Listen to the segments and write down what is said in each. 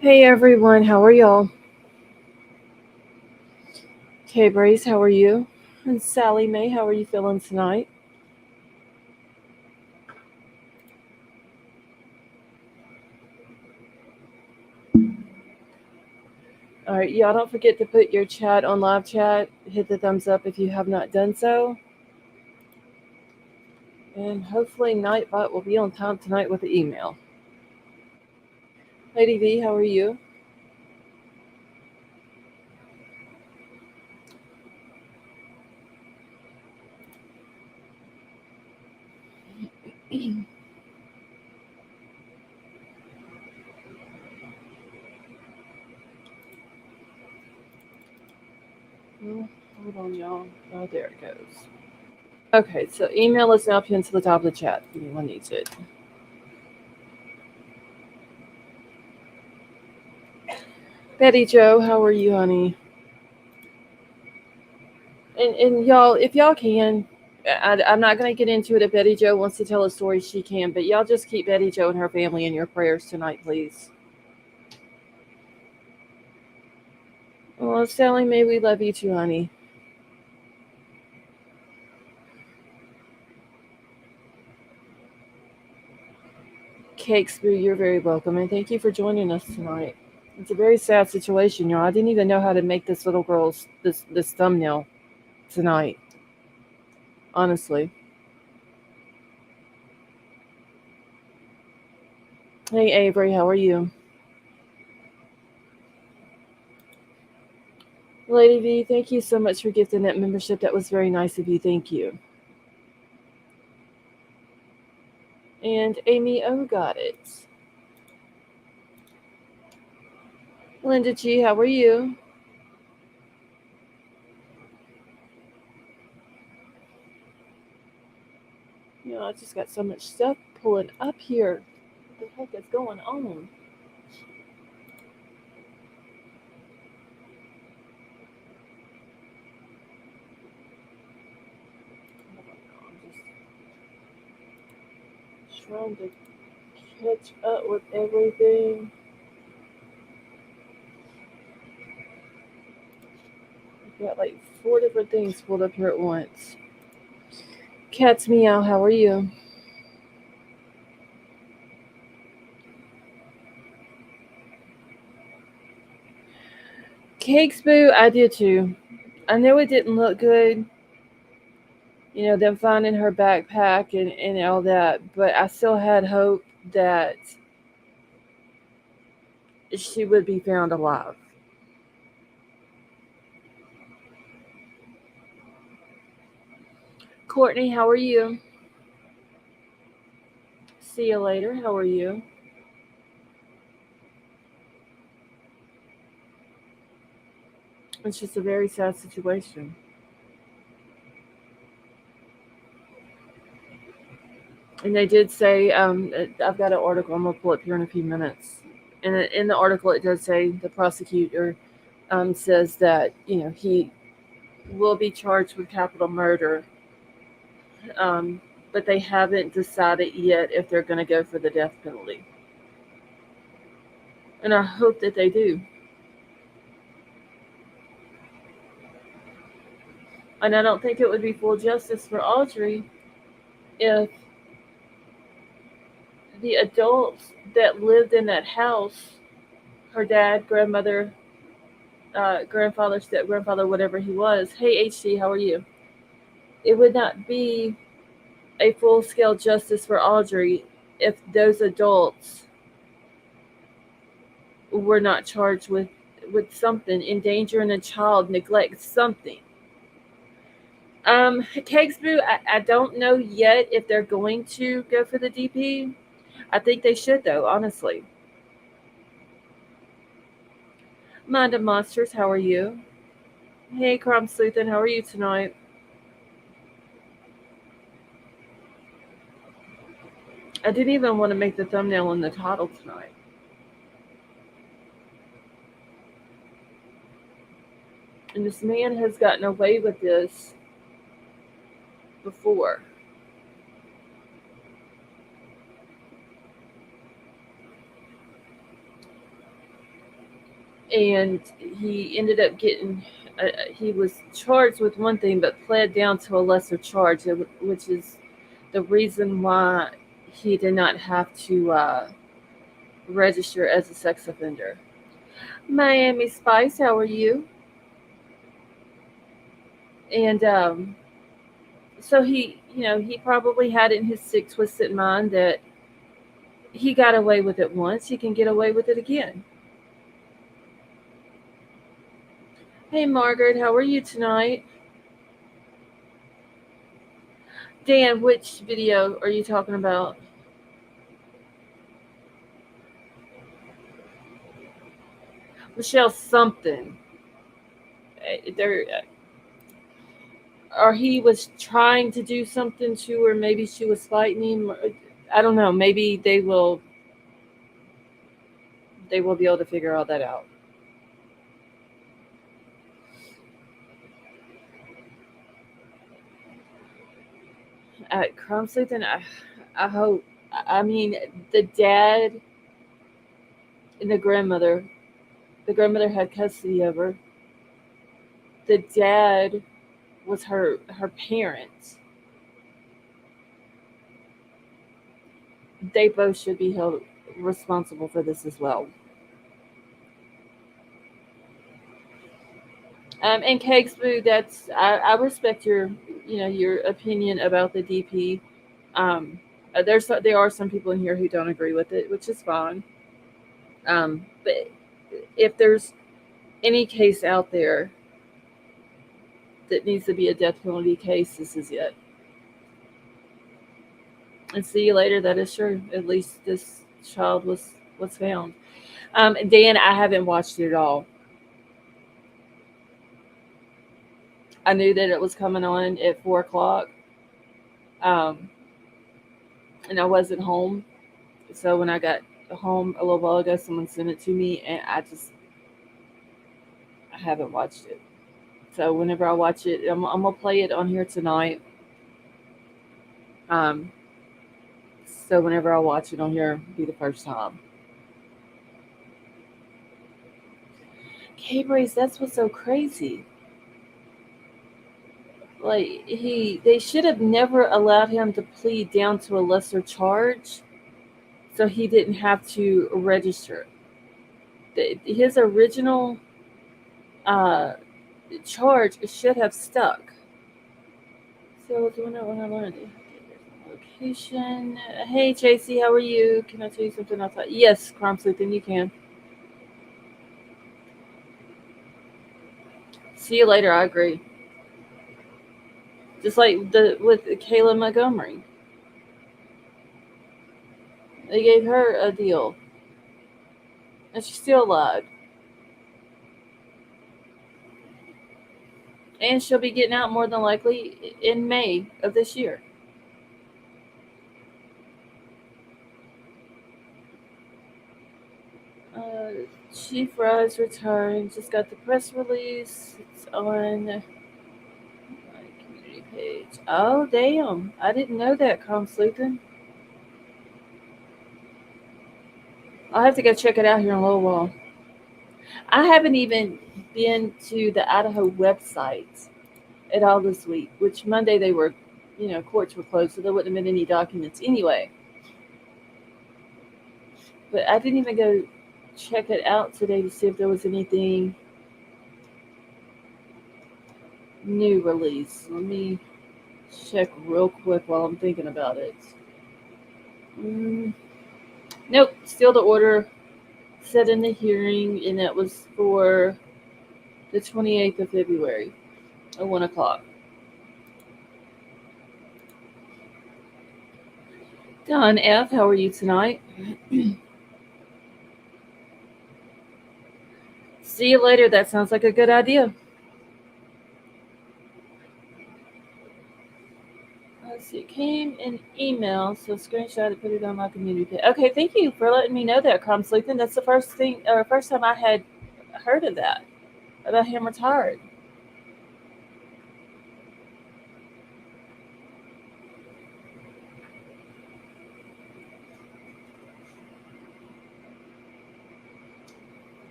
Hey everyone, how are y'all? Okay, Brace, how are you? And Sally Mae, how are you feeling tonight? All right, y'all don't forget to put your chat on live chat. Hit the thumbs up if you have not done so. And hopefully Nightbot will be on time tonight with the email. Lady V, how are you? Oh, hold on, y'all. Oh, there it goes. Okay, so email is now pinned to the top of the chat if anyone needs it. Betty Joe, how are you, honey? And y'all, if y'all can, I'm not going to get into it. If Betty Joe wants to tell a story, she can. But y'all just keep Betty Joe and her family in your prayers tonight, please. Well, Sally Mae, we love you too, honey. Cakes, you're very welcome, and thank you for joining us tonight. It's a very sad situation, y'all. I didn't even know how to make this little girl's this thumbnail tonight. Honestly. Hey Avery, how are you? Lady V, thank you so much for gifting that membership. That was very nice of you. Thank you. And Amy O got it. Linda G, how are you? I just got so much stuff pulling up here. What the heck is going on? I'm just trying to catch up with everything. I've got like four different things pulled up here at once. Cat's meow, how are you? Cakes boo, I did too. I know it didn't look good, them finding her backpack and all that, but I still had hope that she would be found alive. Courtney, how are you? See you later. How are you? It's just a very sad situation. And they did say, I've got an article I'm going to pull up here in a few minutes. And in the article, it does say the prosecutor says that, he will be charged with capital murder, um, but they haven't decided yet if they're going to go for the death penalty. And I hope that they do. And I don't think it would be full justice for Audrey if the adults that lived in that house, her dad, grandmother, grandfather, step grandfather, whatever he was. Hey, HC, how are you? It would not be a full scale justice for Audrey if those adults were not charged with something, endangering a child, neglect, something. Cakesboo, I don't know yet if they're going to go for the DP. I think they should, though, honestly. Mind of Monsters, how are you? Hey, Crumb Sleuthin, how are you tonight? I didn't even want to make the thumbnail and the title tonight. And this man has gotten away with this before. and he ended up getting. He was charged with one thing, but pled down to a lesser charge, which is the reason why he did not have to register as a sex offender. Miami Spice, how are you? And so he probably had in his sick, twisted mind that he got away with it once, he can get away with it again. Hey, Margaret, how are you tonight? Dan, which video are you talking about? Michelle something. There, or he was trying to do something to her. Maybe she was fighting him. I don't know. Maybe they will be able to figure all that out. At Crumb Sleeping, I hope. I mean, the dad and the grandmother had custody of her. The dad was her parent. They both should be held responsible for this as well. And Cakes Boo, I respect your opinion about the DP. There are some people in here who don't agree with it, which is fine. But if there's any case out there that needs to be a death penalty case, this is it. And see you later. That is true. At least this child was found. Dan, I haven't watched it at all. I knew that it was coming on at 4 o'clock, um, and I wasn't home. So when I got home a little while ago, someone sent it to me, and I haven't watched it. So whenever I watch it, I'm gonna play it on here tonight. Um, so whenever I watch it on here, it'll be the first time. K-Brace, that's what's so crazy. Like they should have never allowed him to plead down to a lesser charge, so he didn't have to register. His original uh, charge should have stuck. So doing it when I learned it. Location. Hey, JC, how are you? Can I tell you something outside? Yes, Crime Sleuth, you can. See you later. I agree. Just like with Kayla Montgomery, they gave her a deal, and she still lied. And she'll be getting out more than likely in May of this year. Chief Rise retiring. Just got the press release. It's on my community page. Oh, damn. I didn't know that, Com Sleuthen. I'll have to go check it out here in a little while. I haven't even been to the Idaho website at all this week, which Monday they were, courts were closed, so there wouldn't have been any documents anyway. But I didn't even go check it out today to see if there was anything new release. Let me check real quick while I'm thinking about it. Nope, still the order set in the hearing, and that was for the 28th of February at 1 o'clock. Don F., how are you tonight? See you later. That sounds like a good idea. Let's see. It came in email, so screenshot it, put it on my community page. Okay, thank you for letting me know that, Crumb Sleeping. That's the first time I had heard of that, about him retired.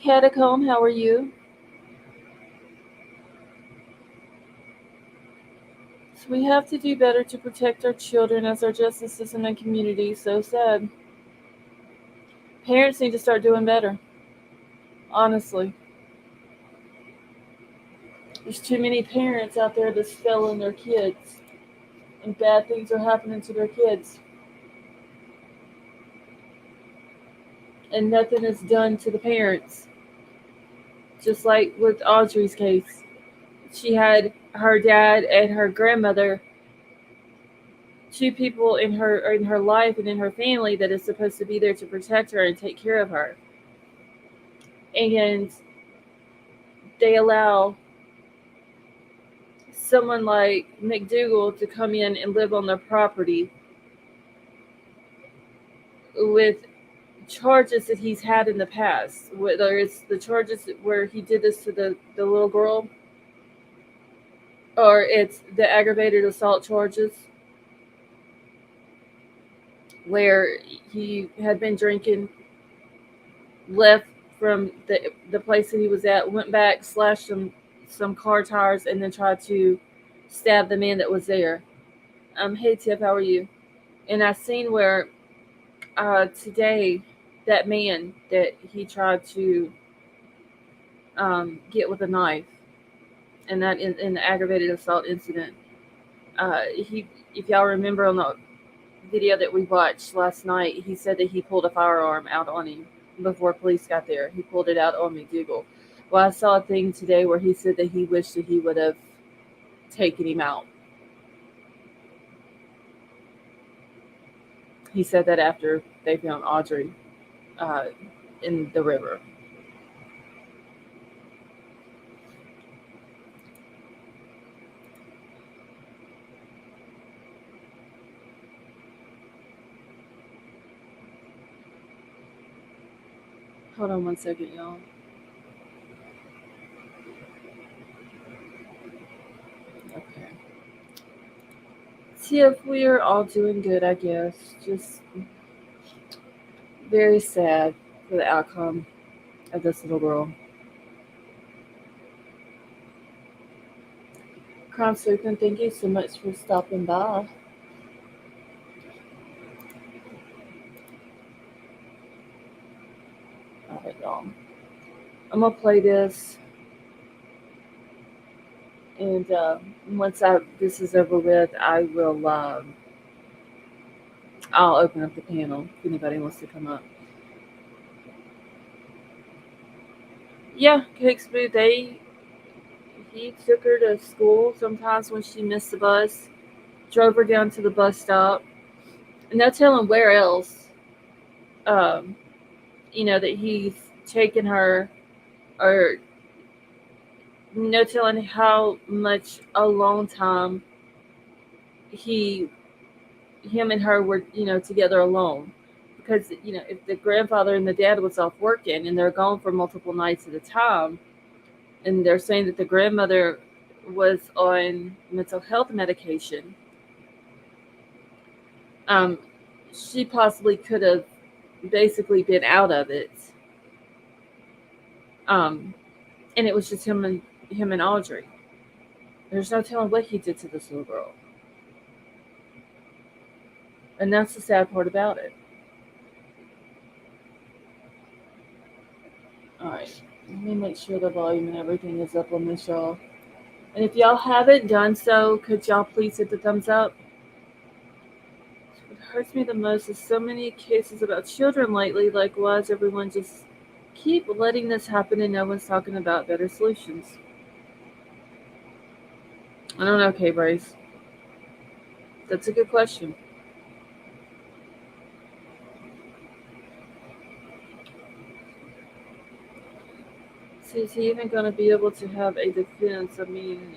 Catacomb, how are you? So we have to do better to protect our children as our justice system and community. So sad. Parents need to start doing better. Honestly, there's too many parents out there that's failing their kids, and bad things are happening to their kids, and nothing is done to the parents. Just like with Audrey's case, she had her dad and her grandmother, two people in her life and in her family that is supposed to be there to protect her and take care of her, and they allow someone like McDougal to come in and live on their property with charges that he's had in the past, whether it's the charges where he did this to the little girl, or it's the aggravated assault charges where he had been drinking, left from the place that he was at, went back, slashed some car tires, and then tried to stab the man that was there. Hey Tiff, how are you? And I seen where today that man that he tried to get with a knife, and that in the aggravated assault incident, he, if y'all remember on the video that we watched last night, he said that he pulled a firearm out on him before police got there. He pulled it out on McDougal. Well, I saw a thing today where he said that he wished that he would have taken him out. He said that after they found Audrey uh, in the river. Hold on one second, y'all. Okay. See if we are all doing good, I guess. Just very sad for the outcome of this little girl. Crime Sleuthing, thank you so much for stopping by. All right, y'all. I'm gonna play this, and once this is over with, I'll open up the panel if anybody wants to come up. Yeah, Kicksboo, he took her to school sometimes when she missed the bus, drove her down to the bus stop, and no telling where else, um, that he's taken her, or no telling how much alone time him and her were, together alone. Because, if the grandfather and the dad was off working and they're gone for multiple nights at a time, and they're saying that the grandmother was on mental health medication, um, she possibly could have basically been out of it. And it was just him and Audrey. There's no telling what he did to this little girl. And that's the sad part about it. Alright, let me make sure the volume and everything is up on this, y'all. And if y'all haven't done so, could y'all please hit the thumbs up? What hurts me the most is so many cases about children lately. Like, why does everyone just keep letting this happen and no one's talking about better solutions? I don't know, K-Brace. That's a good question. So is he even going to be able to have a defense? I mean,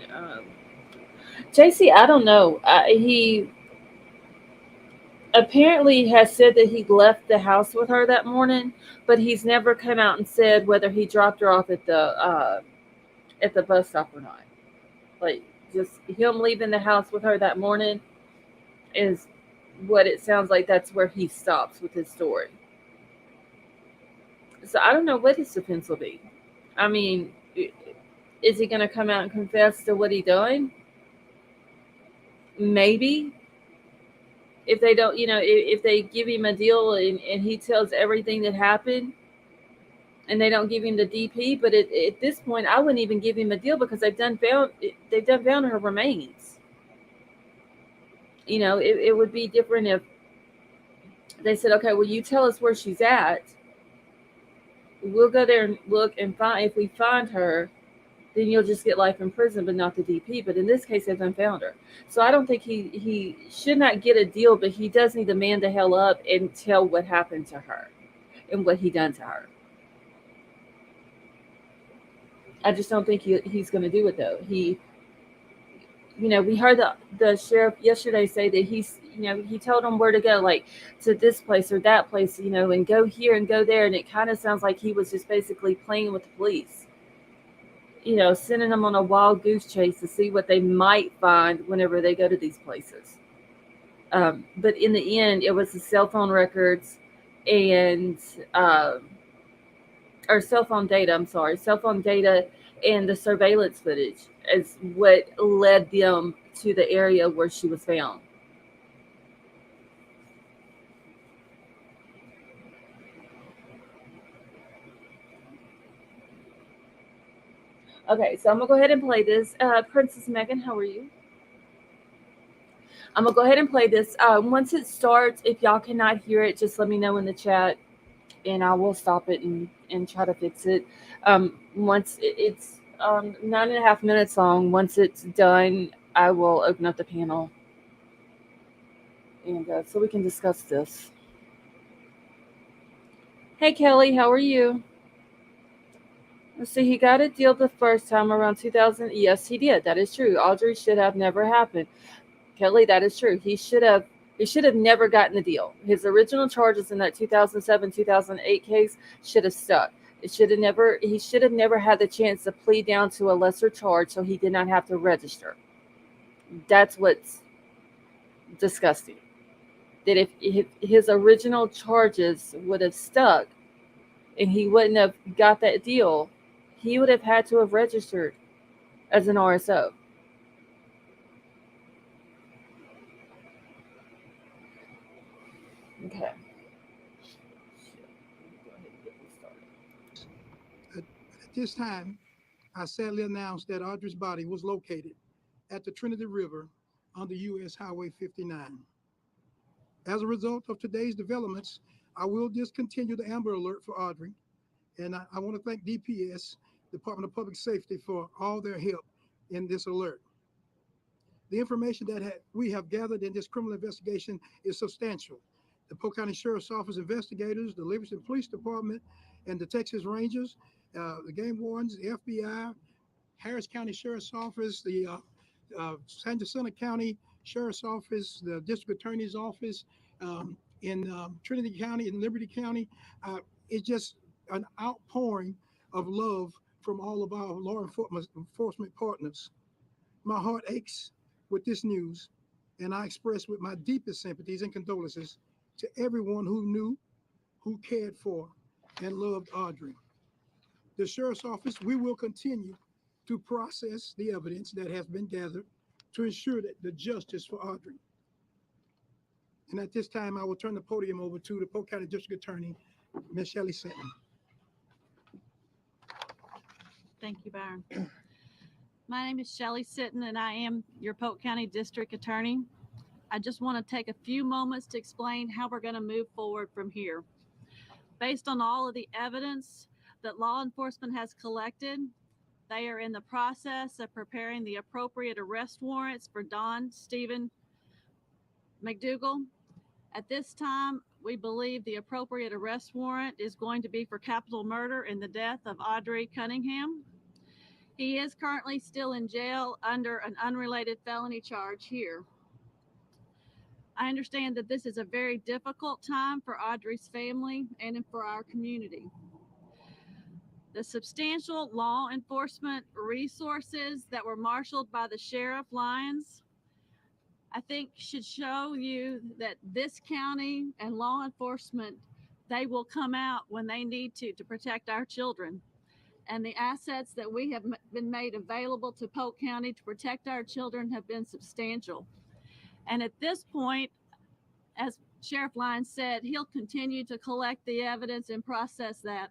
JC, I don't know. He apparently has said that he left the house with her that morning, but he's never come out and said whether he dropped her off at the bus stop or not. Like, just him leaving the house with her that morning is what it sounds like. That's where he stops with his story. So I don't know what his defense will be. I mean, is he going to come out and confess to what he done? Maybe. If they don't, if they give him a deal and he tells everything that happened, and they don't give him the DP. But at this point, I wouldn't even give him a deal because they've done found her remains. It would be different if they said, okay, well, you tell us where she's at. We'll go there and look and find. If we find her, then you'll just get life in prison, but not the DP. But in this case, they've done found her. So I don't think he should not get a deal, but he does need to man the hell up and tell what happened to her and what he done to her. I just don't think he's going to do it though. We heard the sheriff yesterday say that he told them where to go, like to this place or that place, and go here and go there. And it kind of sounds like he was just basically playing with the police, sending them on a wild goose chase to see what they might find whenever they go to these places. But in the end, it was the cell phone records and or cell phone data. I'm sorry, cell phone data and the surveillance footage is what led them to the area where she was found. Okay, so I'm gonna go ahead and play this. Princess Megan, how are you? I'm gonna go ahead and play this. Once it starts, if y'all cannot hear it, just let me know in the chat, and I will stop it and try to fix it. Once it's 9.5 minutes long. Once it's done, I will open up the panel and so we can discuss this. Hey Kelly, how are you? Let's see. He got a deal the first time around 2000. Yes, he did. That is true. Audrey should have never happened. Kelly, that is true. He should have never gotten the deal. His original charges in that 2007 2008 case should have stuck. He should have never had the chance to plead down to a lesser charge so he did not have to register. That's what's disgusting. That if his original charges would have stuck and he wouldn't have got that deal, he would have had to have registered as an RSO. Okay. At this time, I sadly announce that Audrey's body was located at the Trinity River on the U.S. Highway 59. As a result of today's developments, I will discontinue the Amber Alert for Audrey, and I want to thank DPS, Department of Public Safety, for all their help in this alert. The information that we have gathered in this criminal investigation is substantial. The Polk County Sheriff's Office investigators, the Livingston Police Department, and the Texas Rangers, the game wardens, the FBI, Harris County Sheriff's Office, the San Jacinto County Sheriff's Office, the District Attorney's Office in Trinity County and Liberty County. It's just an outpouring of love from all of our law enforcement partners. My heart aches with this news, and I express with my deepest sympathies and condolences to everyone who knew, who cared for, and loved Audrey. The Sheriff's Office, we will continue to process the evidence that has been gathered to ensure that the justice for Audrey. And at this time, I will turn the podium over to the Polk County District Attorney, Ms. Shelley Sutton. Thank you, Byron. My name is Shelley Sitton, and I am your Polk County District Attorney. I just want to take a few moments to explain how we're going to move forward from here. Based on all of the evidence that law enforcement has collected, they are in the process of preparing the appropriate arrest warrants for Don Stephen McDougal. At this time, we believe the appropriate arrest warrant is going to be for capital murder in the death of Audrii Cunningham. He is currently still in jail under an unrelated felony charge here. I understand that this is a very difficult time for Audrey's family and for our community. The substantial law enforcement resources that were marshaled by the Sheriff Lyons, I think should show you that this county and law enforcement they will come out when they need to protect our children. And the assets that we have been made available to Polk County to protect our children have been substantial. And at this point, as Sheriff Lyons said, he'll continue to collect the evidence and process that.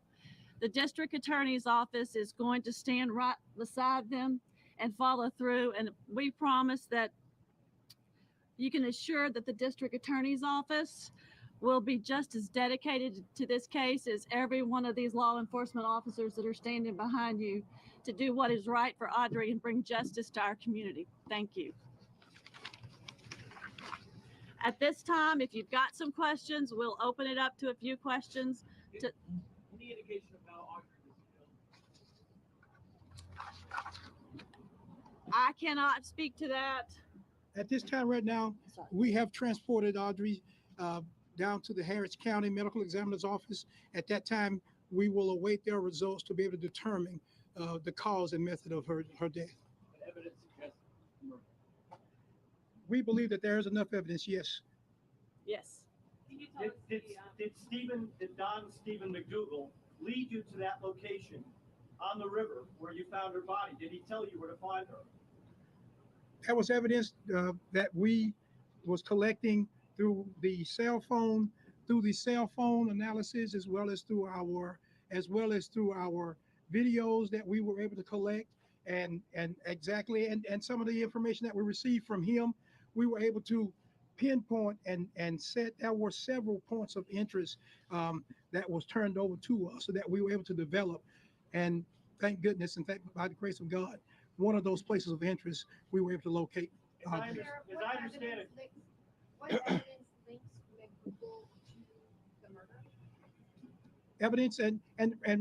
The district attorney's office is going to stand right beside them and follow through. And we promise that you can assure that the district attorney's office will be just as dedicated to this case as every one of these law enforcement officers that are standing behind you to do what is right for Audrey and bring justice to our community. Thank you. At this time, if you've got some questions, we'll open it up to a few questions. Any indication of how Audrey was killed? I cannot speak to that. At this time right now, we have transported Audrey down to the Harris County Medical Examiner's office. At that time, we will await their results to be able to determine the cause and method of her death. But evidence suggests murder. We believe that there is enough evidence, yes. Yes. Did Don Stephen McDougal lead you to that location on the river where you found her body? Did he tell you where to find her? That was evidence that we was collecting through the cell phone analysis, as well as through our videos that we were able to collect, and some of the information that we received from him, we were able to pinpoint and set. There were several points of interest that was turned over to us, so that we were able to develop. And thank goodness, and by the grace of God, one of those places of interest we were able to locate. As I understand it, what evidence links McDougal to the murder? Evidence and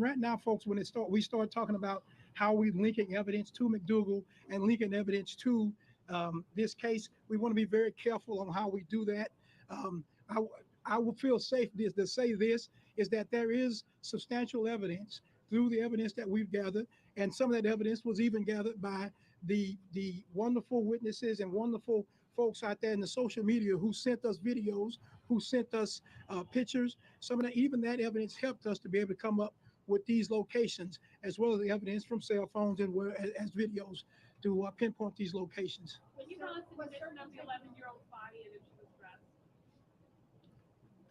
right now, folks, when we start talking about how we're linking evidence to McDougal and linking evidence to this case, we want to be very careful on how we do that. I will feel safe to say this is that there is substantial evidence through the evidence that we've gathered, and some of that evidence was even gathered by the wonderful witnesses and wonderful folks out there in the social media who sent us videos, who sent us pictures. Some of that, even that evidence helped us to be able to come up with these locations, as well as the evidence from cell phones and as videos to pinpoint these locations. When you got the condition of the 11-year-old's body and if she was dressed?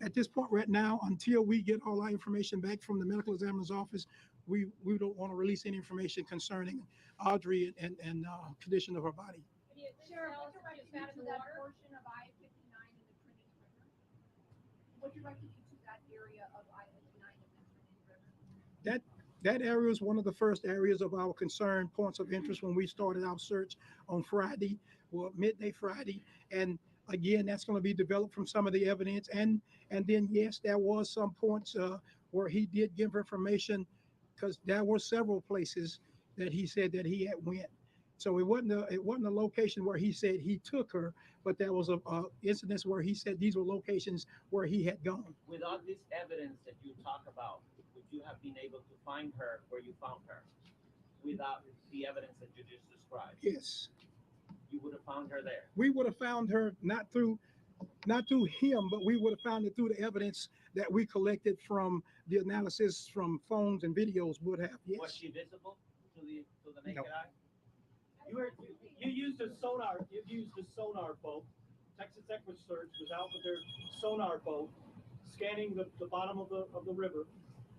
At this point right now, until we get all our information back from the medical examiner's office, we don't want to release any information concerning Audrey and condition of her body. Sheriff, what directed you to that portion of I-59 in the Trinity River? What directed you to that area of I-59 in the Trinity River? That area is one of the first areas of our concern points of interest when we started our search on Friday, midday Friday. And again, that's going to be developed from some of the evidence. And then, yes, there was some points where he did give information, because there were several places that he said that he had went. So it wasn't a location where he said he took her, but there was a incidents where he said these were locations where he had gone. Without this evidence that you talk about, would you have been able to find her where you found her? Without the evidence that you just described? Yes. You would have found her there? We would have found her not through him, but we would have found it through the evidence that we collected from the analysis from phones and videos would have. Yes. Was she visible to the naked No. eye? You used a sonar. You used a sonar boat. Texas EquiSearch was out with their sonar boat, scanning the bottom of the river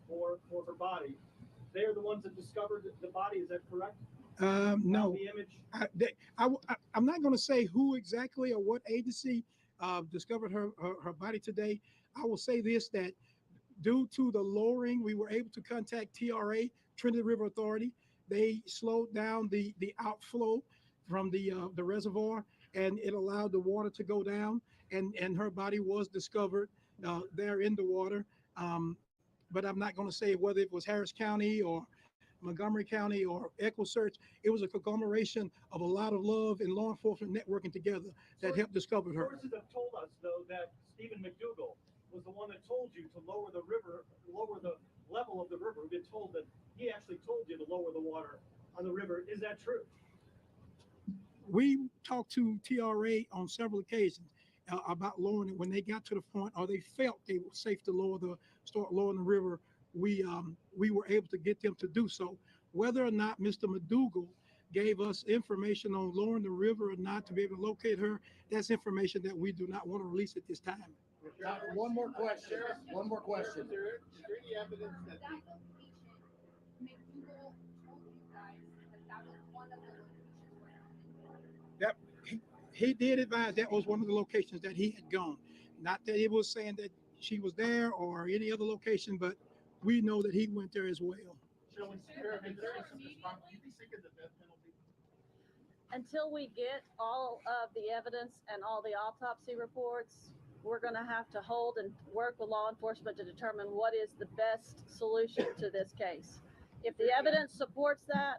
for her body. They are the ones that discovered the body. Is that correct? No. The image. I'm not going to say who exactly or what agency discovered her body today. I will say this, that due to the lowering, we were able to contact TRA, Trinity River Authority. They slowed down the outflow from the reservoir, and it allowed the water to go down, and her body was discovered there in the water. But I'm not going to say whether it was Harris County or Montgomery County or EquiSearch. It was a conglomeration of a lot of love and law enforcement networking together that helped discover her. Sources have told us, though, that Stephen McDougal was the one that told you to lower the level of the river. We've been told that he actually told you to lower the water on the river. Is that true? We talked to TRA on several occasions. about lowering it. When they got to the point, or they felt they were safe to start lowering the river, we were able to get them to do so. Whether or not Mr. McDougal gave us information on lowering the river or not to be able to locate her, that's information that we do not want to release at this time. One more question. One more question. Is there any evidence that that location, McDougal told you guys that was one of the locations where That he did advise that was one of the locations that he had gone. Not that he was saying that she was there or any other location, but we know that he went there as well. Shall we see her if there is some response? Will you be seeking the death penalty? Until we get all of the evidence and all the autopsy reports, we're going to have to hold and work with law enforcement to determine what is the best solution to this case. If the evidence supports that,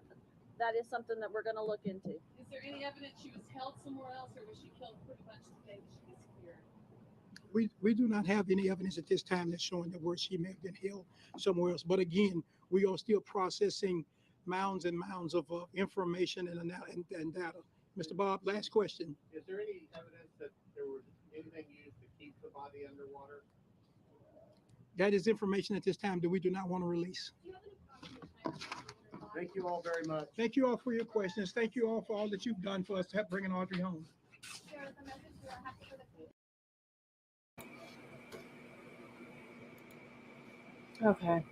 that is something that we're going to look into. Is there any evidence she was held somewhere else, or was she killed pretty much the day that she disappeared? We do not have any evidence at this time that's showing that where she may have been held somewhere else. But again, we are still processing mounds and mounds of information and data. Mr. Bob, last question. Is there any evidence that there was anything used to keep the body underwater? That is information at this time that we do not want to release. Thank you all very much. Thank you all for your questions. Thank you all for all that you've done for us to help bringing Audrey home. share the message we are happy for the case. Okay.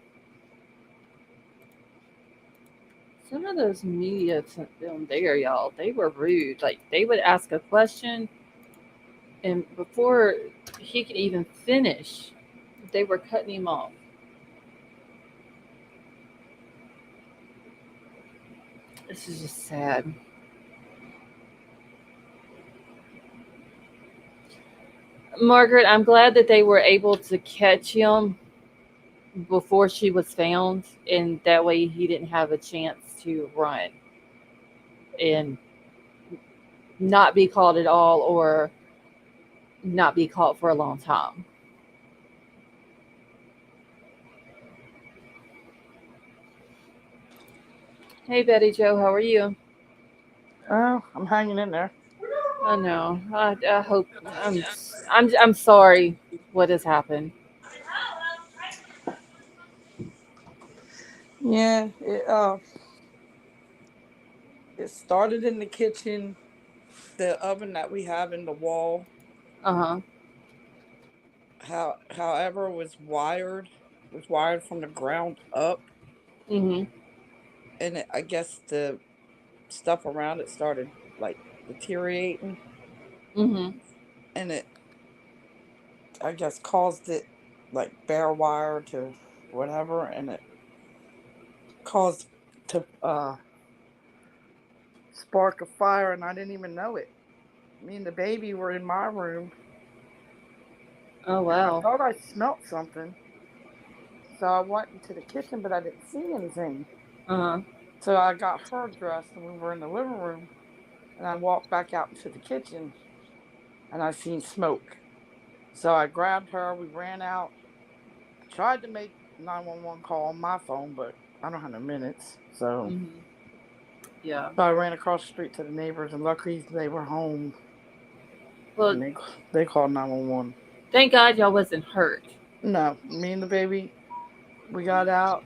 Some of those media down there, y'all, they were rude. Like, they would ask a question, and before he could even finish, they were cutting him off. This is just sad. Margaret, I'm glad that they were able to catch him before she was found, and that way he didn't have a chance to run and not be caught at all, or not be caught for a long time. Hey Betty Joe, how are you? Oh, I'm hanging in there. I know. I hope I'm sorry what has happened. Yeah, it started in the kitchen, the oven that we have in the wall. Uh-huh. However, was wired from the ground up, Mhm. and I guess the stuff around it started like deteriorating, Mhm. and it I guess caused it like bare wire to whatever, and it caused to spark a fire, and I didn't even know it. Me and the baby were in my room, Oh and I wow. thought I smelt something. So I went into the kitchen, but I didn't see anything. Uh-huh. So I got her dressed, and we were in the living room. And I walked back out into the kitchen, and I seen smoke. So I grabbed her. We ran out. I tried to make 911 call on my phone, but I don't have no minutes. So, Mhm. Yeah. so I ran across the street to the neighbors, and luckily they were home, Well, and they called 911. thank God y'all wasn't hurt. No, me and the baby, we got out.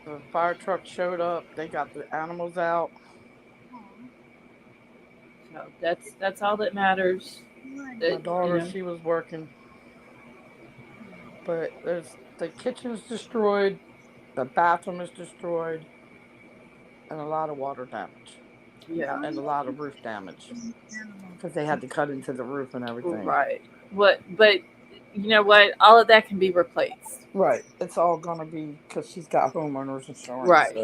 The fire truck showed up. They got the animals out. So that's all that matters. My That, daughter, she was working, but the kitchen's destroyed, the bathroom is destroyed, and a lot of water damage, yeah. and a lot of roof damage because they had to cut into the roof and everything. Right. But you know what? All of that can be replaced. Right. It's all gonna be because she's got homeowners insurance. Right.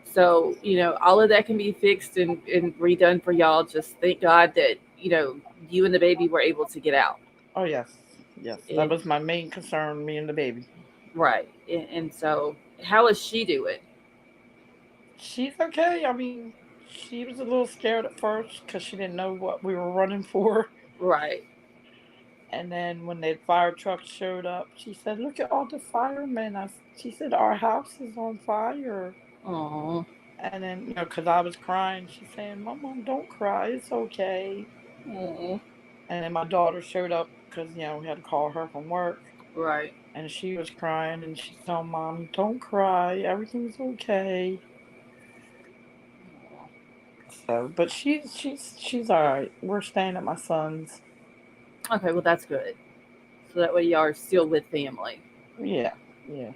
So, all of that can be fixed and redone for y'all. Just thank God that, you and the baby were able to get out. Oh yes, yes. That And was my main concern. Me and the baby. right. And so how is she doing? She's okay. I mean, she was a little scared at first because she didn't know what we were running for. Right. And then when the fire truck showed up, she said, "Look at all the firemen." She said, "Our house is on fire." Oh. And then, because I was crying, she's saying, "Mom, don't cry. It's okay." Oh. And then my daughter showed up because we had to call her from work, Right. and she was crying, and she's telling mom, "Don't cry, everything's okay." So, but she's all right. We're staying at my son's. Okay, well that's good. So that way y'all are still with family. Yeah, yeah.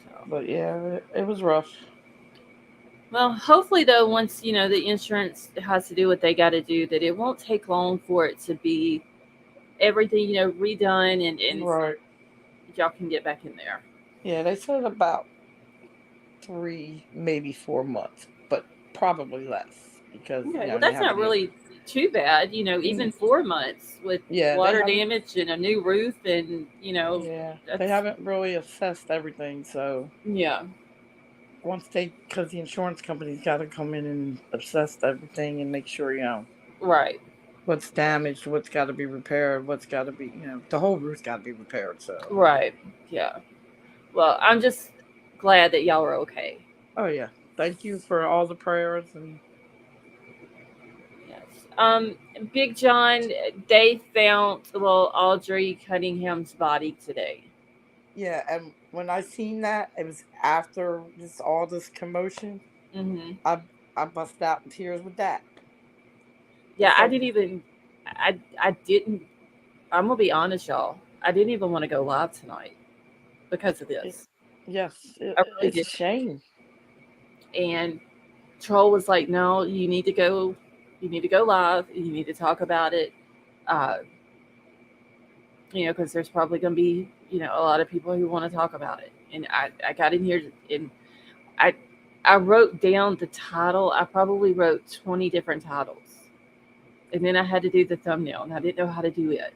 So, But yeah, it was rough. well, hopefully though, once the insurance has to do what they got to do, that it won't take long for it to be everything redone, and Right. y'all can get back in there. Yeah, they said about 3, maybe 4 months, but probably less because Okay, well they that's have to not get. really too bad. Even Mm, 4 months with Yeah, they water haven't. damage and a new roof, and Yeah, they that's haven't really assessed everything. So yeah, because the insurance company's got to come in and assess everything and make sure right, what's damaged, what's got to be repaired, what's got to be the whole roof's got to be repaired. So right, yeah. Well, I'm just glad that y'all are okay. oh yeah, thank you for all the prayers and Yes. Big John, they found Audrey Cunningham's body today. yeah. And when I seen that, it was after all this commotion. Hmm. I I busted out in tears with that. Yeah, It's I like didn't even. I didn't. I'm gonna be honest, y'all. I didn't even want to go live tonight because of it, this. yes, I really it's a did. shame. And Troll was like, "No, you need to go. You need to go live. You need to talk about it. Uh, because there's probably gonna be a lot of people who want to talk about it." And I got in here and I I wrote down the title. I probably wrote 20 different titles, and then I had to do the thumbnail, and I didn't know how to do it.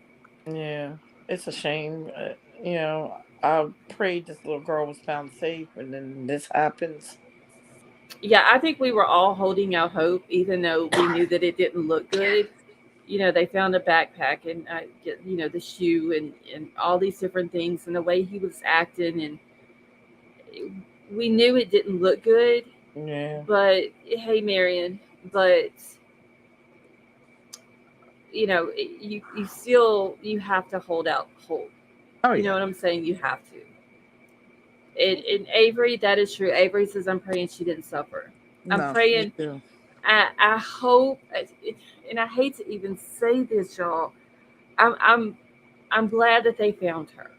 Yeah, it's a shame. I prayed this little girl was found safe, and then this happens. Yeah, I think we were all holding out hope, even though we knew that it didn't look good. They found a backpack and the shoe and all these different things, and the way he was acting, and we knew it didn't look good. Yeah. But hey, Marion, but you still you have to hold out hope. Oh You know yeah. what I'm saying? You have to. And Avery, that is true. Avery says, "I'm praying she didn't suffer. I'm No, me praying. too. I hope." And I hate to even say this, y'all. I'm I'm I'm glad that they found her,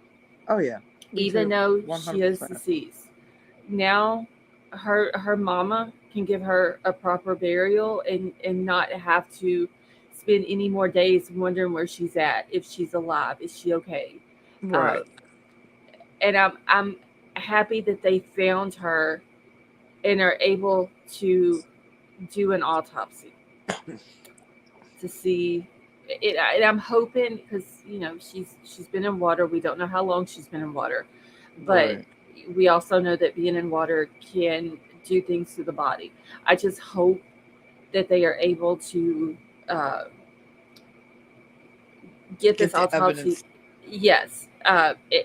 Oh yeah, me even too. though One she hundred is percent. deceased. Now, her mama can give her a proper burial and not have to spend any more days wondering where she's at, if she's alive, is she okay. Uh, Right. and I'm happy that they found her and are able to do an autopsy to see it. And I'm hoping, because she's been in water. We don't know how long she's been in water, but Right. we also know that being in water can do things to the body. I just hope that they are able to uh, get Get this the autopsy, evidence. yes,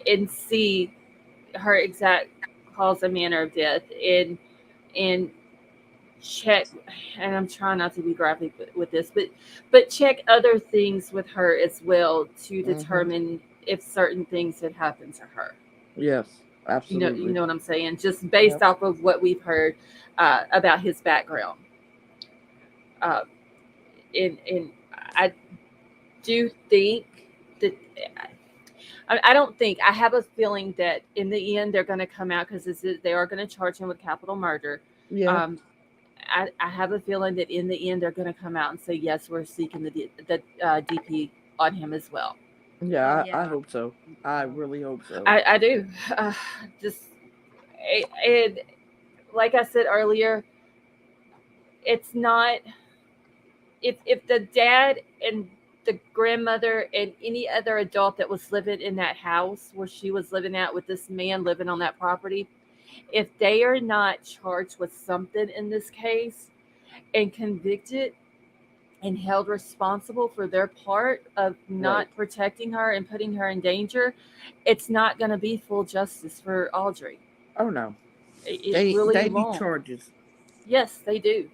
and see her exact cause and manner of death, and check. And I'm trying not to be graphic with this, but check other things with her as well to Hmm. determine if certain things had happened to her. Yes, You absolutely. know what I'm saying, just based Yep. off of what we've heard about his background. uh, and I do think that, I don't think, I have a feeling that in the end they're going to come out, because they are going to charge him with capital murder. Yeah. um, I have a feeling that in the end they're going to come out and say, yes, we're seeking the DP on him as well. Oh Yeah, I yeah. hope so. I really hope so. I do. Just and like I said earlier, it's not, if the dad and the grandmother and any other adult that was living in that house where she was living at with this man living on that property, if they are not charged with something in this case and convicted and held responsible for their part of Right. not protecting her and putting her in danger, it's not going to be full justice for Audrey. Oh no. It They really need won't. charges. Yes, they do.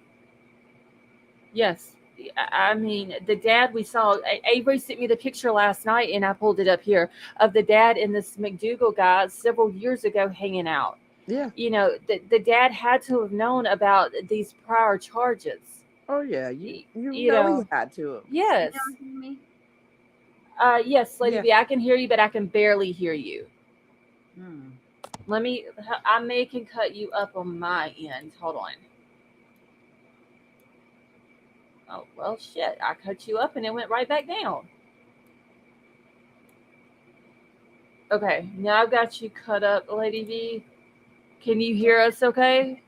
Yes. I mean, the dad we saw, Avery sent me the picture last night, and I pulled it up here of the dad and this McDougal guy several years ago hanging out. Yeah. You know, the dad had to have known about these prior charges. Oh yeah. You You know he know, had to have. yes. Hear me? Yes, Lady Yeah. B, I can hear you, but I can barely hear you. Hmm. Let me, I may can cut you up on my end. Hold on. Oh, well, shit. I cut you up and it went right back down. Okay, now I've got you cut up, Lady V. Can you hear us okay?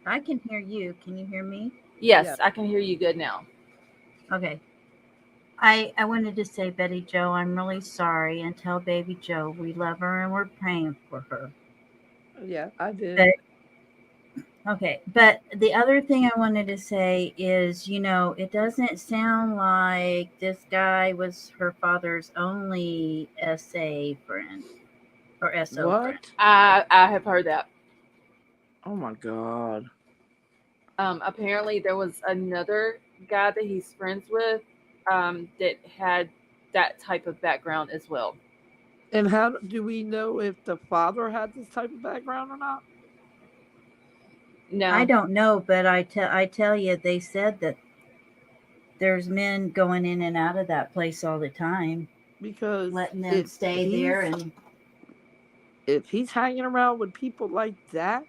I can hear you. Can you hear me? Yes, Yeah. I can hear you good now. Okay. I wanted to say, Betty Joe, I'm really sorry, and tell Baby Joe we love her and we're praying for her. Yeah, I did. But okay, but the other thing I wanted to say is, it doesn't sound like this guy was her father's only SA friend or SO friend. What? I have heard that. Oh my god. Apparently, there was another guy that he's friends with that had that type of background as well. And how do we know if the father had this type of background or not? I No, don't know, but I tell you, they said that there's men going in and out of that place all the time, Because letting them stay there. And if he's hanging around with people like that,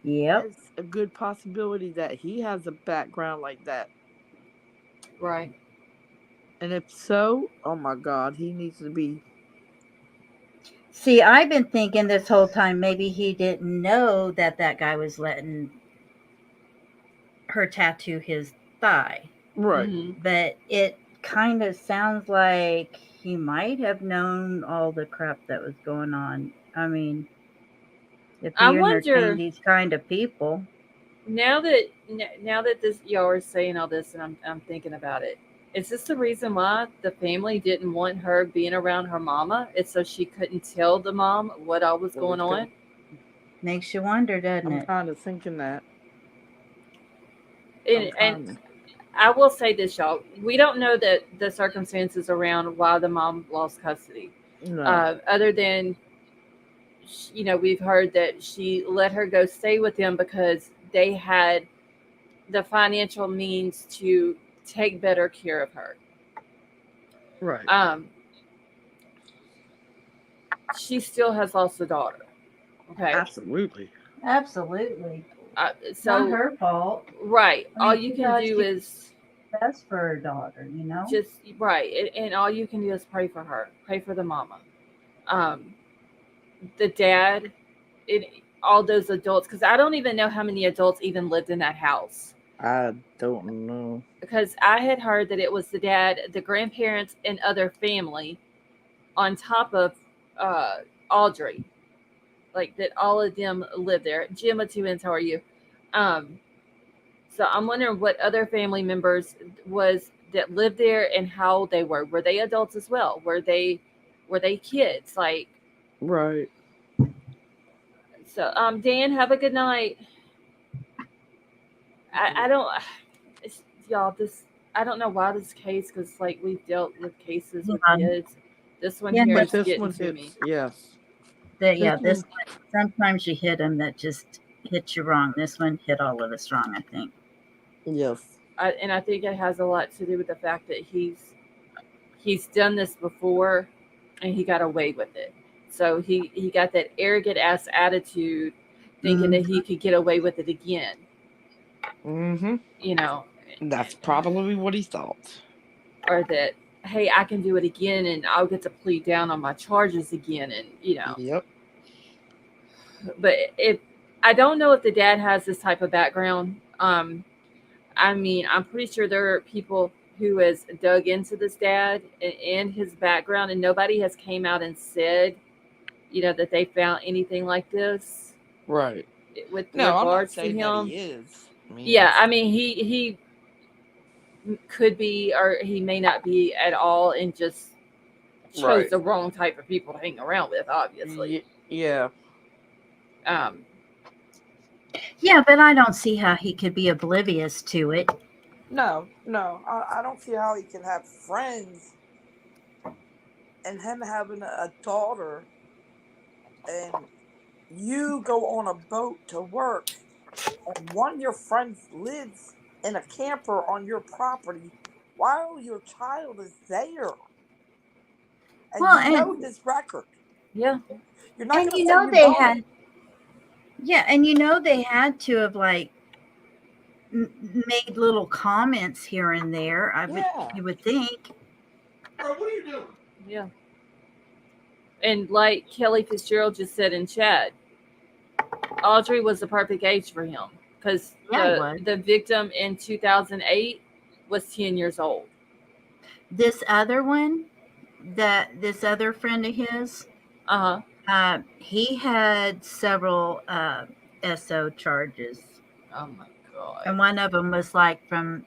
yep. it's a good possibility that he has a background like that. right. And if so, oh my god, he needs to be. See, I've been thinking this whole time maybe he didn't know that that guy was letting her tattoo his thigh, Right. Hmm. but it kind of sounds like he might have known all the crap that was going on. I mean, if I he entertained wonder these kind of people. now that this y'all are saying all this, and I'm thinking about it. Is this the reason why the family didn't want her being around her mama? It's so she couldn't tell the mom what all was What was going on. Makes you wonder, doesn't I'm it? kind of thinking that. And I will say this, y'all. We don't know the circumstances around why the mom lost custody. No. Other than, we've heard that she let her go stay with them because they had the financial means to take better care of her. Right. Um, she still has lost a daughter. Okay. Absolutely. Absolutely. Not So, her fault. right. I All mean, you she can thought do she is was best for her daughter. just, right. And all you can do is pray for her, pray for the mama. Um, the dad, it, all those adults, because I don't even know how many adults even lived in that house. I don't know. Because I had heard that it was the dad, the grandparents, and other family on top of uh, Audrey. Like that, all of them live there. Gemma, two ends, how are you? Um, so I'm wondering what other family members was that lived there and how old they were. Were they adults as well? Were they kids? Like, Right. so Dan, have a good night. I don't y'all, this, I don't know why this case, because like we've dealt with cases with kids. This one Yeah, here But is this getting one to me. hits. Yes. yeah, This this one. sometimes you hit them that just hit you wrong. This one hit all of us wrong, I think. Yes. And I think it has a lot to do with the fact that he's done this before and he got away with it. So he got that arrogant ass attitude, thinking that he could get away with it again. Mm-hmm. You know, That's probably what he thought. or that, hey, I can do it again and I'll get to plead down on my charges again, and Yep. But if I don't know if the dad has this type of background. I mean, I'm pretty sure there are people who has dug into this dad and his background, and nobody has came out and said, that they found anything like this Right. with No, I'm not regards to saying that him. he is. I mean, Yeah, I mean, he could be, or he may not be at all, and just chose right. the wrong type of people to hang around with, obviously. Yeah. Um, Yeah, but I don't see how he could be oblivious to it. No, no, I don't see how he can have friends and him having a daughter, and you go on a boat to work, and one of your friends lives in a camper on your property while your child is there, and Well, you know his record. Yeah. You're not going to you say know you they don't. had, yeah, and you know they had to have like made little comments here and there. Yeah. You would think. Bro, what are you doing? Yeah. And like Kelly Fitzgerald just said in chat, Audrey was the perfect age for him because Yeah, it was. the victim in 2008 was 10 years old. This other one, this other friend of his, he had several SO charges, Oh my god. and one of them was like from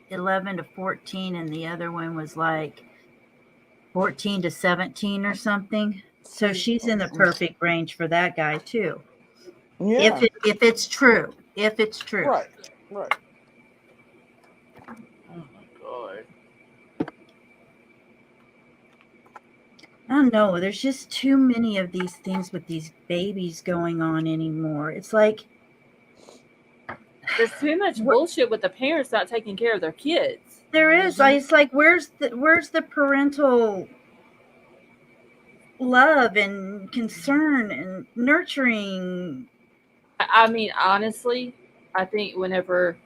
11 to 14, and the other one was like 14 to 17 or something. So she's in the perfect range for that guy too. Yeah. If it's true, if it's true. Right. Right. Oh my god. I don't know. There's just too many of these things with these babies going on anymore. It's like There's too much bullshit with the parents not taking care of their kids. there is. It's like where's the parental love and concern and nurturing? I mean, honestly, I think whenever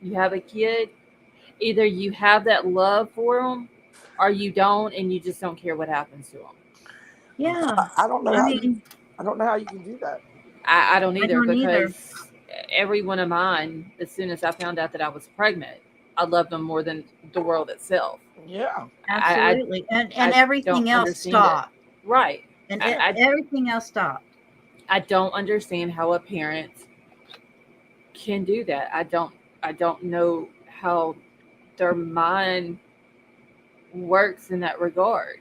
you have a kid, either you have that love for them or you don't, and you just don't care what happens to them. Yeah. I don't know I how mean, I don't know how you can do that. I don't either don't either. because every one of mine, as soon as I found out that I was pregnant, I loved them more than the world itself. Yeah. Absolutely. And I everything don't else understand stopped. it. Right. And I everything else stopped. I don't understand how a parent can do that. I don't know how their mind works in that regard.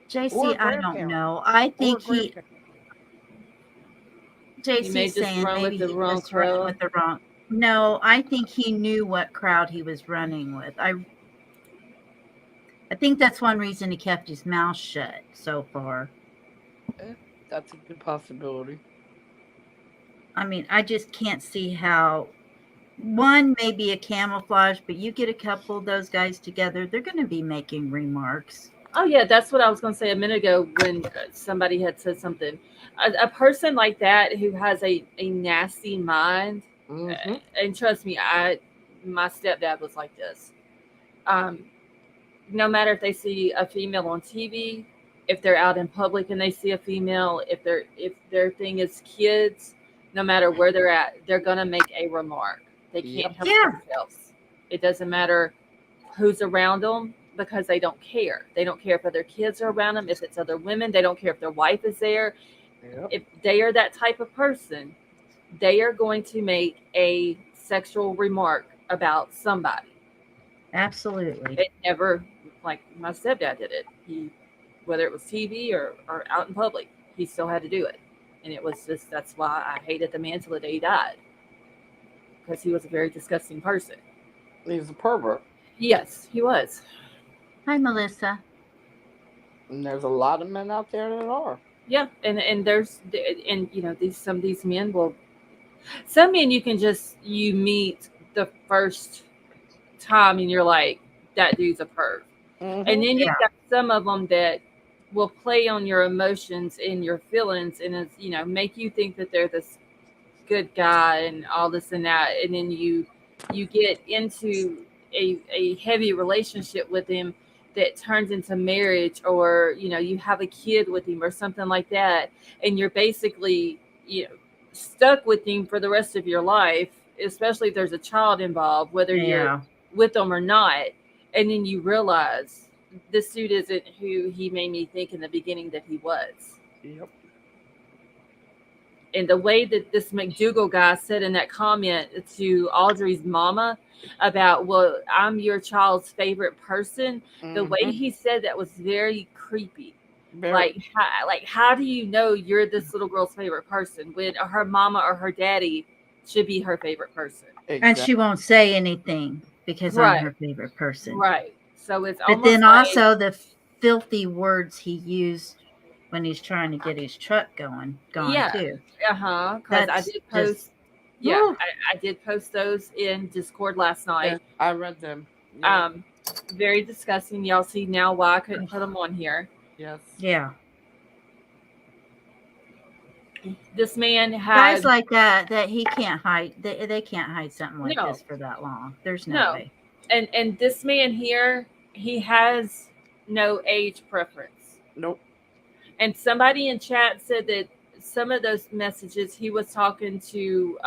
JC, I don't know. I think You may JC's just saying run with maybe the he wrong was running crowd. with the wrong. No, I think he knew what crowd he was running with. I think that's one reason he kept his mouth shut so far. That's a good possibility. I mean, I just can't see how one may be a camouflage, but you get a couple of those guys together, they're going to be making remarks. Oh yeah, that's what I was going to say a minute ago when somebody had said something. A person like that who has a nasty mind, and trust me, my stepdad was like this. No matter if they see a female on TV, if they're out in public and they see a female, if their thing is kids, no matter where they're at, they're gonna make a remark. They can't help themselves. It doesn't matter who's around them because they don't care. They don't care if other kids are around them, if it's other women. They don't care if their wife is there. If they are that type of person, they are going to make a sexual remark about somebody. Absolutely. It never, like my stepdad did it. Whether it was TV or out in public, he still had to do it. And it was just, that's why I hated the man till the day he died. Because he was a very disgusting person. He was a pervert. Yes, he was. Hi, Melissa. And there's a lot of men out there that are. Yeah, and there's, and you know, some of these men will, some men you meet the first time and you're like, that dude's a perv. And then you've got some of them that will play on your emotions and your feelings and make you think that they're this good guy and all this and that, and then you get into a heavy relationship with him that turns into marriage, or you have a kid with him or something like that, and you're basically stuck with him for the rest of your life, especially if there's a child involved, whether you're with them or not. And then you realize this dude isn't who he made me think in the beginning that he was. Yep. And the way that this McDougal guy said in that comment to Audrey's mama about, well, I'm your child's favorite person, the way he said that was very creepy. Very. Like how do you know you're this little girl's favorite person when her mama or her daddy should be her favorite person. And she won't say anything because I'm Right. her favorite person. Right. So it's But almost then like, also the filthy words he used when he's trying to get his truck gone yeah, too. because I That's did just post, yeah, whew. I did post those in Discord last night. I read them. Yeah. Very disgusting. Y'all see now why I couldn't put them on here. Yes. Yeah. This man Guys had like that he can't hide. They can't hide something like No. this for that long. There's no no, way. and this man here, he has no age preference. Nope. And somebody in chat said that some of those messages he was talking to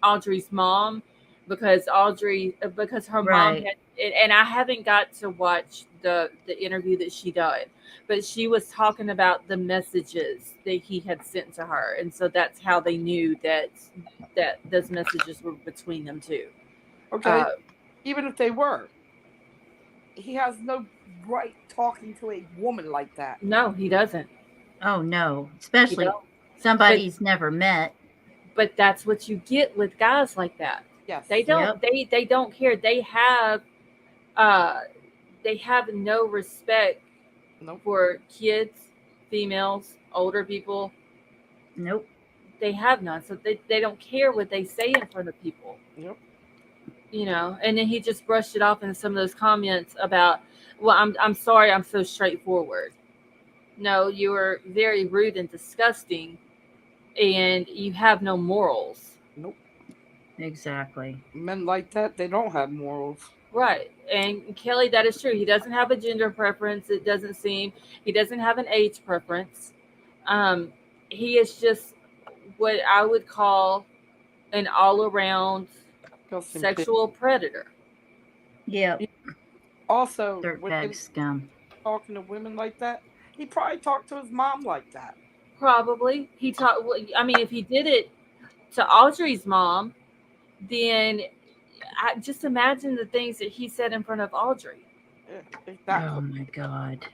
Audrey's mom because her mom Right. had, and I haven't got to watch the interview that she did, but she was talking about the messages that he had sent to her, and so that's how they knew that those messages were between them two. Okay. Even if they were, he has no right talking to a woman like that. No, he doesn't. Oh no, especially don't. somebody he's never met. But that's what you get with guys like that. Yes. They don't. They don't care. They have no respect for kids, females, older people. Nope. They have none. So they don't care what they say in front of people. Yep. You know, and then he just brushed it off in some of those comments about, well, I'm sorry, I'm so straightforward. No, you are very rude and disgusting, and you have no morals. Nope. Exactly. Men like that, they don't have morals. Right. And Kelly, that is true. He doesn't have a gender preference. It doesn't seem. He doesn't have an age preference. He is just what I would call an all-around sexual predator. Yep. Also, dirtbag scum. Talking to women like that, he probably talked to his mom like that. Probably. He talked. I mean, if he did it to Audrey's mom, then I just imagine the things that he said in front of Audrey. Oh my God.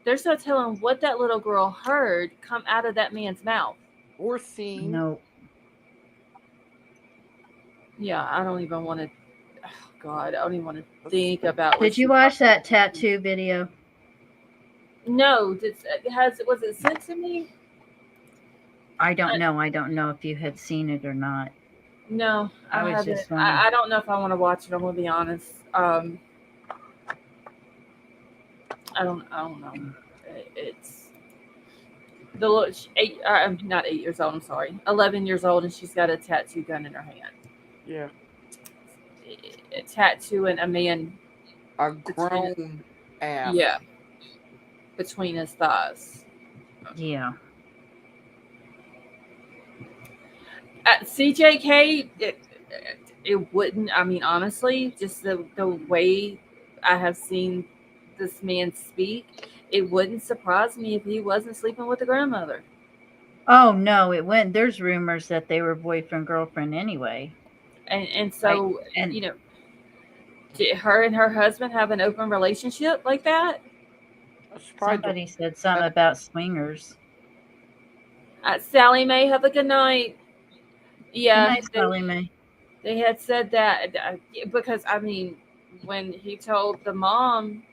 There's no telling what that little girl heard come out of that man's mouth. Or seen. Nope. Yeah, I don't even want to. Oh God, I don't even want to think about. Did you watch that tattoo video? No. Was it sent to me? I don't know. I don't know if you had seen it or not. No, I haven't. Just wondering. I don't know if I want to watch it. I'm gonna be honest. I don't know. It's the little not 8 years old. I'm sorry, 11 years old, and she's got a tattoo gun in her hand. Yeah. A tattoo and a man. A grown ass. Yeah. Between his thighs. Yeah. At CJK, it wouldn't. I mean, honestly, just the way I have seen this man speak, it wouldn't surprise me if he wasn't sleeping with a grandmother. Oh no, it went. There's rumors that they were boyfriend girlfriend anyway. And so, and you know, did her and her husband have an open relationship like that? Somebody said something about swingers. Sally Mae, have a good night. Yeah, good night, Sally Mae. They had said that because, I mean, when he told the mom,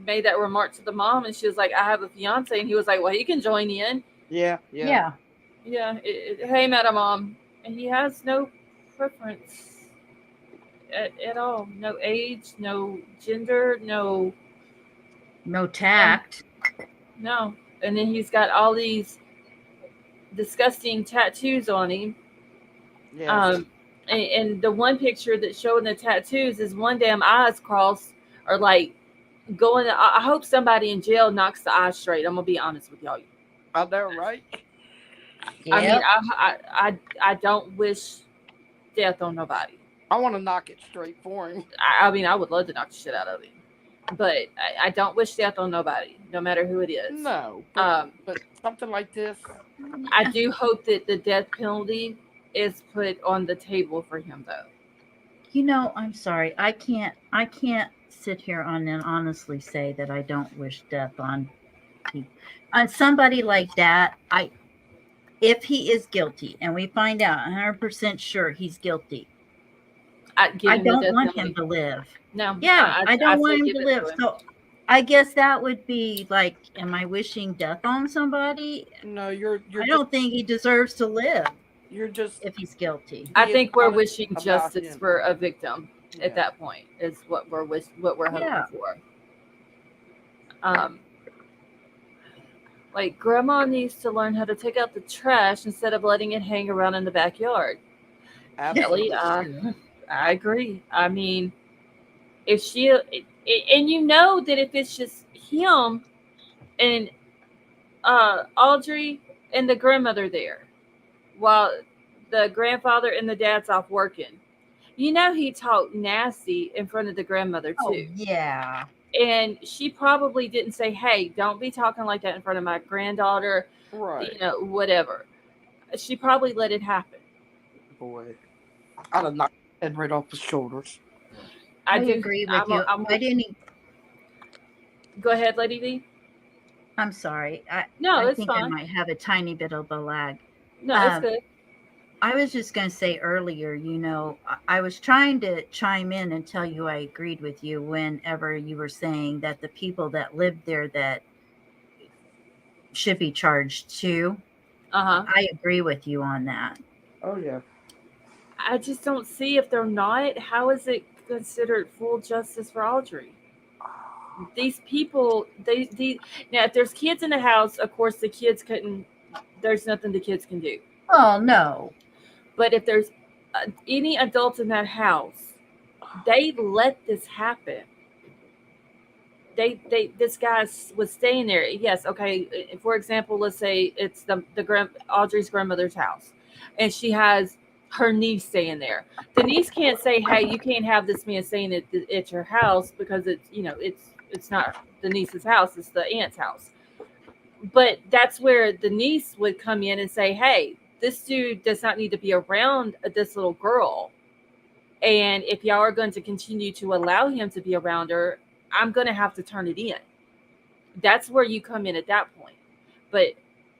made that remark to the mom, and she was like, I have a fiance, and he was like, well, he can join in. Yeah. Hey, Madam Mom. And he has no preference at all. No age, no gender, no tact. No. And then he's got all these disgusting tattoos on him. Yes. And the one picture that's showing the tattoos is one damn eyes crossed or like going. I hope somebody in jail knocks the eyes straight. I'm gonna be honest with y'all. I know, right? I mean, I don't wish death on nobody. I want to knock it straight for him. I mean, I would love to knock the shit out of him, but I don't wish death on nobody, no matter who it is. No, but something like this. I do hope that the death penalty is put on the table for him, though. You know, I'm sorry. I can't sit here and honestly say that I don't wish death on somebody like that. if he is guilty and we find out 100% sure he's guilty, Give I him the don't death want penalty. him to live. No, Yeah, I I don't want say him give to it live. to him. So I guess that would be like, am I wishing death on somebody? No, you're I just don't think he deserves to live you're just if he's guilty. I being think we're honest wishing about justice him. for a victim Yeah. at that point is what we're hoping Yeah. for. Like grandma needs to learn how to take out the trash instead of letting it hang around in the backyard. Kelly, Absolutely. I agree. I mean, if she and you know that if it's just him and Audrey and the grandmother there, while the grandfather and the dad's off working, you know he talked nasty in front of the grandmother Oh, too. yeah. And she probably didn't say, "Hey, don't be talking like that in front of my granddaughter," Right. you know, whatever. She probably let it happen. Boy, I'd have knocked his head right off his shoulders. I agree with you. Why didn't he? Go ahead, Lady V. I'm sorry. No, I it's think I fine. might have a tiny bit of a lag. No, it's good. I was just going to say earlier, I was trying to chime in and tell you I agreed with you whenever you were saying that the people that lived there that should be charged too. I agree with you on that. Oh, yeah. I just don't see if they're not. How is it considered full justice for Audrey? These people, now if there's kids in the house, of course the kids couldn't. There's nothing the kids can do. Oh no! But if there's any adults in that house, they let this happen. This guy was staying there. Yes, okay. For example, let's say it's the Audrey's grandmother's house, and she has her niece staying there. The niece can't say, "Hey, you can't have this man staying at your house because it's not the niece's house; it's the aunt's house." But that's where the niece would come in and say, "Hey, this dude does not need to be around this little girl, and if y'all are going to continue to allow him to be around her, I'm going to have to turn it in." That's where you come in at that point. But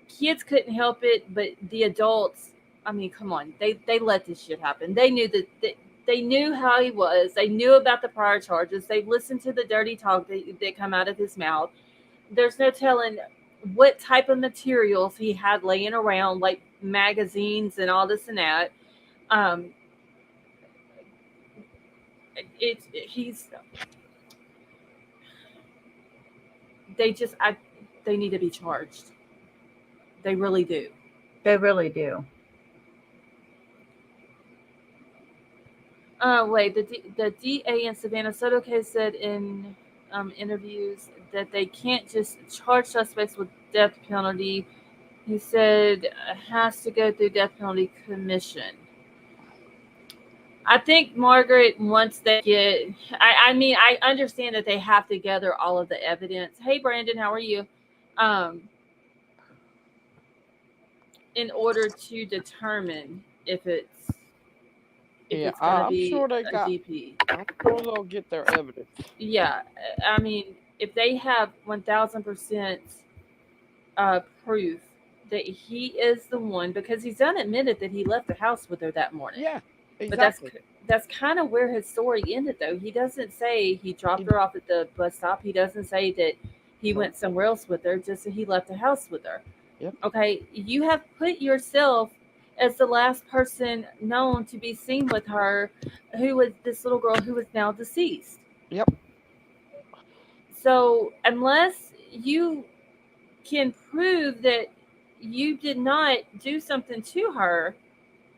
kids couldn't help it, but the adults, I mean, come on, they let this shit happen. They knew that they knew how he was. They knew about the prior charges. They listened to the dirty talk that come out of his mouth. There's no telling what type of materials he had laying around, like magazines and all this and that. He's they just they need to be charged. They really do. They really do. Wait, the DA in Savannah Soto case said in interviews that they can't just charge suspects with death penalty. He said it has to go through death penalty commission. I think Margaret, once they get, I mean, I understand that they have to gather all of the evidence. Hey, Brandon, how are you? In order to determine if it's going to be sure a DP. I'm sure they'll get their evidence. Yeah, I mean, if they have 1,000% proof that he is the one, because he's unadmitted that he left the house with her that morning. Yeah, exactly. But that's kind of where his story ended, though. He doesn't say he dropped her off at the bus stop. He doesn't say that he went somewhere else with her, just that he left the house with her. Yep. Okay, you have put yourself as the last person known to be seen with her, who was this little girl who is now deceased. Yep. So unless you can prove that you did not do something to her,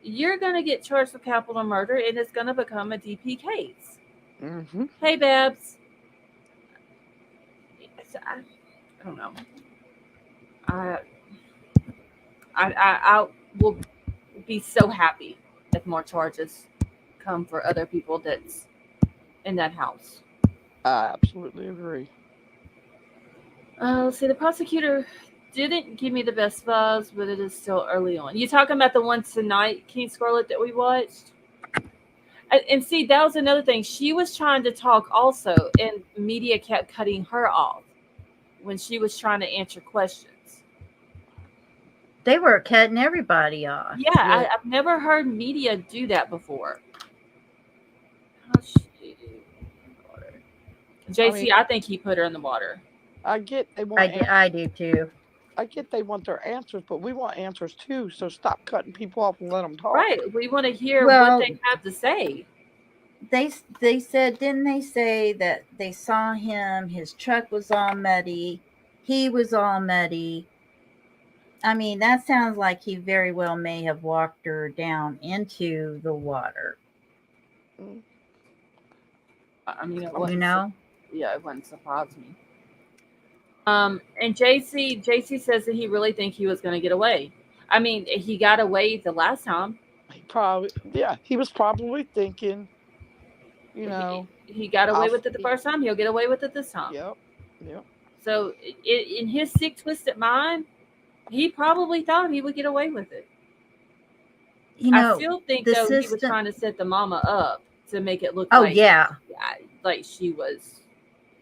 you're going to get charged with capital murder, and it's going to become a DP case. Mm-hmm. Hey, Babs. I don't know. I will be so happy if more charges come for other people that's in that house. I absolutely agree. Let's see, the prosecutor didn't give me the best vibes, but it is still early on. You talking about the one tonight, King Scarlet, that we watched? And see, that was another thing. She was trying to talk also, and media kept cutting her off when she was trying to answer questions. They were cutting everybody off. Yeah, Yeah. I've never heard media do that before. JC, I think he put her in the water. I get they want I do too. I get they want their answers, but we want answers too. So stop cutting people off and let them talk. Right. We want to hear what Well, they have to say. they said, didn't they say that they saw him, his truck was all muddy, he was all muddy. I mean, that sounds like he very well may have walked her down into the water. Mm. I mean, it You wouldn't. know? Yeah, it wouldn't surprise me. And JC says that he really think he was going to get away. I mean, he got away the last time. He was probably thinking, you know, He got away I'll with it the see. first time. He'll get away with it this time. Yep. So, in his sick, twisted mind, he probably thought he would get away with it. You know, I still think the though he was system. trying to set the mama up to make it look Oh, like yeah. like she was,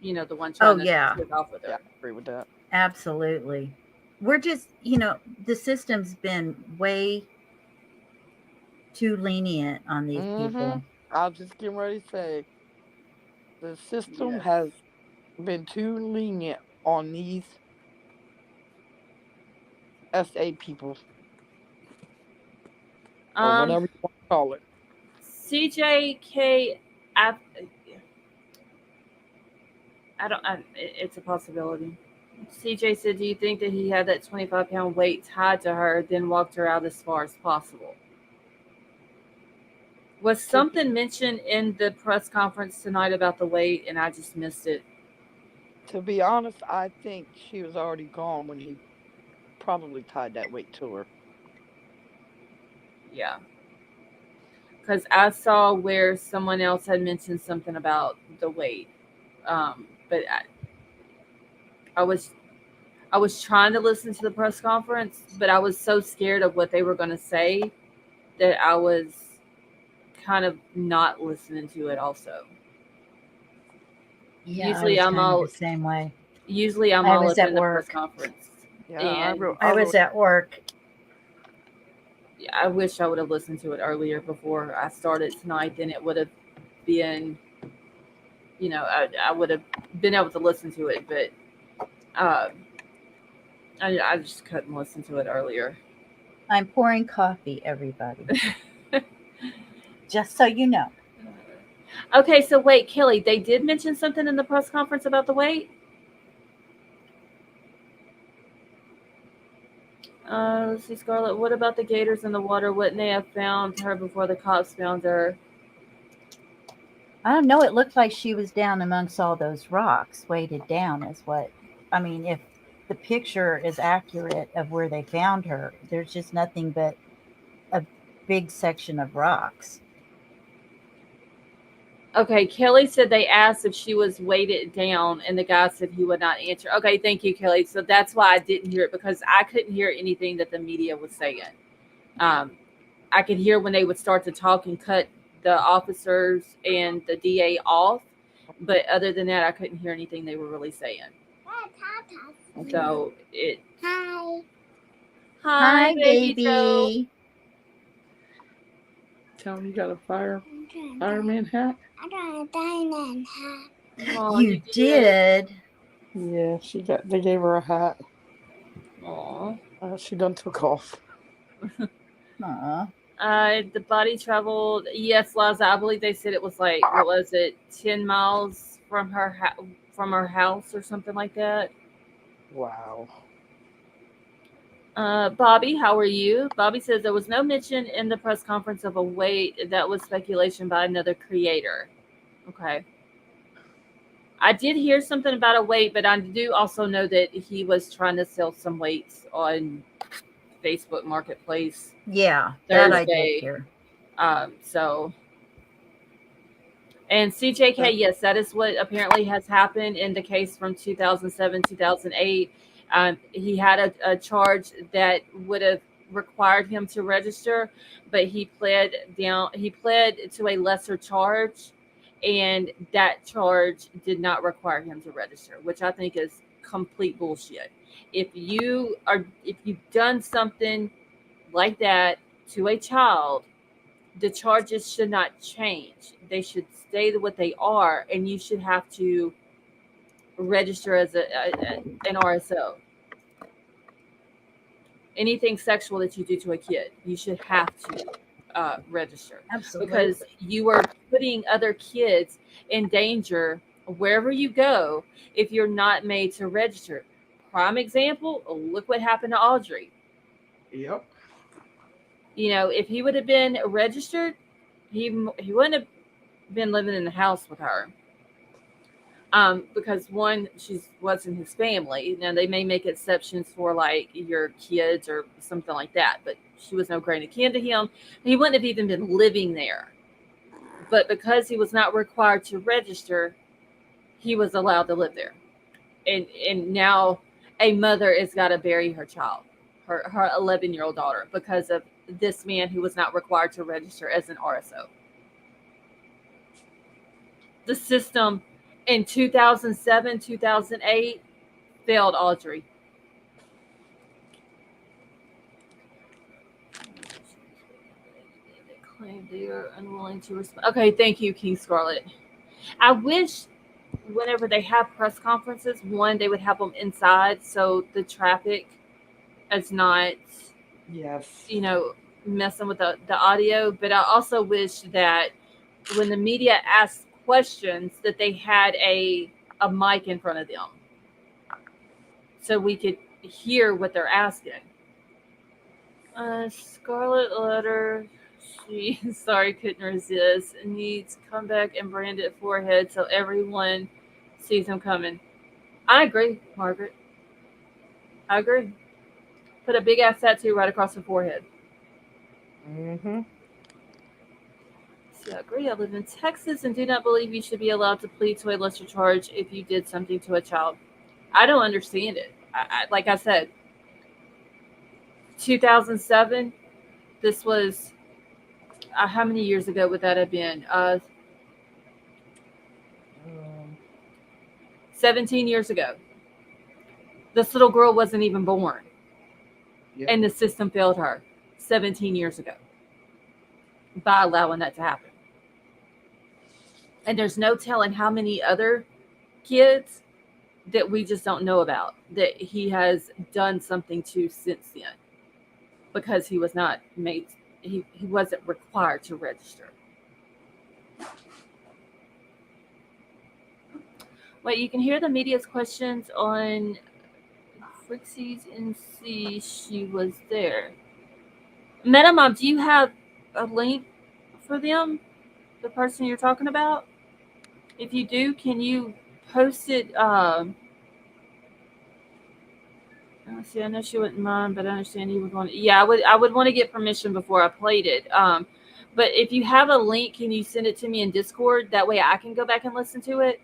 the one trying to take off with her. Yeah, I agree with that. Absolutely. We're just, the system's been way too lenient on these people. I was just getting ready to say the system Yes. has been too lenient on these SA people. Or whatever you want to call it. CJK, it's a possibility. CJ said, do you think that he had that 25-pound weight tied to her, then walked her out as far as possible? Was something mentioned in the press conference tonight about the weight, and I just missed it? To be honest, I think she was already gone when he probably tied that weight to her. Yeah. Because I saw where someone else had mentioned something about the weight. But I was trying to listen to the press conference, but I was so scared of what they were going to say that I was kind of not listening to it also. Yeah, Usually I was kind of the same way. Usually I'm I all was up at in the work. press conference. Yeah, And I was at work. I wish I would have listened to it earlier before I started tonight. Then it would have been, I would have been able to listen to it. But I just couldn't listen to it earlier. I'm pouring coffee, everybody. Just so you know. Okay, so wait, Kelly, they did mention something in the press conference about the weight? Let's see, Scarlett, what about the gators in the water? Wouldn't they have found her before the cops found her? I don't know. It looked like she was down amongst all those rocks, weighted down, if the picture is accurate of where they found her, there's just nothing but a big section of rocks. Okay, Kelly said they asked if she was weighted down, and the guy said he would not answer. Okay, thank you, Kelly. So that's why I didn't hear it, because I couldn't hear anything that the media was saying. I could hear when they would start to talk and cut the officers and the DA off, but other than that, I couldn't hear anything they were really saying. So it. Hi, baby Joe. Tell him you got a fireman hat. I got a diamond hat. Oh, you did. Yeah, they gave her a hat. Aw. She done took off. Aw. The body traveled. Yes, Liza. I believe they said it was like, what was it, 10 miles from her house or something like that. Wow. Bobby, how are you? Bobby says there was no mention in the press conference of a weight. That was speculation by another creator. Okay. I did hear something about a weight, but I do also know that he was trying to sell some weights on Facebook Marketplace. Yeah, Thursday. that I did hear. And CJK, yes, that is what apparently has happened in the case from 2007, 2008. He had a charge that would have required him to register, but he pled to a lesser charge, and that charge did not require him to register, which I think is complete bullshit. If you've done something like that to a child, the charges should not change. They should stay what they are, and you should have to register as an RSO. Anything sexual that you do to a kid, you should have to register, Absolutely. because you are putting other kids in danger wherever you go if you're not made to register. Prime example, look what happened to Audrey. Yep. If he would have been registered, he wouldn't have been living in the house with her. Because one, she wasn't his family. Now they may make exceptions for like your kids or something like that, but she was no great kin to him. He wouldn't have even been living there. But because he was not required to register, he was allowed to live there. And now a mother has got to bury her child, her 11-year-old daughter, because of this man who was not required to register as an RSO. The system in 2007, 2008 failed Audrey. They claim they are unwilling to respond. Okay, thank you, King Scarlet. I wish whenever they have press conferences, one, they would have them inside so the traffic is not, Yes. messing with the audio. But I also wish that when the media asks questions that they had a mic in front of them so we could hear what they're asking. Scarlet Letter, she sorry couldn't resist, needs to come back and brand it forehead so everyone sees him coming. I agree, Margaret. I agree. Put a big ass tattoo right across her forehead. Mm-hmm. See, I agree. I live in Texas and do not believe you should be allowed to plead to a lesser charge if you did something to a child. I don't understand it. Like I said, 2007. This was how many years ago would that have been? 17 years ago. This little girl wasn't even born, Yep. and the system failed her 17 years ago by allowing that to happen. And there's no telling how many other kids that we just don't know about that he has done something to since then, because he was not made, he wasn't required to register. Wait, you can hear the media's questions on Frixies and see she was there. Metamom, do you have a link for them? The person you're talking about? If you do, can you post it? See, I know she wouldn't mind, but I understand you would want. Yeah, I would want to get permission before I played it. But if you have a link, can you send it to me in Discord? That way, I can go back and listen to it.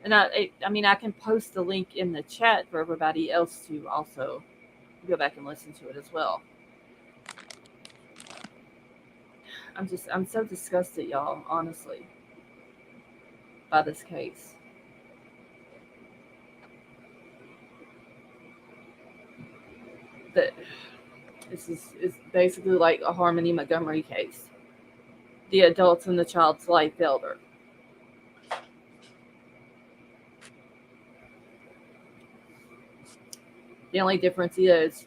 And I can post the link in the chat for everybody else to also go back and listen to it as well. I'm so disgusted, y'all, honestly, by this case. That this is basically like a Harmony Montgomery case. The adults in the child's life failed her. The only difference is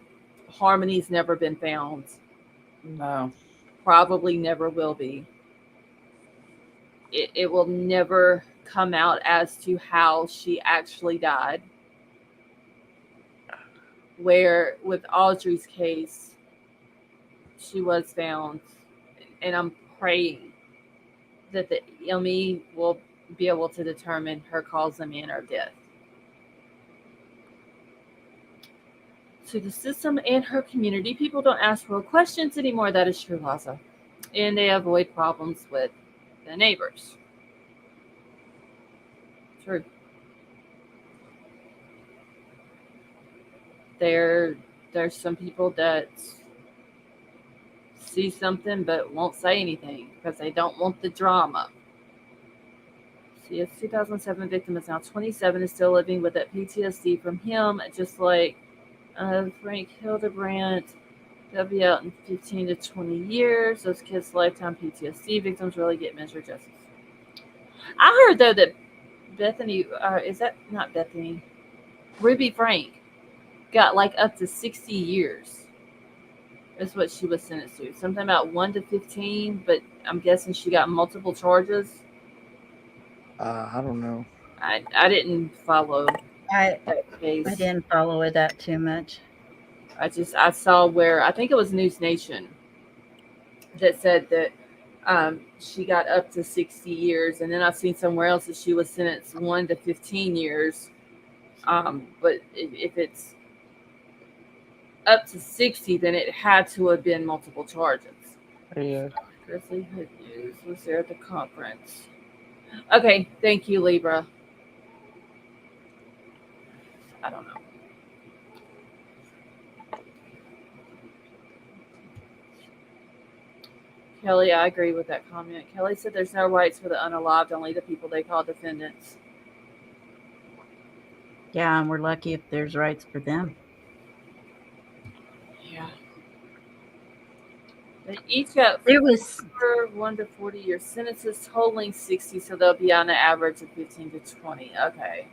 Harmony's never been found. No. Probably never will be. It will never come out as to how she actually died. Where with Audrey's case, she was found, and I'm praying that the ME will be able to determine her cause and manner of death. To the system and her community, people don't ask real questions anymore. That is true, Laza. And they avoid problems with the neighbors. True. There's some people that see something but won't say anything because they don't want the drama. The 2007 victim is now 27 and still living with that PTSD from him, just like Frank Hildebrandt. They'll be out in 15 to 20 years. Those kids' lifetime PTSD victims really get measured justice. I heard, though, that Bethany, is that not Bethany? Ruby Frank got like up to 60 years. Is what she was sentenced to. Something about 1 to 15, but I'm guessing she got multiple charges. I don't know. I didn't follow I that case. I didn't follow it that too much. I saw where I think it was News Nation that said that she got up to 60 years, and then I've seen somewhere else that she was sentenced 1 to 15 years. But if it's up to 60, then it had to have been multiple charges. Yeah. Grizzly Hood News was there at the conference. Okay, thank you, Libra. I don't know. Kelly, I agree with that comment. Kelly said there's no rights for the unalived, only the people they call defendants. Yeah, and we're lucky if there's rights for them. Yeah. They each got There was 1 to 40 year sentences, totaling 60, so they'll be on an average of 15 to 20. Okay.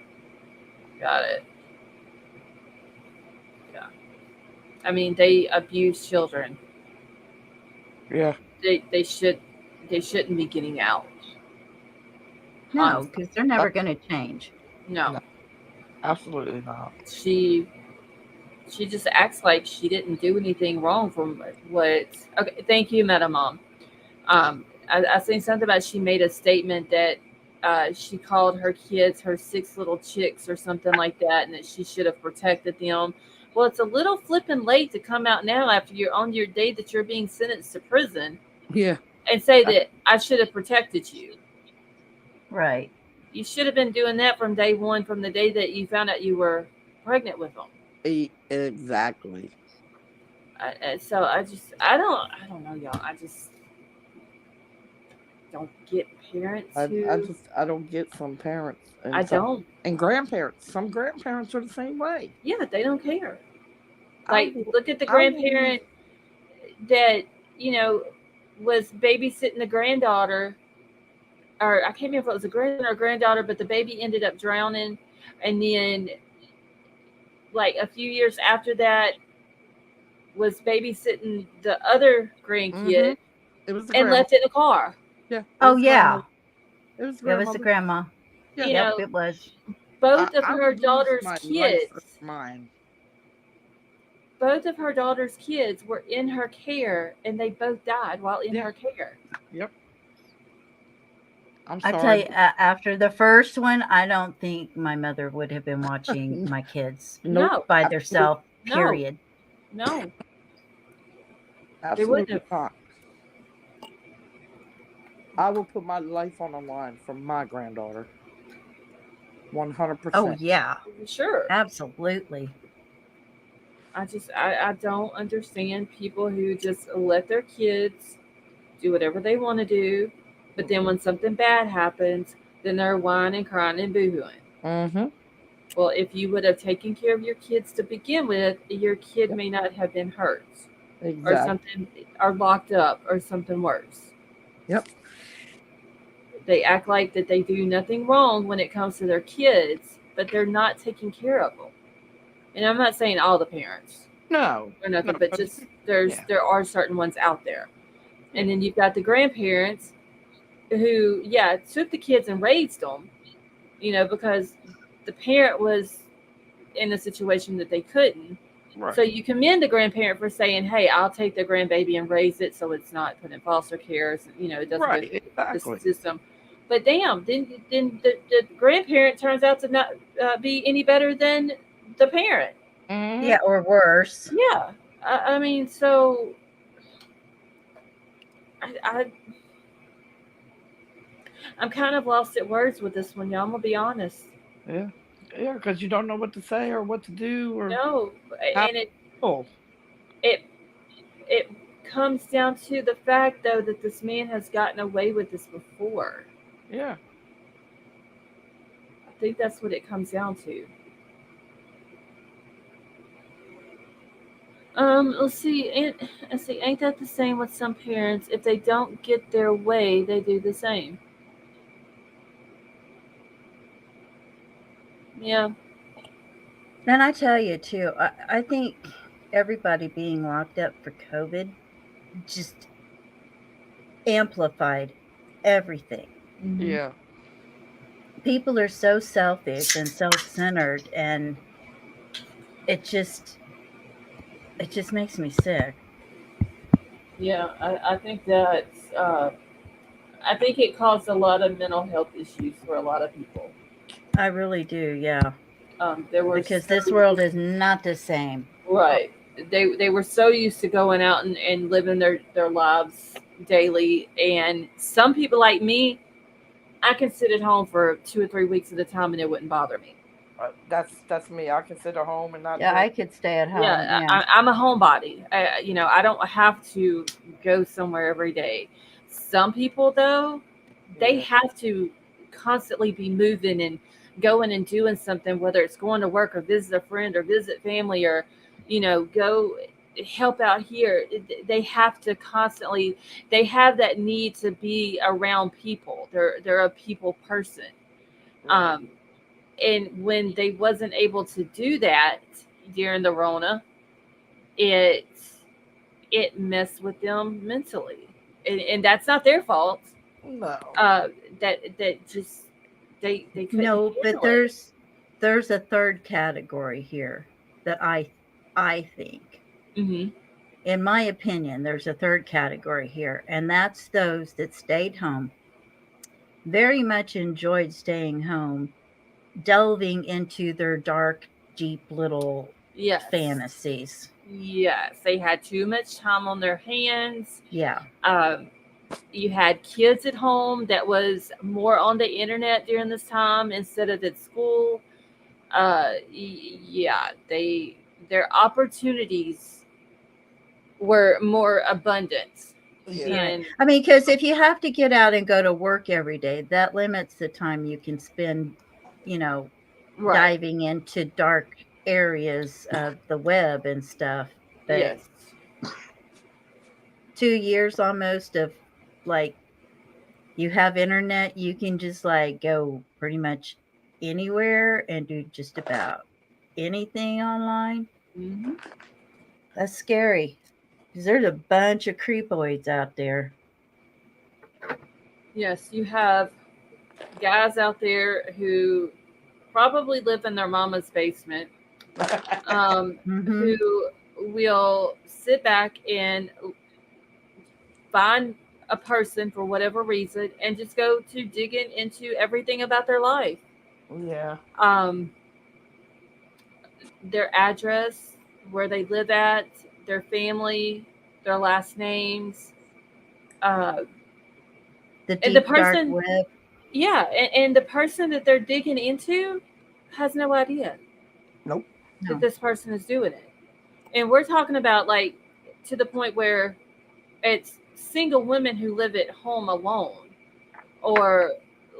Got it. Yeah. I mean, they abuse children. Yeah. They shouldn't be getting out. no, because they're never going to change. No. No. Absolutely not. She just acts like she didn't do anything wrong from what. Okay, thank you, Meta Mom. I seen something about she made a statement that she called her kids her 6 little chicks or something like that, and that she should have protected them. Well, it's a little flipping late to come out now after you're on your day that you're being sentenced to prison. Yeah. And say that I should have protected you. Right. You should have been doing that from day one, from the day that you found out you were pregnant with them. Exactly. So I don't know, y'all. I just don't get parents who. I don't get some parents. And I don't. And grandparents. Some grandparents are the same way. Yeah, they don't care. Like, look at the grandparent that, was babysitting the granddaughter, or I can't remember if it was a grandson or granddaughter, but the baby ended up drowning. And then, like, a few years after that, was babysitting the other grandkid It was the and grandma. left it in the car. Yeah. Oh, yeah. It was It was the grandma. Yeah. Yep, it was. Both of her daughter's kids. Both of her daughter's kids were in her care, and they both died while in her care. Yep. I'm I sorry. tell you, after the first one, I don't think my mother would have been watching my kids No. by themselves. No. Period. No. Absolutely not. I will put my life on the line for my granddaughter. 100%. Oh yeah. Sure. Absolutely. I don't understand people who just let their kids do whatever they want to do, but then when something bad happens, then they're whining, crying, and boo-hooing. Mm-hmm. Well, if you would have taken care of your kids to begin with, your kid may not have been hurt. Exactly. Or something, or locked up, or something worse. Yep. They act like that they do nothing wrong when it comes to their kids, but they're not taking care of them. And I'm not saying all the parents. No. Or nothing, but just there are certain ones out there. And then you've got the grandparents who, took the kids and raised them, because the parent was in a situation that they couldn't. Right. So you commend the grandparent for saying, hey, I'll take the grandbaby and raise it so it's not put in foster care. It doesn't go to the system. But damn, then the grandparent turns out to not be any better than the parent. Mm-hmm. Yeah, or worse. Yeah. I mean, so I'm kind of lost at words with this one, y'all. I'm going to be honest. Yeah. Yeah, because you don't know what to say or what to do. Or no. And it comes down to the fact, though, that this man has gotten away with this before. Yeah. think that's what it comes down to. Let's see. Let's see. Ain't that the same with some parents? If they don't get their way, they do the same. Yeah. And I tell you too, I think everybody being locked up for COVID just amplified everything. Mm-hmm. Yeah. People are so selfish and self-centered, and it just it just makes me sick. Yeah. I think that's. I think it caused a lot of mental health issues for a lot of people. I really do, yeah. There were Because so this world is not the same. right. They were so used to going out and living their lives daily, and some people like me, I can sit at home for 2 or 3 weeks at a time and it wouldn't bother me. That's me. I can sit at home and not Yeah, do I it. could stay at home. Yeah, Yeah. I'm a homebody. I don't have to go somewhere every day. Some people, though, they Yeah. have to constantly be moving and going and doing something, whether it's going to work or visit a friend or visit family or, go help out here. They have to constantly, they have that need to be around people. They're a people person. Right. Um, and when they wasn't able to do that during the Rona, it it messed with them mentally, and that's not their fault. No. That just they couldn't No, but handle it. there's a third category here that I think. Hmm. In my opinion, there's a third category here, and that's those that stayed home, very much enjoyed staying home, delving into their dark, deep little Yes, fantasies. yes, they had too much time on their hands. Yeah. Um, you had kids at home that was more on the internet during this time instead of at school. Yeah, their opportunities were more abundant, Yeah. Right. and I mean, because if you have to get out and go to work every day, that limits the time you can spend, you know, right, diving into dark areas of the web and stuff. But yes, 2 years almost of like you have internet, you can just like go pretty much anywhere and do just about anything online. hmm, That's scary because there's a bunch of creepoids out there. yes, you have guys out there who probably live in their mama's basement, Hmm. who will sit back and find a person for whatever reason and just go to digging into everything about their life. Yeah. Um, their address, where they live at, their family, their last names, uh, The and the deep dark person, web. yeah, and the person that they're digging into has no idea Nope. that No. this person is doing it. And we're talking about like to the point where it's single women who live at home alone or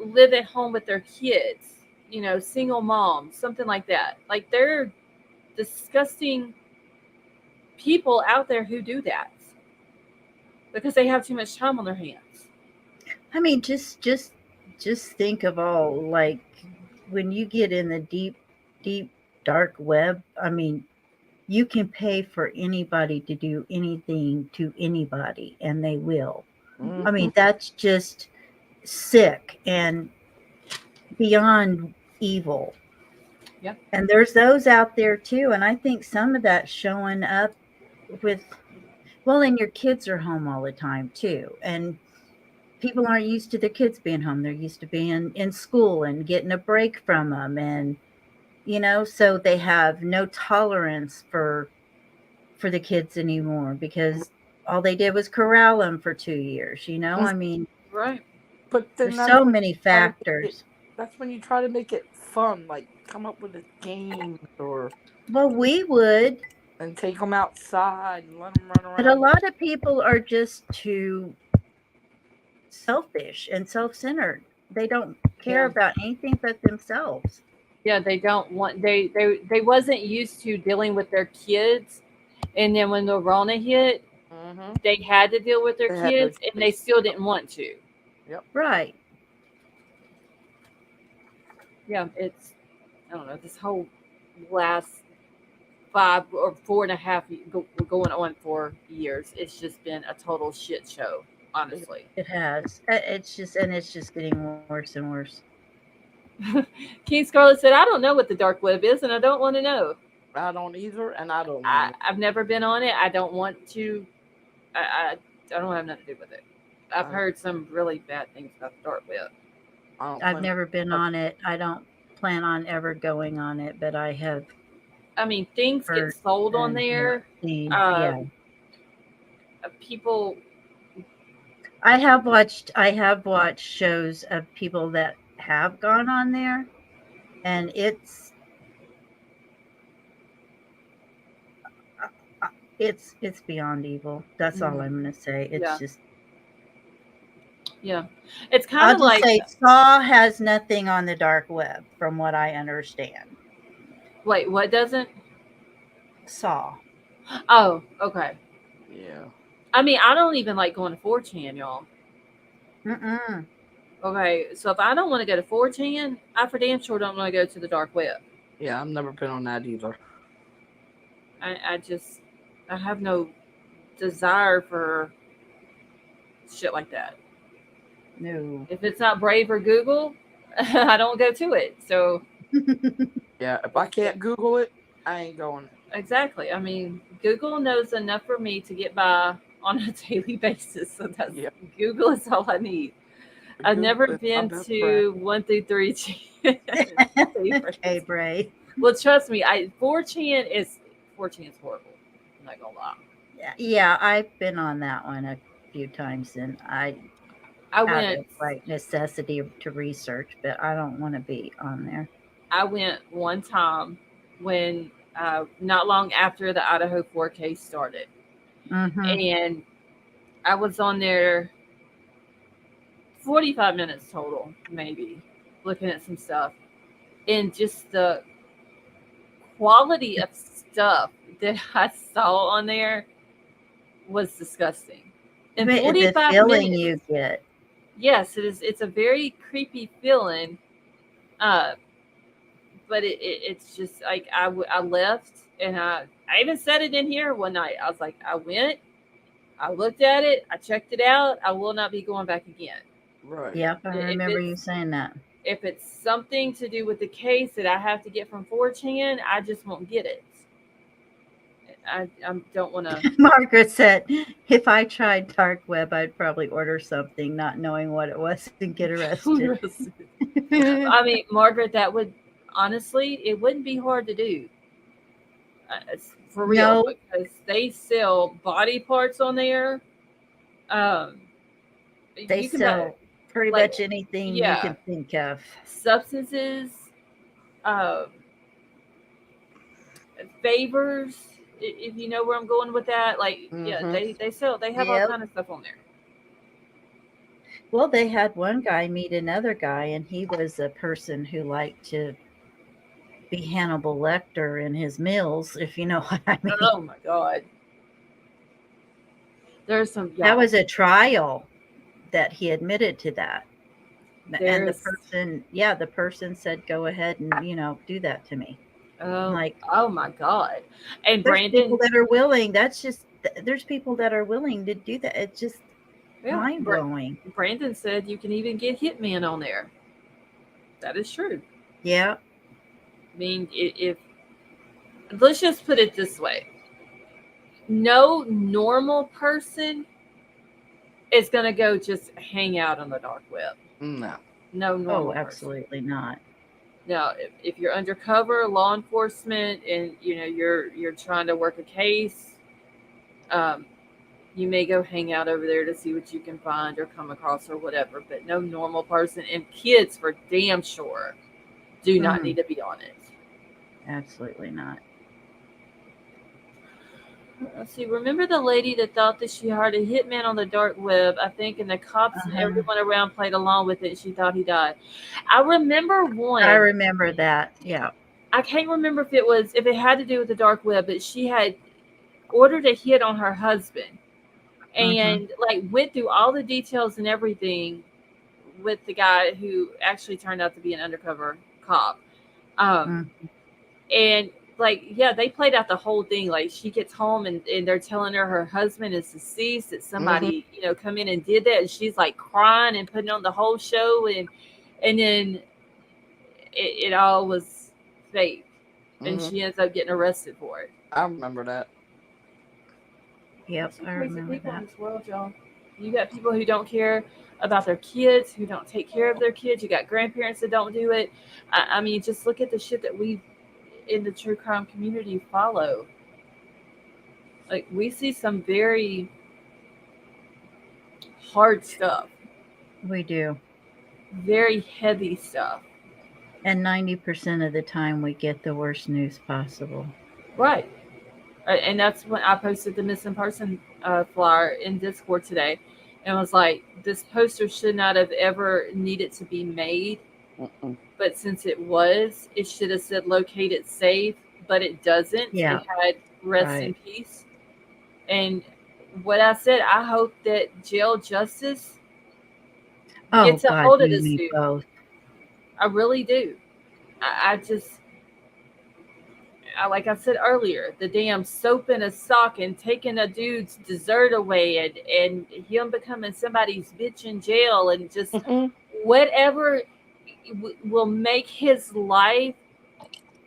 live at home with their kids, single moms, something like that. Like they're disgusting people out there who do that because they have too much time on their hands. I mean, just think of all like when you get in the deep dark web. I mean, you can pay for anybody to do anything to anybody, and they will. I Hmm. mean, that's just sick and beyond evil. Yep. And there's those out there too. And I think some of that's showing up with, well, and your kids are home all the time too. And people aren't used to their kids being home. They're used to being in school and getting a break from them. And, so they have no tolerance for the kids anymore because all they did was corral them for 2 years. I mean, Right. But then there's so many try to make it. factors. That's when you try to make it fun, like come up with a game or Well, we would, and take them outside and let them run but a around. lot of people are just too selfish and self-centered. They don't care Yeah. about anything but themselves. Yeah, they don't want they wasn't used to dealing with their kids, and then when the Rona hit, Mm-hmm. they had to deal with their They had no kids, and they choice. still didn't want to. Yep. Right. Yeah, it's I don't know this whole last 5 or 4.5 going on 4 years. It's just been a total shit show, honestly. It has. It's just getting worse and worse. King Scarlet said, "I don't know what the dark web is, and I don't want to know. I don't either, and I don't want I've never been on it. I don't want to. I don't have nothing to do with it. I've I, heard some really bad things about the dark web. I don't I've plan never been on on it. I don't plan on ever going on it, but I have I mean, things get heard sold on and there. seen. Uh, Yeah. People, I have watched shows of people that have gone on there, and it's beyond evil. That's all mhm, I'm going to say. It's yeah, just yeah. It's kind I'll of just like, say Saw has nothing on the dark web from what I understand. wait, what doesn't? Saw. Oh, okay. Yeah. I mean, I don't even like going to 4chan, y'all. Mm-mm. Okay, so if I don't want to go to 4chan, I for damn sure don't want to go to the dark web. Yeah, I've never been on that either. I just, I have no desire for shit like that. No. If it's not Brave or Google, I don't go to it. So Yeah, if I can't Google it, I ain't going. exactly. I mean, Google knows enough for me to get by on a daily basis. So that's Yeah, Google is all I need. I've Google never is my been best friend. to 1 through 3 Okay, favorites. Bray. Well, trust me, 4chan is horrible. I'm not gonna lie. Yeah, I've been on that one a few times, and I I out went of like necessity to research, but I don't want to be on there. I went one time when not long after the Idaho 4 case started, Mm-hmm. and I was on there 45 minutes total, maybe, looking at some stuff, and just the quality of stuff that I saw on there was disgusting. In The 45 feeling minutes, you get. yes, it is. It's a very creepy feeling, uh, but it's just like I left, and I even said it in here one night. I was like, I went, I looked at it, I checked it out. I will not be going back again. Right. Yep, I If remember you it's saying that. if it's something to do with the case that I have to get from 4chan, I just won't get it. I don't want to. Margaret said, if I tried dark web, I'd probably order something, not knowing what it was, and get arrested. I mean, Margaret, that would honestly, it wouldn't be hard to do. For real, No, because they sell body parts on there. Um, they you can buy sell pretty like, much anything you yeah, can think of. substances, uh, favors. If you know where I'm going with that, like, yeah, Mm-hmm. they have all Yep. kind of stuff on there. Well, they had one guy meet another guy, and he was a person who liked to be Hannibal Lecter in his meals, if you know what I mean. Oh my god, there's some That y'all. was a trial that he admitted to that. And There's the person said, go ahead and, do that to me. oh Like, oh my god, and there's people Brandon, that are willing. There's people that are willing to do that. It's just yeah, mind blowing. Brandon said you can even get Hitman on there. That is true. Yeah. I mean, if let's just put it this way, no normal person is going to go just hang out on the dark web. No. No normal Oh, person. absolutely not. Now, if you're undercover law enforcement and you're trying to work a case, you may go hang out over there to see what you can find or come across or whatever. But no normal person, and kids for damn sure do not need to be on it. Absolutely not. Let's see. Remember the lady that thought that she hired a hitman on the dark web? I think, and the cops and everyone around played along with it. She thought he died. I remember one. I remember that. Yeah. I can't remember if it had to do with the dark web, but she had ordered a hit on her husband and like went through all the details and everything with the guy who actually turned out to be an undercover cop. And like, yeah, they played out the whole thing. Like she gets home and they're telling her husband is deceased, that somebody, come in and did that. And she's like crying and putting on the whole show. And then it all was fake. And she ends up getting arrested for it. I remember that. Yep, I remember people that. in this world, y'all. You got people who don't care about their kids, who don't take care of their kids. You got grandparents that don't do it. I mean, just look at the shit that we in the true crime community follow. Like we see some very hard stuff. We do. Very heavy stuff. And 90% of the time we get the worst news possible. Right. And that's when I posted the missing person flyer in Discord today, and was like, this poster should not have ever needed to be made. But since it was, it should have said located safe, but it doesn't. Yeah. It had rest in peace. And what I said, I hope that jail justice gets a hold of this dude. Both. I really do. Like I said earlier, the damn soap in a sock and taking a dude's dessert away and him becoming somebody's bitch in jail and just whatever will make his life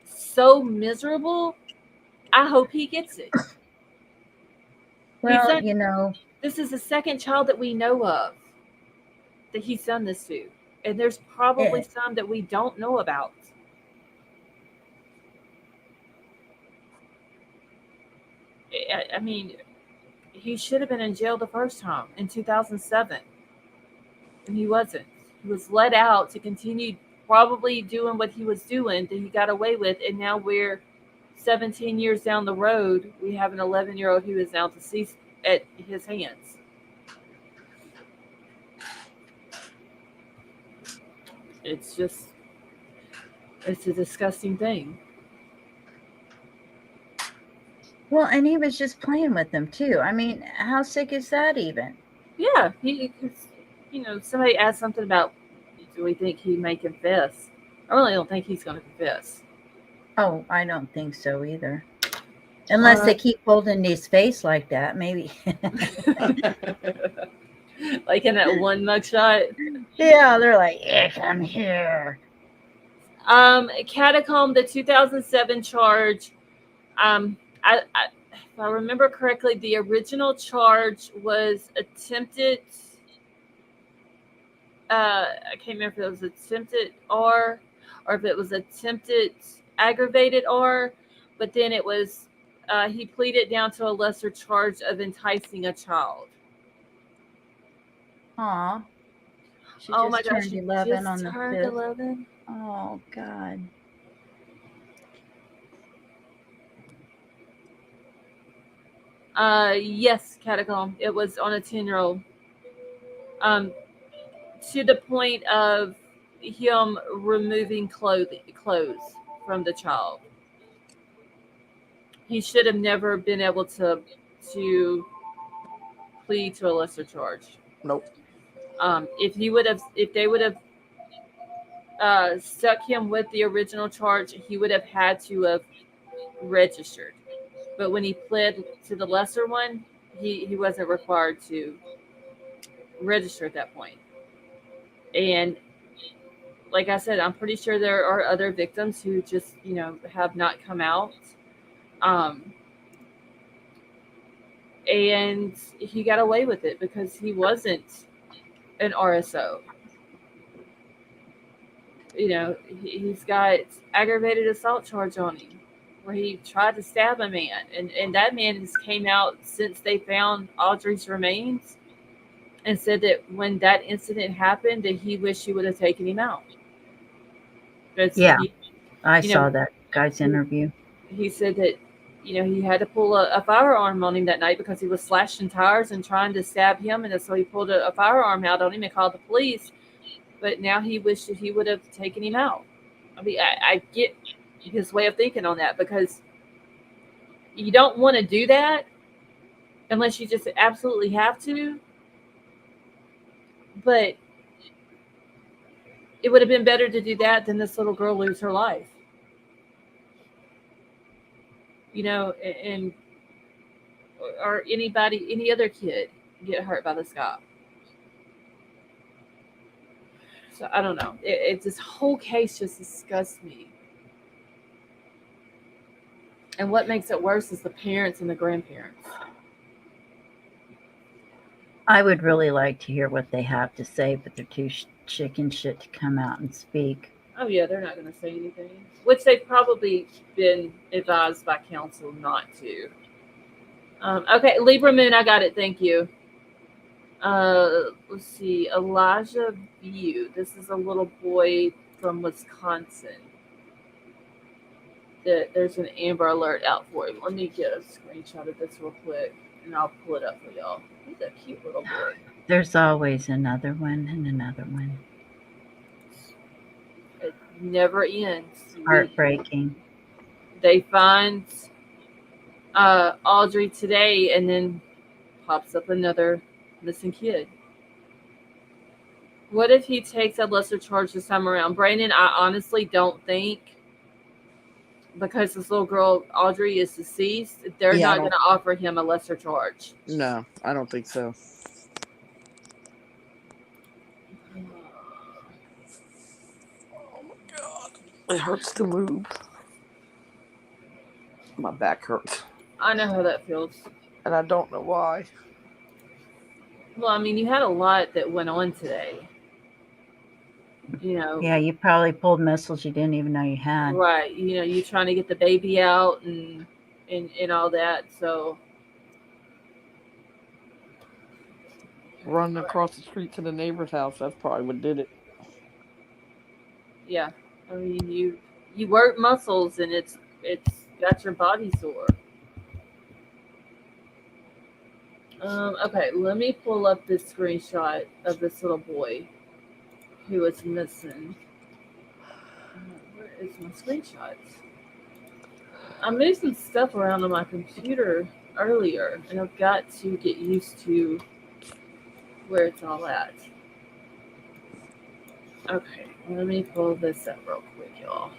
so miserable. I hope he gets it. Well, this is the second child that we know of that he's done this to. And there's probably some that we don't know about. I mean, he should have been in jail the first time in 2007. And he wasn't. He was let out to continue probably doing what he was doing that he got away with. And now we're 17 years down the road. We have an 11-year-old who is now deceased at his hands. It's a disgusting thing. Well, and he was just playing with them too. I mean, how sick is that even? Yeah, somebody asked something about, do we think he may confess? I really don't think he's going to confess. Oh, I don't think so either. Unless they keep holding his face like that, maybe. Like in that one mugshot. Yeah, they're like, yes, I'm here. Catacomb, the 2007 charge. If I remember correctly, the original charge was attempted. I can't remember if it was attempted R or if it was attempted aggravated R, but then it was he pleaded down to a lesser charge of enticing a child. Aw. Oh my gosh, she 11 on the 5th. 11. Oh God. Yes, Catacomb. It was on a 10-year-old. To the point of him removing clothes from the child. He should have never been able to plead to a lesser charge. Nope. If they would have stuck him with the original charge, he would have had to have registered. But when he pled to the lesser one, he wasn't required to register at that point. And like I said, I'm pretty sure there are other victims who just, have not come out. And he got away with it because he wasn't an RSO. He's got aggravated assault charge on him where he tried to stab a man. And that man has came out since they found Audrey's remains and said that when that incident happened, that he wished he would have taken him out. I saw that guy's interview. He said that he had to pull a firearm on him that night because he was slashing tires and trying to stab him, and so he pulled a firearm out on him and called the police. But now he wished that he would have taken him out. I mean, I get his way of thinking on that, because you don't want to do that unless you just absolutely have to. But it would have been better to do that than this little girl lose her life. And or any other kid get hurt by this guy. So I don't know. This whole case just disgusts me. And what makes it worse is the parents and the grandparents. I would really like to hear what they have to say, but they're too chicken shit to come out and speak. Oh yeah, they're not going to say anything, which they've probably been advised by counsel not to. Okay, Libra Moon, I got it. Thank you. Let's see, Elijah View. This is a little boy from Wisconsin. There's an Amber Alert out for him. Let me get a screenshot of this real quick, and I'll pull it up for y'all. He's a cute little boy. There's always another one and another one. It never ends. Heartbreaking. They find Audrey today, and then pops up another missing kid. What if he takes a lesser charge this time around? Brandon, I honestly don't think, because this little girl, Audrey, is deceased, they're not going to offer him a lesser charge. No, I don't think so. Oh my God. It hurts to move. My back hurts. I know how that feels. And I don't know why. Well, I mean, you had a lot that went on today. Yeah, you probably pulled muscles you didn't even know you had. Right. You trying to get the baby out and all that. So running across the street to the neighbor's house, that's probably what did it. Yeah. I mean, you work muscles, and it's got your body sore. Okay, let me pull up this screenshot of this little boy who was missing. Where is my screenshots? I moved some stuff around on my computer earlier, and I've got to get used to where it's all at. Okay, let me pull this up real quick, y'all.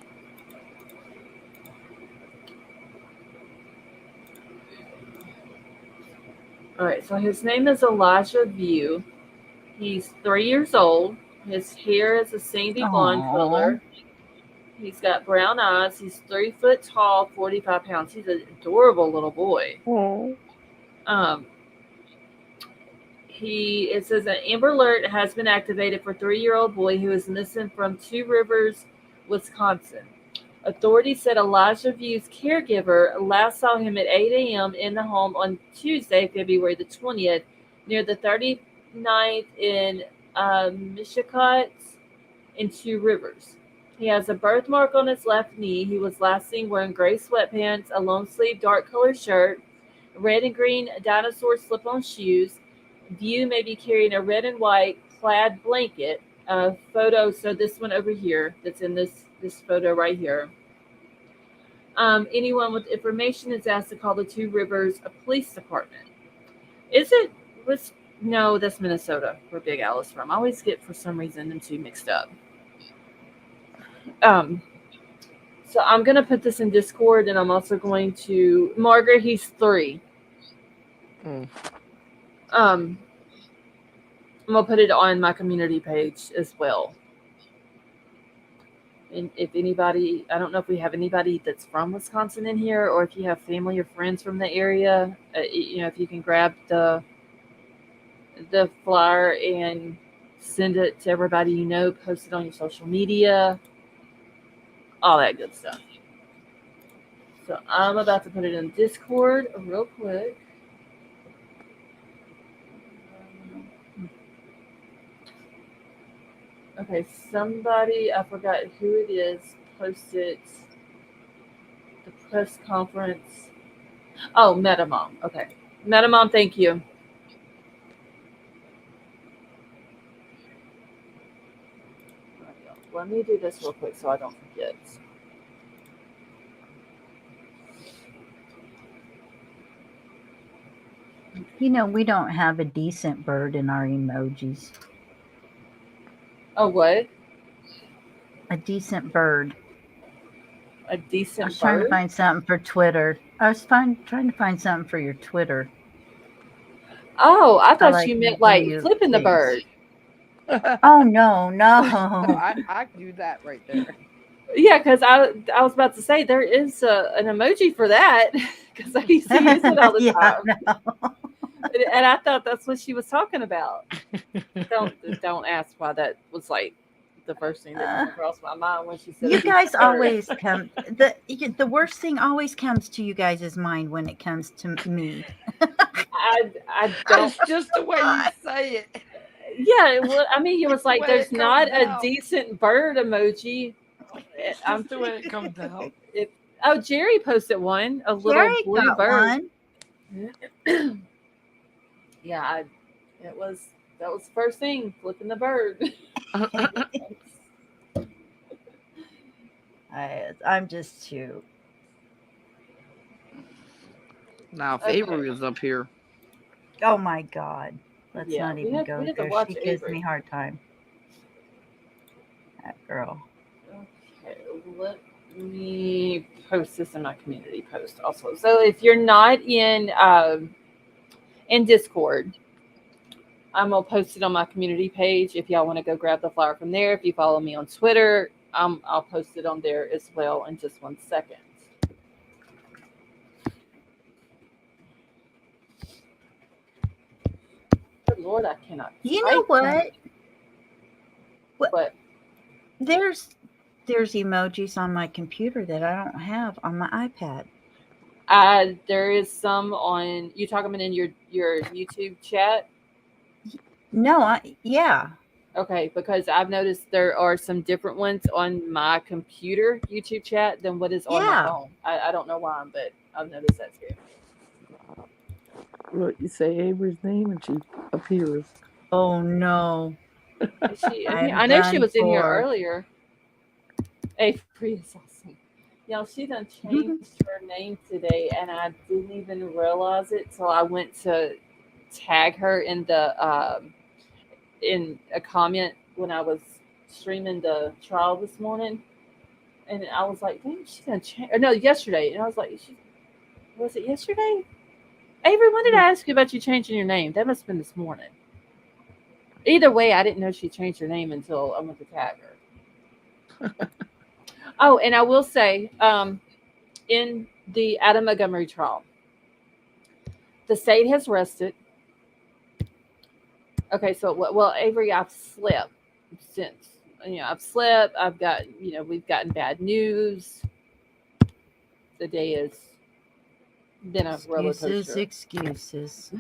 All right, so his name is Elijah View. He's 3 years old. His hair is a sandy blonde color. He's got brown eyes. He's 3 foot tall, 45 pounds. He's an adorable little boy. It says an Amber Alert has been activated for 3-year-old boy who is missing from Two Rivers, Wisconsin. Authorities said Elijah View's caregiver last saw him at 8 a.m. in the home on Tuesday, February the 20th, near the 39th in Mishicot in Two Rivers. He has a birthmark on his left knee. He was last seen wearing gray sweatpants, a long-sleeve dark-colored shirt, red and green dinosaur slip-on shoes. View may be carrying a red and white plaid blanket. Photo, so this one over here that's in this photo right here. Anyone with information is asked to call the Two Rivers Police Department. No, that's Minnesota, where Big Al is from. I always get, for some reason, them two mixed up. So I'm going to put this in Discord, and I'm also going to... Margaret, he's 3. I'm going to put it on my community page as well. And if anybody... I don't know if we have anybody that's from Wisconsin in here, or if you have family or friends from the area, if you can grab the flyer and send it to everybody you know, post it on your social media, all that good stuff. So I'm about to put it in Discord real quick. Okay, somebody, I forgot who it is, posted the press conference Oh, Metamom. Okay. Metamom, thank you. Let me do this real quick so I don't forget. You know, we don't have a decent bird in our emojis. Oh, what? A decent bird. A I decent was trying to bird? find something for Twitter. Trying to find something for your Twitter. Oh, I I thought like you the meant like blue flipping the face. bird. Oh no, No, no. I can do that right there. Yeah, because I was about to say there is an emoji for that because I used to use it all the Yeah, time, no. and I thought that's what she was talking about. Don't ask why that was like the first thing that Uh, came across my mind when she said a you decent guys bird. always come the worst thing always comes to you guys' mind when it comes to me. I don't. It's just the way you say it. Yeah, well, I mean, he It's was the like, way "There's it comes not a out. decent bird emoji." It's I'm just the way it comes out. it. Oh, Jerry posted one, a little Jerry blue got bird. one. Yeah, it was that was the first thing, flipping the bird. I'm just too. Now, if Okay, Avery was up here, Oh my God. Let's yeah, not even we go had to there. watch She gives Avery. me a hard time. That girl. Okay, let me post this in my community post also. So if you're not in Discord, I'm gonna post it on my community page. If y'all want to go grab the flyer from there, if you follow me on Twitter, I'll post it on there as well in just 1 second. Good Lord, I cannot You know type. what? But There's emojis on my computer that I don't have on my iPad. there is some on you talking about in your YouTube chat. No, yeah. Okay, because I've noticed there are some different ones on my computer YouTube chat than what is on my Yeah. phone. I don't know why, but I've noticed that too. look, you say Avery's name and she appears. Oh no. Is she in here? I'm I know she done was in here for. earlier. Avery is awesome. Y'all, she done changed her name today, and I didn't even realize it. So I went to tag her in a comment when I was streaming the trial this morning, and I was like, "Dang, she done change." Or no, yesterday, and I was like, "Was it yesterday?" Avery, when did I ask you about you changing your name? That must have been this morning. Either way, I didn't know she changed her name until I went to tag her. Oh, and I will say, in the Adam Montgomery trial, the state has rested. Okay, so well, Avery, I've slept since. I've slept. I've got we've gotten bad news. The day has been a roller Excuses, coaster. excuses.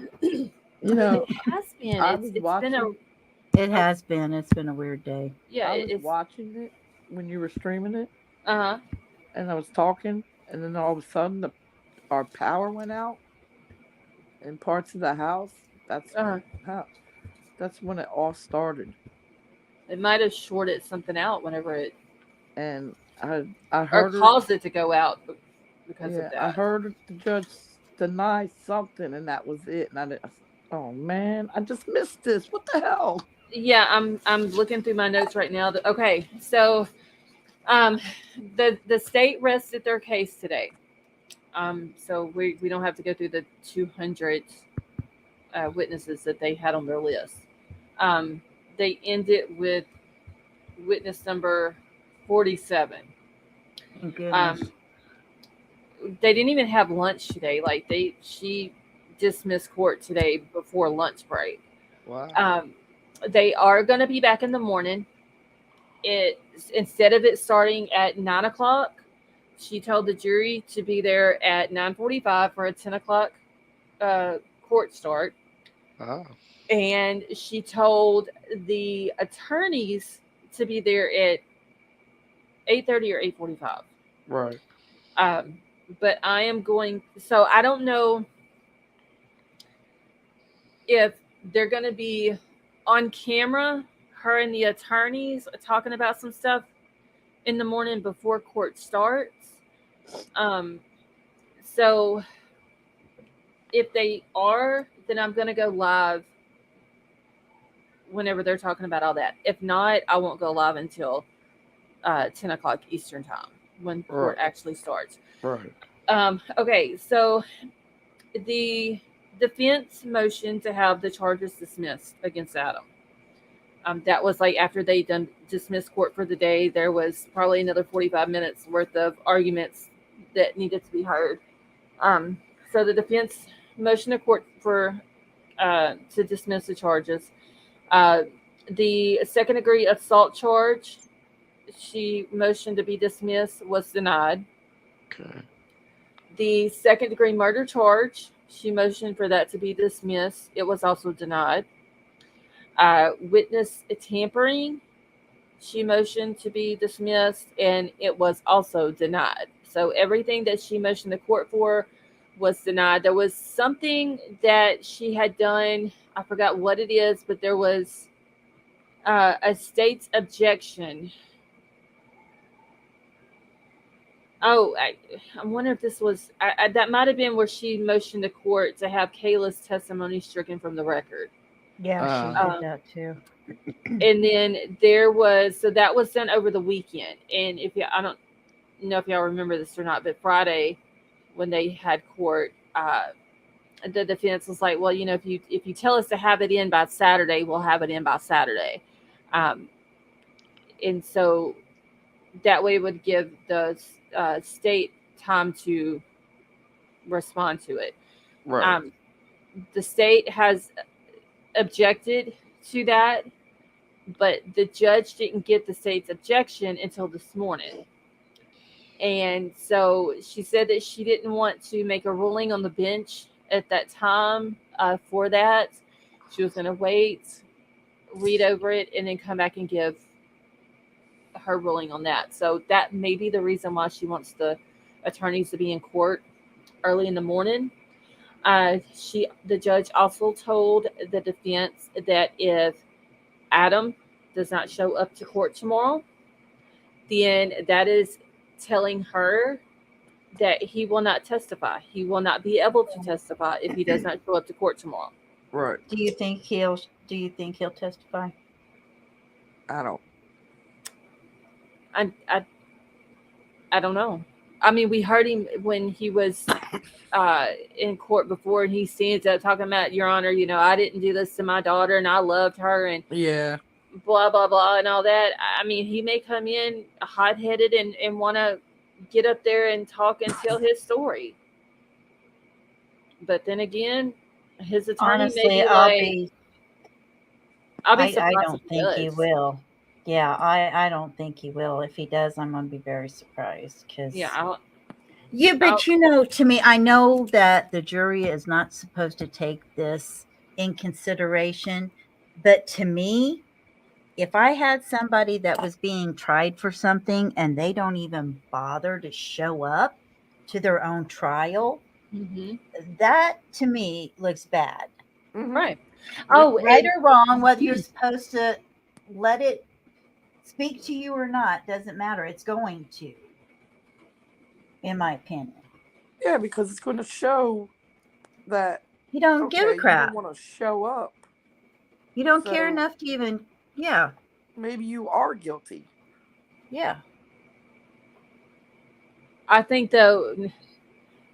You It know, has been. I It's was it's been a watching. It has been. It's been a weird day. yeah. I was It's watching it when you were streaming it, uh huh and I was talking, and then all of a sudden our power went out in parts of the house. uh huh. How that's when it all started, It might have shorted something out whenever it and I or heard her. caused it to go out because of Yeah, I that. heard the judge deny something, and that was it. And oh man, I just missed this. What the hell? Yeah, I'm looking through my notes right now. Okay, so um, the state rested their case today. So we don't have to go through the 200 witnesses that they had on their list. Um, they ended with witness number 47. Thank goodness. Um, they didn't even have lunch today. Like she dismissed court today before lunch break. Wow. Um, they are going to be back in the morning. It instead of it starting at 9 o'clock, she told the jury to be there at 9:45 for a 10 o'clock court start, Oh. and she told the attorneys to be there at 8:30 or 8:45. Right. Um, but I am going. So I don't know if they're going to be on camera, her and the attorneys talking about some stuff in the morning before court starts. Um, so if they are, then I'm going to go live whenever they're talking about all that. If not, I won't go live until 10 o'clock Eastern time when court actually starts. Right. Okay, so the defense motion to have the charges dismissed against Adam. That was like after they done dismissed court for the day. There was probably another 45 minutes worth of arguments that needed to be heard. So the defense motion to court for to dismiss the charges. The second degree assault charge, she motioned to be dismissed, was denied. Okay. The second degree murder charge, she motioned for that to be dismissed. It was also denied. Witness tampering, she motioned to be dismissed, and it was also denied. So everything that she motioned the court for was denied. There was something that she had done. I forgot what it is, but there was a state's objection. Oh, I wonder if this was that might have been where she motioned the court to have Kayla's testimony stricken from the record. Yeah, she did that too. And then there was, so that was done over the weekend. And if you, I don't know if y'all remember this or not, but Friday when they had court, the defense was like, well, you know, if you tell us to have it in by Saturday, we'll have it in by Saturday. And so that way it would give the state time to respond to it. Right. The state has objected to that, but the judge didn't get the state's objection until this morning. And so she said that she didn't want to make a ruling on the bench at that time for that. She was going to wait, read over it, and then come back and give her ruling on that. So that may be the reason why she wants the attorneys to be in court early in the morning. The judge also told the defense that if Adam does not show up to court tomorrow, then that is telling her that he will not testify. He will not be able to testify if he does not show up to court tomorrow. Right. Do you think he'll testify? I don't. I don't know. I mean, we heard him when he was in court before, and he stands up talking about, Your Honor, you know, I didn't do this to my daughter, and I loved her, and Yeah. blah blah blah and all that. I mean, he may come in hot-headed and want to get up there and talk and tell his story, but then again, his attorney Honestly, may be like, I'll be surprised I if don't he think he does. will. Yeah, I don't think he will. If he does, I'm going to be very surprised. Yeah, But you know, to me, I know that the jury is not supposed to take this in consideration, but to me, if I had somebody that was being tried for something and they don't even bother to show up to their own trial, that to me looks bad. right. Right or wrong, whether you're supposed to let it speak to you or not, doesn't matter. It's going to, in my opinion. Yeah, because it's going to show that you don't give a crap. You don't want to show up. You don't care enough to even, yeah. Maybe you are guilty. Yeah. I think though,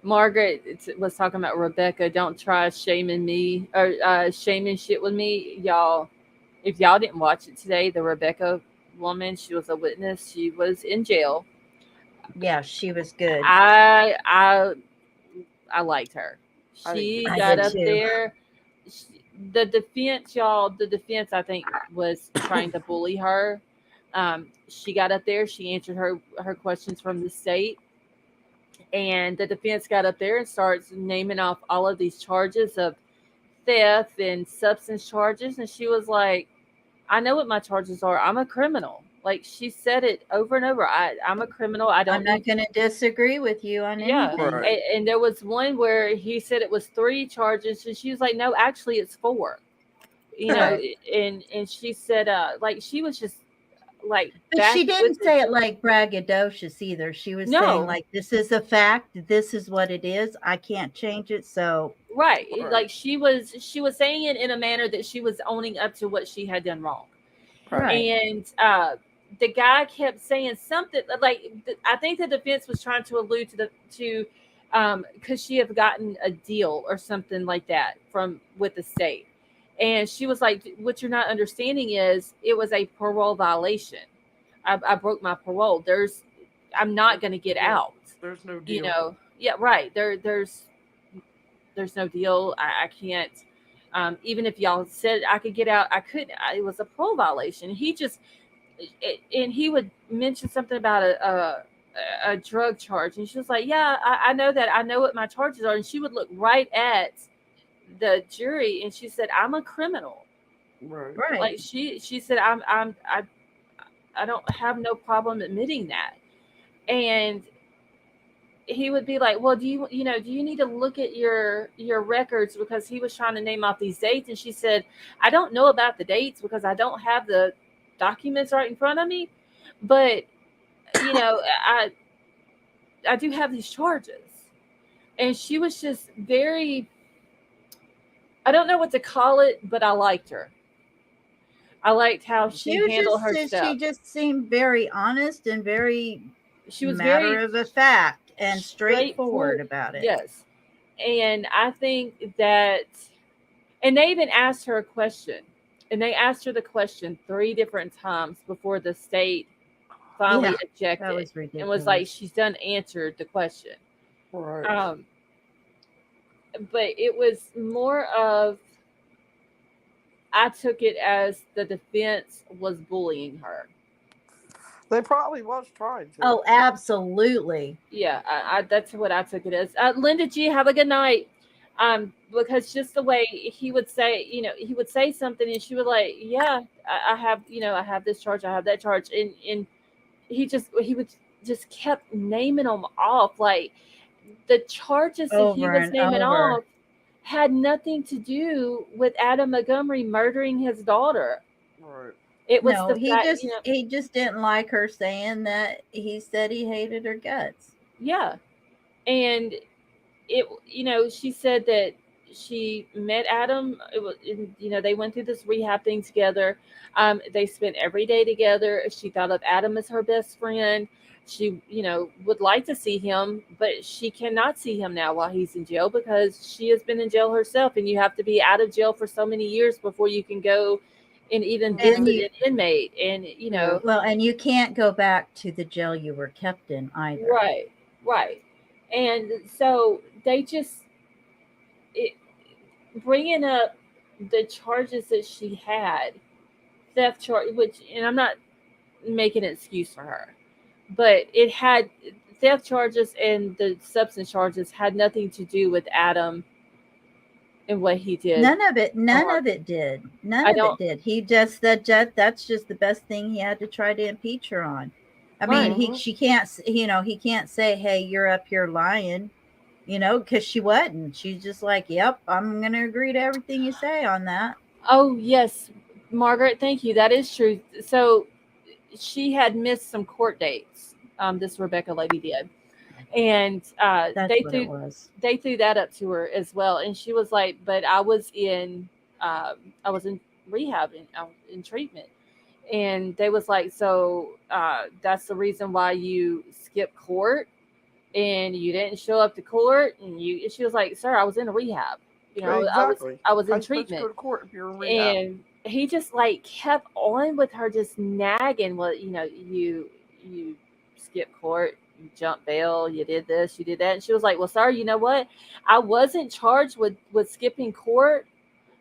Margaret was talking about Rebecca. Don't try shaming me or shaming shit with me, y'all. If y'all didn't watch it today, the Rebecca woman, she was a witness. She was in jail. Yeah, she was good. I liked her. She got up too. there. The defense, y'all. The defense, I think, was trying to bully her. She got up there. She answered her questions from the state. And the defense got up there and starts naming off all of these charges of theft and substance charges. And she was like, I know what my charges are. I'm a criminal. Like she said it over and over. I'm a criminal. I I'm don't not need. going to disagree with you on Yeah, anything. Right. and there was one where he said it was 3 charges, and she was like, "No, actually, it's 4." You know, Right. and she said, like she was just like But back she with didn't it. say it like braggadocious either. She was saying No, like, this is a fact. This is what it is. I can't change it. So right. Right. Like she was saying it in a manner that she was owning up to what she had done wrong. Right. right. And the guy kept saying something like I think the defense was trying to allude to because she had gotten a deal or something like that from with the state, and she was like, "What you're not understanding is it was a parole violation. I broke my parole. I'm not going to get Yeah. out. There's no You deal. know, yeah, right. There's no deal. I can't." Even if y'all said I could get out, I couldn't. It was a parole violation. And he would mention something about a drug charge, and she was like, "Yeah, I know that. I know what my charges are." And she would look right at the jury, and she said, "I'm a criminal." Right. Right. Like she said, I don't have no problem admitting that. And he would be like, "Well, do you need to look at your records?" Because he was trying to name off these dates, and she said, "I don't know about the dates because I don't have the documents right in front of me, but you know, I do have these charges." And she was just very, I don't know what to call it, but I liked her. I liked how She she was handled her she stuff. just seemed very honest and very She was matter very of a fact and straightforward straightforward. about it. Yes. And I think that, and they even asked her a question. And they asked her the question 3 different times before the state finally Yeah, that objected was and was like, ridiculous. "She's done answered the question." Right. Um, but it was more of, I took it as the defense was bullying her. They probably was trying to. Oh, absolutely. Yeah, that's what I took it as. Linda G, have a good night. Because just the way he would say, he would say something, and she would like, "Yeah, I have, I have this charge, I have that charge," and he would just kept naming them off, like the charges that he Over was and naming over. off had nothing to do with Adam Montgomery murdering his daughter. Right. It was No, the fact. he just didn't like her saying that he said he hated her guts. Yeah, and she said that she met Adam. It was, they went through this rehab thing together. They spent every day together. She thought of Adam as her best friend. She, would like to see him, but she cannot see him now while he's in jail because she has been in jail herself, and you have to be out of jail for so many years before you can go and even And visit Mm-hmm. you an inmate. And Yeah. well, and you can't go back to the jail you were kept in either. right, right. And so they just, it, bringing up the charges that she had, theft charge, which, and I'm not making an excuse for her, but it had theft charges, and the substance charges had nothing to do with Adam and what he did. None On of it did. None I of it don't did. He just that's just the best thing he had to try to impeach her on. I mean, right. Mm-hmm. she can't, he can't say, "Hey, you're up here lying," because she wasn't. She's just like, "Yep, I'm going to agree to everything you say on that." Oh yes, Margaret, thank you. That is true. So she had missed some court dates. This Rebecca lady did, and That's what it was. they threw that up to her as well, and she was like, "But I was in rehab and in treatment," and they was like, "So that's the reason why you skipped court and you didn't show up to court." And she was like, "Sir, I was in a rehab. Exactly. I was How in you supposed to go treatment." to court if you're in rehab? And he just like kept on with her, just nagging. "Well, you skipped court, you jumped bail, you did this, you did that." And she was like, "Well, sir, you know what? I wasn't charged with skipping court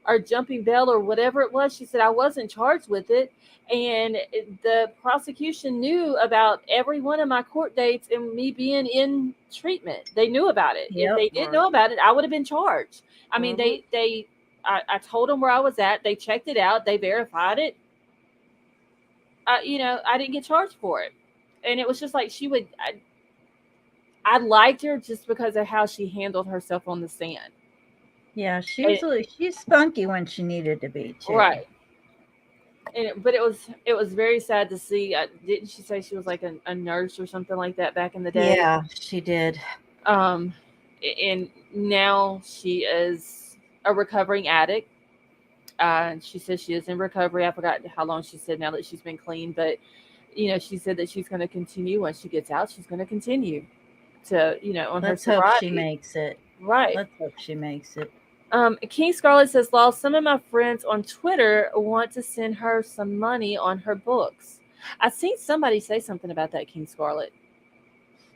or jumping bail or whatever it was." She said, "I wasn't charged with it, and the prosecution knew about every one of my court dates and me being in treatment. They knew about it. If Yep. they didn't Right. know about it, I would have been charged." I mean, Mm-hmm. I told them where I was at. They checked it out. They verified it. I didn't get charged for it. And it was just like I liked her just because of how she handled herself on the stand. Yeah, And, she's spunky when she needed to be too. right. But it was very sad to see. Didn't she say she was like a nurse or something like that back in the day? Yeah, she did. Um, and now she is a recovering addict. She says she is in recovery. I forgot how long she said now that she's been clean, but she said that she's going to continue once she gets out. She's going to continue to on her Let's hope she sobriety. makes it. Right. Let's hope she makes it. King Scarlet says, "Law, some of my friends on Twitter want to send her some money on her books." I seen somebody say something about that, King Scarlet.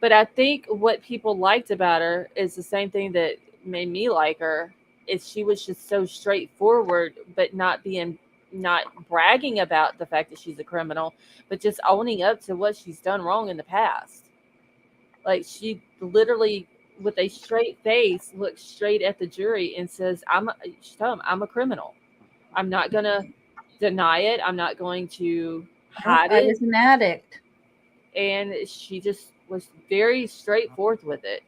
But I think what people liked about her is the same thing that made me like her. Is she was just so straightforward, but not bragging about the fact that she's a criminal, but just owning up to what she's done wrong in the past. Like she literally, with a straight face, looks straight at the jury and says, She told them, I'm a criminal. I'm not gonna deny it. I'm not going to hide I it." was an addict. And she just was very straightforward with it.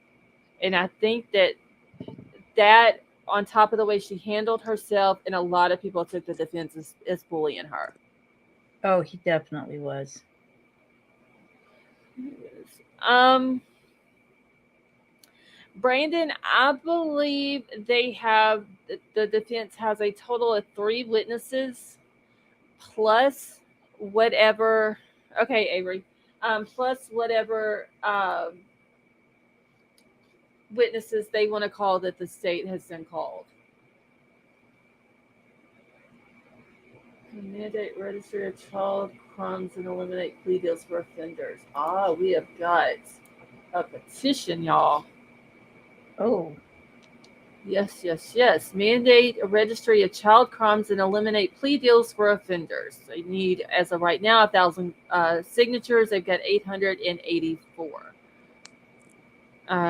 And I think that on top of the way she handled herself, and a lot of people took the defense as bullying her. Oh, he definitely was. Um, Brandon, I believe the defense has a total of 3 witnesses plus whatever. Okay, Avery. Plus whatever witnesses they want to call that the state has been called. Mandate registry of child crimes and eliminate plea deals for offenders. We have got a petition, y'all. Oh, Yes, yes, yes. Mandate a registry of child crimes and eliminate plea deals for offenders. They need, as of right now, 1,000 signatures. They've got 884.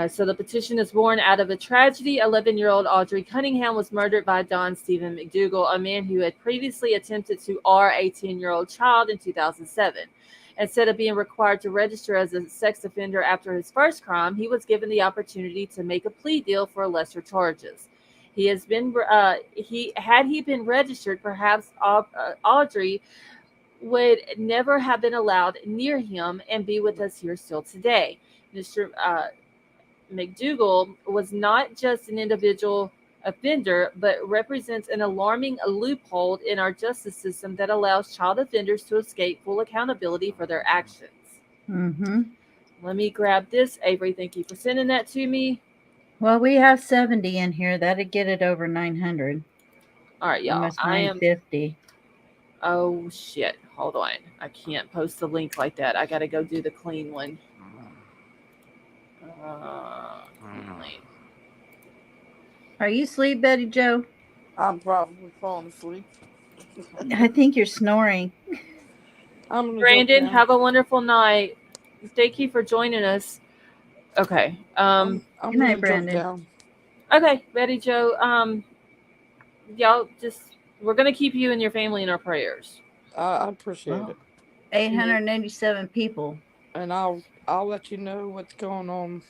So the petition is born out of a tragedy. 11-year-old Audrii Cunningham was murdered by Don Stephen McDougal, a man who had previously attempted to a 10-year-old child in 2007. Instead of being required to register as a sex offender after his first crime, he was given the opportunity to make a plea deal for lesser charges. He has been had he been registered, perhaps Audrey would never have been allowed near him and be with us here still today. Mr. McDougal was not just an individual offender, but represents an alarming loophole in our justice system that allows child offenders to escape full accountability for their actions. mm-hmm. Let me grab this. Avery, thank you for sending that to me. Well, we have 70 in here. That'd get it over 900. All right, y'all. Almost I am. 950. Oh, shit. Hold on. I can't post a link like that. I got to go do the clean one. Clean. Are you asleep, Betty Joe? I'm probably falling asleep. I think you're snoring. I'm gonna Brandon, jump down. have a wonderful night. Thank you for joining us. Okay. I'm Good gonna night, jump Brandon. down. Okay, Betty Joe. Y'all we're gonna keep you and your family in our prayers. I appreciate it, 887 people. and I'll let you know what's going on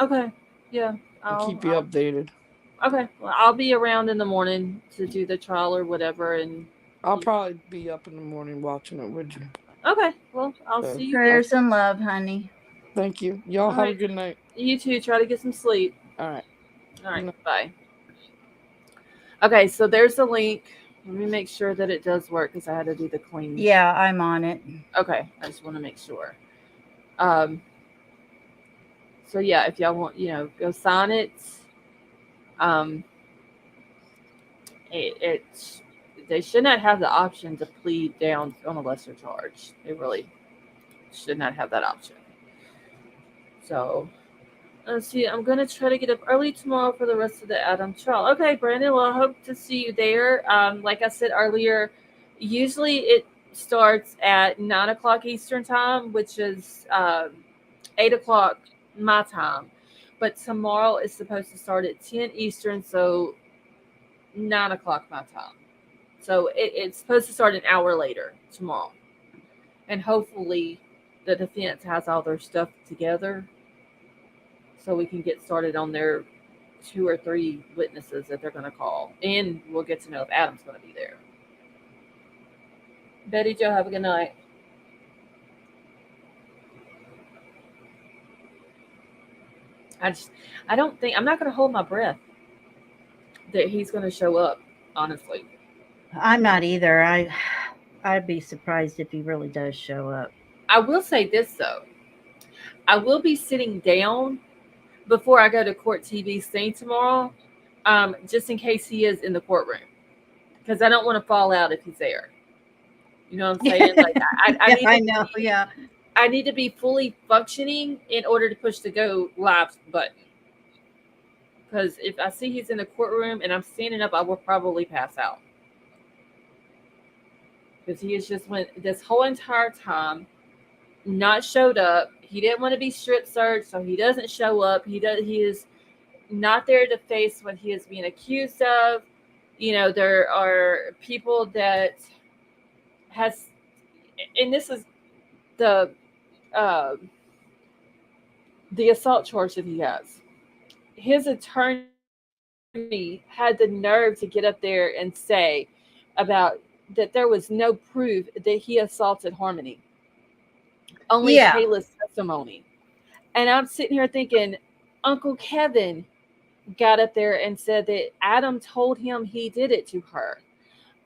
Okay. Yeah. and keep you updated. Okay. Well, I'll be around in the morning to do the trial or whatever, and I'll probably be up in the morning watching it with you. okay. Well, I'll So, see you. Prayers and love, honey. Thank you. Y'all All have a right. good night. You too. Try to get some sleep. All right. All right. No. Bye. Okay. So there's the link. Let me make sure that it does work because I had to do the clean. Yeah, I'm on it. Okay. I just want to make sure. So yeah, if y'all want, go sign it. They should not have the option to plead down on a lesser charge. They really should not have that option. So let's see. I'm gonna try to get up early tomorrow for the rest of the Adam trial. Okay, Brandon. Well, I hope to see you there. Like I said earlier, usually it starts at 9 o'clock Eastern time, which is 8 o'clock my time. But tomorrow is supposed to start at 10 Eastern, so 9 o'clock my time. So it's supposed to start an hour later tomorrow. And hopefully the defense has all their stuff together so we can get started on their 2 or 3 witnesses that they're going to call. And we'll get to know if Adam's going to be there. Betty Jo, have a good night. I just, I don't think, I'm not going to hold my breath that he's going to show up, honestly. I'm not either. I'd be surprised if he really does show up. I will say this, though. I will be sitting down before I go to court TV scene tomorrow, just in case he is in the courtroom. Because I don't want to fall out if he's there. You know what I'm saying? Like I Yeah, need I to know. be, Yeah. I need to be fully functioning in order to push the go live button. Because if I see he's in the courtroom and I'm standing up, I will probably pass out. Because he has just went this whole entire time, not showed up. He didn't want to be strip searched, so he doesn't show up. He is not there to face what he is being accused of. There are people that has, and this is the uh, the assault charge that he has. His attorney had the nerve to get up there and say about that there was no proof that he assaulted Harmony. Only Yeah. Kayla's testimony. And I'm sitting here thinking, Uncle Kevin got up there and said that Adam told him he did it to her.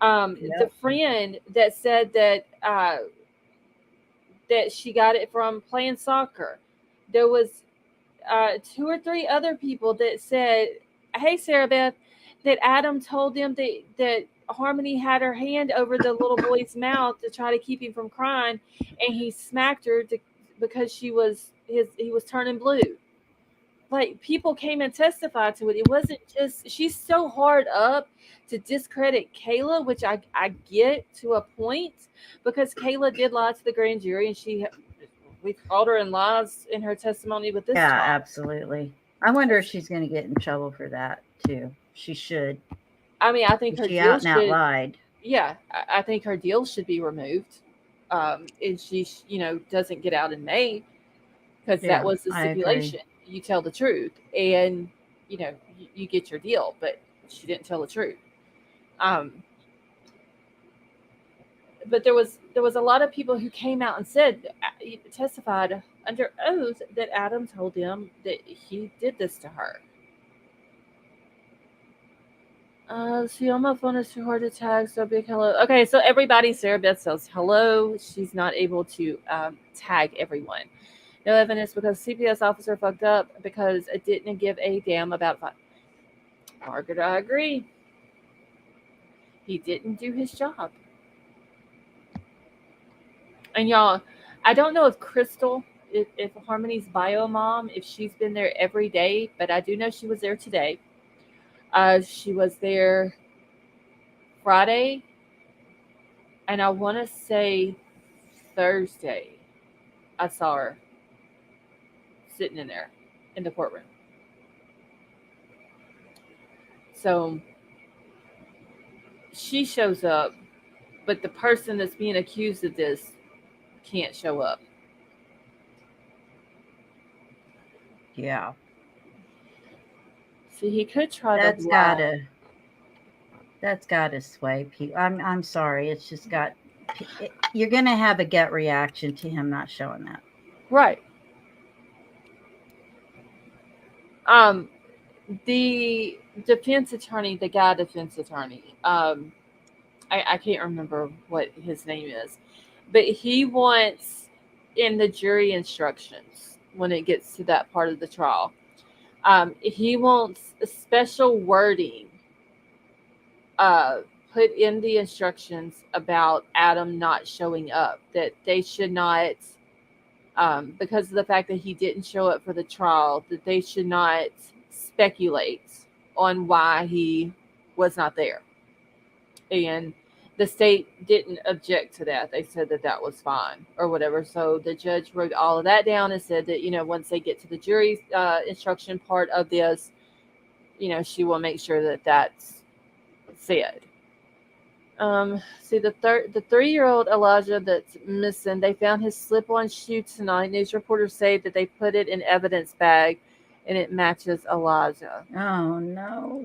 The Yep. friend that said that she got it from playing soccer. There was 2 or 3 other people that said, "Hey, Sarah Beth, that Adam told them that Harmony had her hand over the little boy's mouth to try to keep him from crying, and he smacked her because he was turning blue." Like, people came and testified to it. It wasn't just, she's so hard up to discredit Kayla, which I get to a point, because Kayla did lie to the grand jury, and we called her in lies in her testimony with this Yeah, trial. absolutely. I wonder if she's going to get in trouble for that too. She should. I mean, I think her She deal out and out should, lied. yeah, I think her deal should be removed. And she, doesn't get out in May, because that Yeah, was the I agree. stipulation. You tell the truth, and you get your deal. But she didn't tell the truth. Um, but there was a lot of people who came out and testified under oath that Adam told them that he did this to her. See, on my phone is too hard to tag, so big hello. Okay, so everybody, Sarah Beth says hello. She's not able to tag everyone. No evidence because CPS officer fucked up because it didn't give a damn about fun. Margaret, I agree. He didn't do his job. And y'all, I don't know if Crystal, if Harmony's bio mom, if she's been there every day, but I do know she was there today. She was there Friday, and I want to say Thursday. I saw her sitting in there in the courtroom. So she shows up, but the person that's being accused of this can't show up. Yeah. See, he could try to That's lie. gotta that's gotta sway people. I'm sorry. It's just got. You're gonna have a gut reaction to him not showing that. Right. Um, the the guy defense attorney, I can't remember what his name is, but he wants in the jury instructions when it gets to that part of the trial, he wants a special wording uh, put in the instructions about Adam not showing up, that they should not, because of the fact that he didn't show up for the trial, that they should not speculate on why he was not there. And the state didn't object to that. They said that that was fine or whatever. So the judge wrote all of that down and said that, once they get to the jury instruction part of this, she will make sure that that's said. See the 3-year-old Elijah that's missing. They found his slip-on shoe tonight. News reporters say that they put it in evidence bag, and it matches Elijah. Oh no.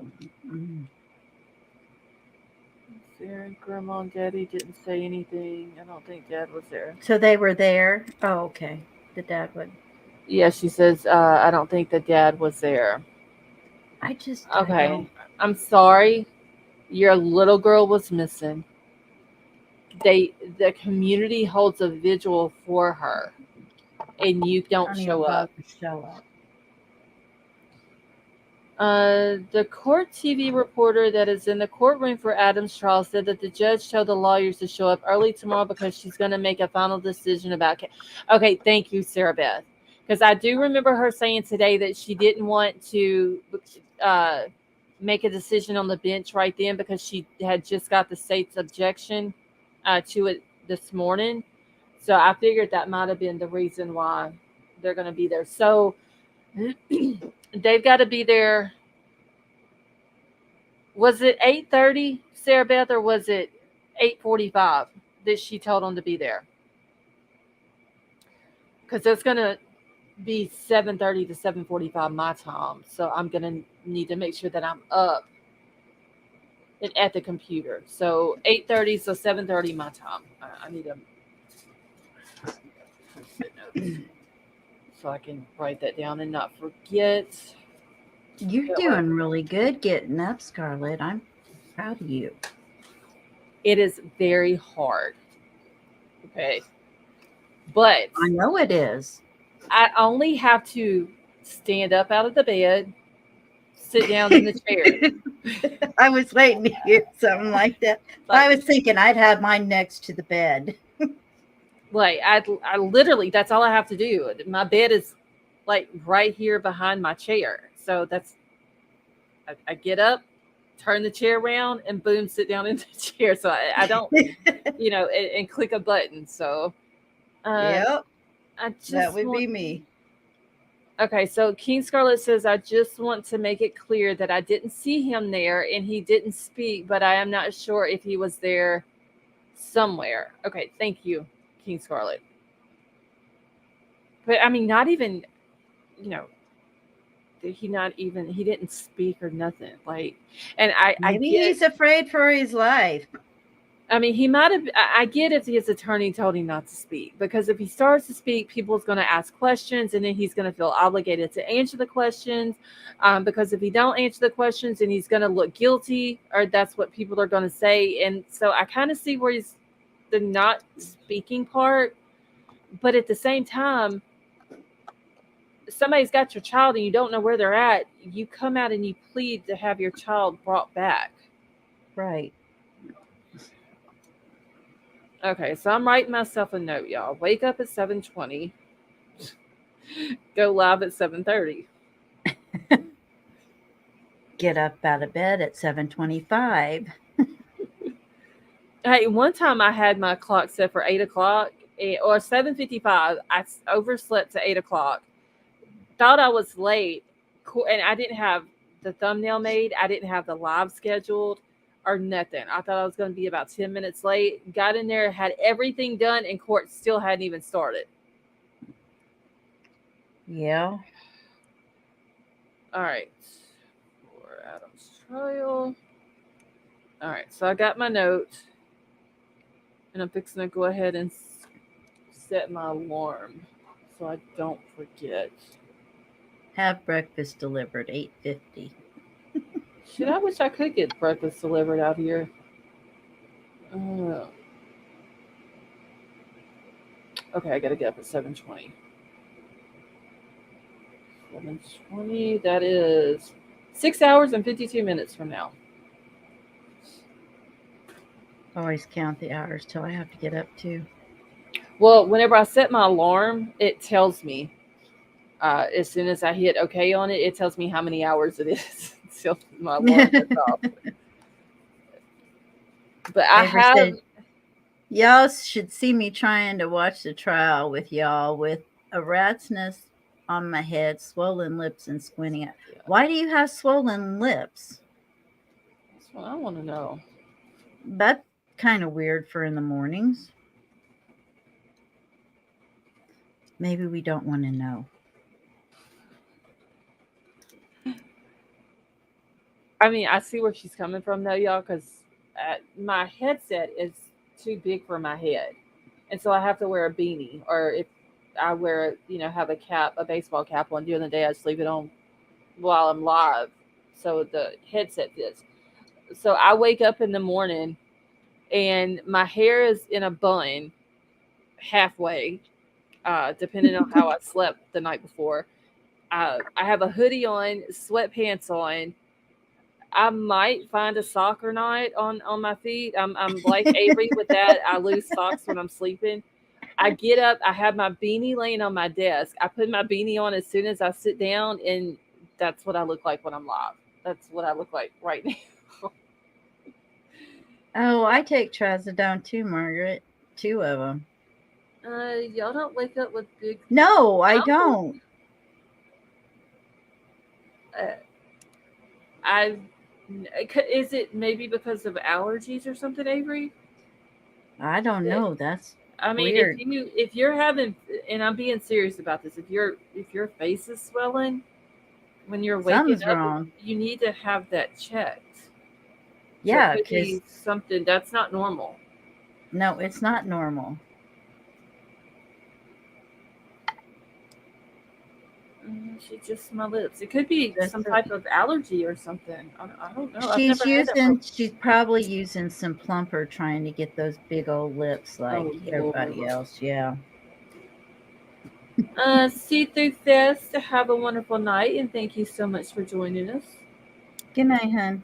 Sarah, Grandma, and Daddy didn't say anything. I don't think Dad was there. So they were there. Oh, okay. The dad would. Yeah, she says, I don't think the dad was there. I Okay. don't. I'm sorry. Your little girl was missing. The community holds a vigil for her, and you don't Don't show even up. bother to show up. The court TV reporter that is in the courtroom for Adam's trial said that the judge told the lawyers to show up early tomorrow because she's going to make a final decision about. Okay, thank you, Sarah Beth, because I do remember her saying today that she didn't want to make a decision on the bench right then because she had just got the state's objection to it this morning. So I figured that might have been the reason why they're going to be there. So they've got to be there. Was it 8:30, Sarah Beth, or was it 8:45 that she told them to be there? Because it's going to be 7:30 to 7:45 my time. So I'm going to need to make sure that I'm up and at the computer. So 8:30, so 7:30 my time. I need to so I can write that down and not forget. You're doing really good getting up, Scarlett. I'm proud of you. It is very hard. Okay. But I know it is. I only have to stand up out of the bed, sit down in the chair. I was waiting to hear something like that. I was thinking I'd have mine next to the bed. Like I literally, that's all I have to do. My bed is like right here behind my chair. So I get up, turn the chair around, and boom, sit down in the chair. So I don't, and click a button. So Yep. I just That would be me. Okay, so King Scarlet says, I just want to make it clear that I didn't see him there and he didn't speak, but I am not sure if he was there somewhere. Okay, thank you, King Scarlet. But I mean, not even, he didn't speak or nothing. Like, and Maybe he's afraid for his life. I mean, he might have. I get if his attorney told him not to speak, because if he starts to speak, people's going to ask questions, and then he's going to feel obligated to answer the questions. Because if he don't answer the questions, then he's going to look guilty, or that's what people are going to say. And so I kind of see where he's the not speaking part, but at the same time, somebody's got your child and you don't know where they're at. You come out and you plead to have your child brought back. Right. Okay, so I'm writing myself a note, y'all. Wake up at 7:20. Go live at 7:30. Get up out of bed at 7:25. Hey, one time I had my clock set for 8 o'clock or 7:55. I overslept to 8 o'clock. Thought I was late, and I didn't have the thumbnail made. I didn't have the live scheduled or nothing. I thought I was going to be about 10 minutes late. Got in there, had everything done, and court still hadn't even started. Yeah. All right. For Adam's trial. All right. So I got my note, and I'm fixing to go ahead and set my alarm so I don't forget. Have breakfast delivered 8:50. Shit, I wish I could get breakfast delivered out here. Okay, I gotta get up at 7:20. 7:20. That is 6 hours and 52 minutes from now. Always count the hours till I have to get up too. Well, whenever I set my alarm, it tells me. As soon as I hit OK on it, it tells me how many hours it is until my alarm goes off. But I have. Y'all should see me trying to watch the trial with y'all with a rat's nest on my head, swollen lips, and squinting out. Yeah. Why do you have swollen lips? That's what I want to know. That's kind of weird for in the mornings. Maybe we don't want to know. I mean, I see where she's coming from though, y'all, because my headset is too big for my head, and so I have to wear a beanie, or if I wear, have a cap, a baseball cap on during the day, I just leave it on while I'm live, so the headset fits. So I wake up in the morning and my hair is in a bun halfway, depending on how I slept the night before. I have a hoodie on, sweatpants on. I might find a sock or not on my feet. I'm like Avery with that. I lose socks when I'm sleeping. I get up. I have my beanie laying on my desk. I put my beanie on as soon as I sit down, and that's what I look like when I'm live. That's what I look like right now. Oh, I take trazodone too, Margaret. 2 of them. Y'all don't wake up with big. No, I numbers. don't. Uh, I is it maybe because of allergies or something, Avery? I don't That- know. That's I mean, weird. if you're having, and I'm being serious about this, if your face is swelling when you're waking Something's up, wrong. you need to have that checked. So it Yeah, could because be something that's not normal. no, it's not normal. She just my lips. It could be That's some it. type of allergy or something. I don't know. I've She's never had that. For, she's probably using some plumper trying to get those big old lips like oh everybody Lord. else. Yeah. See through this. Have a wonderful night, and thank you so much for joining us. Good night, hun.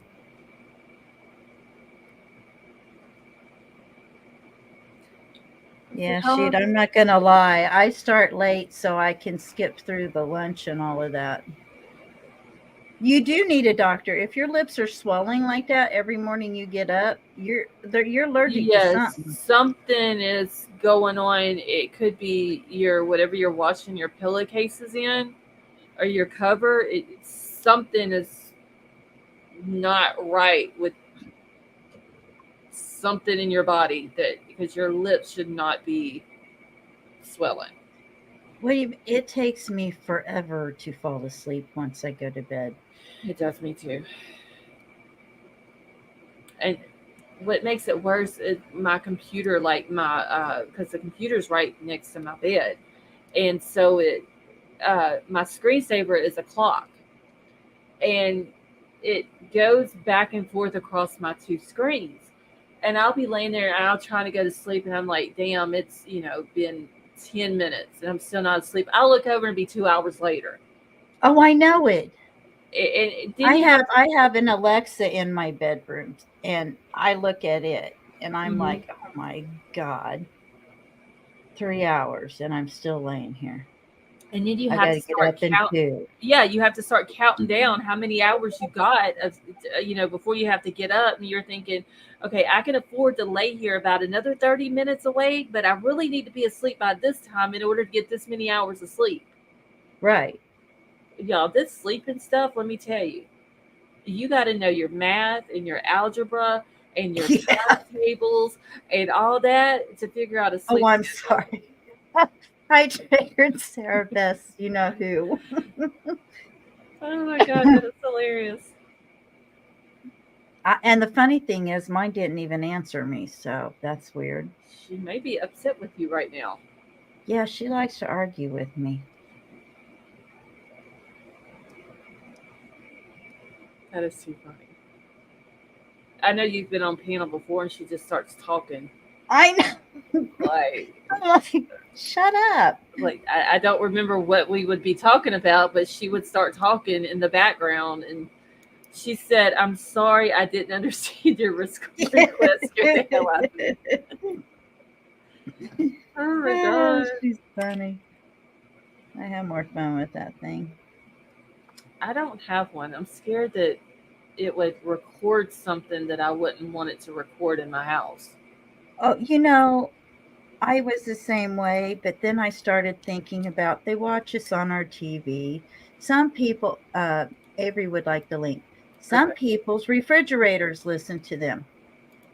So Yeah, how shoot, long? I'm not gonna lie. I start late so I can skip through the lunch and all of that. You do need a doctor. If your lips are swelling like that every morning you get up, you're allergic to Yes, something. something is going on. It could be your whatever you're washing your pillowcases in or your cover. Something is not right with something in your body that because your lips should not be swelling. It takes me forever to fall asleep once I go to bed. It does me too. And what makes it worse is my computer, like my because the computer's right next to my bed, and so my screensaver is a clock, and it goes back and forth across my two screens. And I'll be laying there and I'll try to go to sleep, and I'm like, damn, it's been 10 minutes and I'm still not asleep. I'll look over and be 2 hours later. Oh, I know it. And then you have I have an Alexa in my bedroom and I look at it and I'm Mhm. like, "Oh my god. 3 hours and I'm still laying here. and then you I have got to to get start up and count. do." Yeah, you have to start counting down how many hours you got of, before you have to get up, and you're thinking, okay, I can afford to lay here about another 30 minutes awake, but I really need to be asleep by this time in order to get this many hours of sleep. Right. Y'all, this sleeping stuff, let me tell you, you got to know your math and your algebra and your Yeah. tables and all that to figure out a Oh, sleep I'm schedule. sorry. I triggered Sarah Beth, you know who. Oh my God, that is hilarious. And the funny thing is, mine didn't even answer me, so that's weird. She may be upset with you right now. Yeah, she likes to argue with me. That is too funny. I know you've been on panel before, and she just starts talking I know. like, I'm like, shut up. I don't remember what we would be talking about, but she would start talking in the background, and she said, "I'm sorry, I didn't understand your request." Scared the hell out of me. Oh my Oh, God. she's funny. I have more fun with that thing. I don't have one. I'm scared that it would record something that I wouldn't want it to record in my house. Oh, I was the same way, but then I started thinking about they watch us on our TV. Some people, Avery would like the link. Some Okay. people's refrigerators listen to them.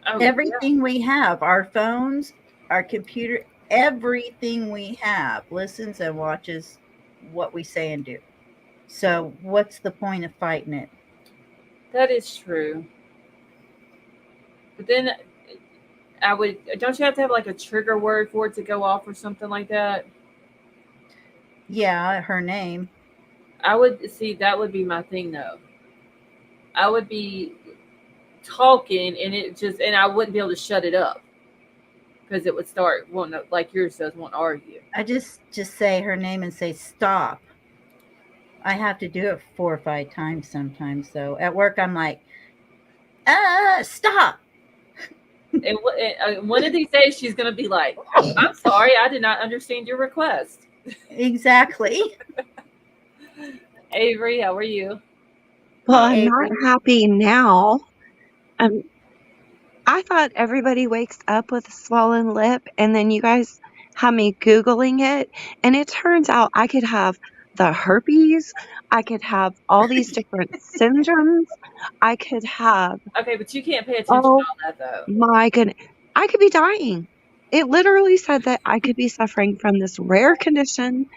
Oh, yeah. Everything we have, our phones, our computer, everything we have listens and watches what we say and do. So what's the point of fighting it? That is true. But then I would, don't you have to have like a trigger word for it to go off or something like that? Yeah, her name. I would see that would be my thing though. I would be talking and I wouldn't be able to shut it up because it would start wanting to, like yours does, want to argue. I just say her name and say stop. I have to do it 4 or 5 times sometimes. So at work, I'm like, stop. And one of these days, she's going to be like, I'm sorry, I did not understand your request. Exactly. Avery, how are you? Well, I'm Avery. not happy now. I thought everybody wakes up with a swollen lip, and then you guys have me Googling it, and it turns out I could have the herpes, I could have all these different syndromes, I could have, Okay, but you can't pay attention to oh all that though. my goodness, I could be dying. It literally said that I could be suffering from this rare condition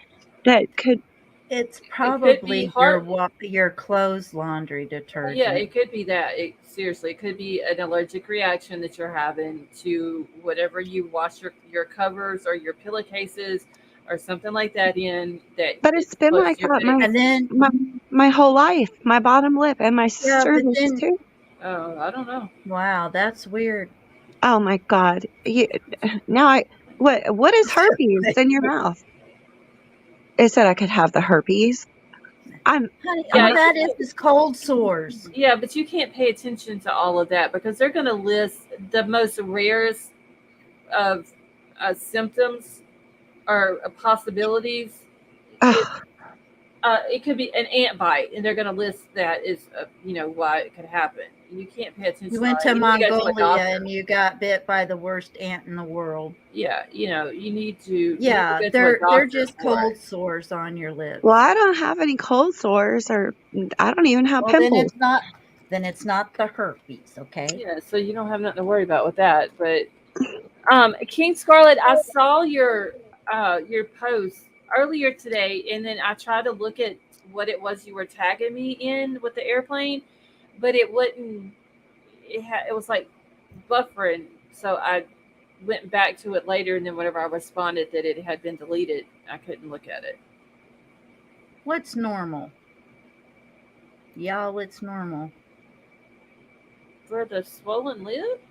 that could. It's It could be probably heart. your clothes laundry detergent. Yeah, it could be that. Seriously, it could be an allergic reaction that you're having to whatever you wash your covers or your pillowcases or something like that in. But it's been close like to your that face. And then my whole life, my bottom lip and my yeah, but cervix then too. Oh, I don't know. wow, that's weird. Oh my God. What is herpes in your mouth? It said I could have the herpes. Honey, Yeah, all that is cold sores. Yeah, but you can't pay attention to all of that because they're going to list the most rarest of symptoms or possibilities. It could be an ant bite, and they're going to list that as why it could happen. And you can't pay attention. You went to to all that. You need to go to a Mongolia doctor. and you got bit by the worst ant in the world. Yeah, you need to. Yeah, you need to go to a they're doctor just for cold it. sores on your lips. Well, I don't have any cold sores, or I don't even have Well, pimples. then it's not the herpes, okay? Yeah, so you don't have nothing to worry about with that. But King Scarlet, I saw your post earlier today, and then I tried to look at what it was you were tagging me in with the airplane, but it wouldn't. It was like buffering, so I went back to it later, and then whenever I responded that it had been deleted, I couldn't look at it. What's normal? Y'all, it's normal. For the swollen lip?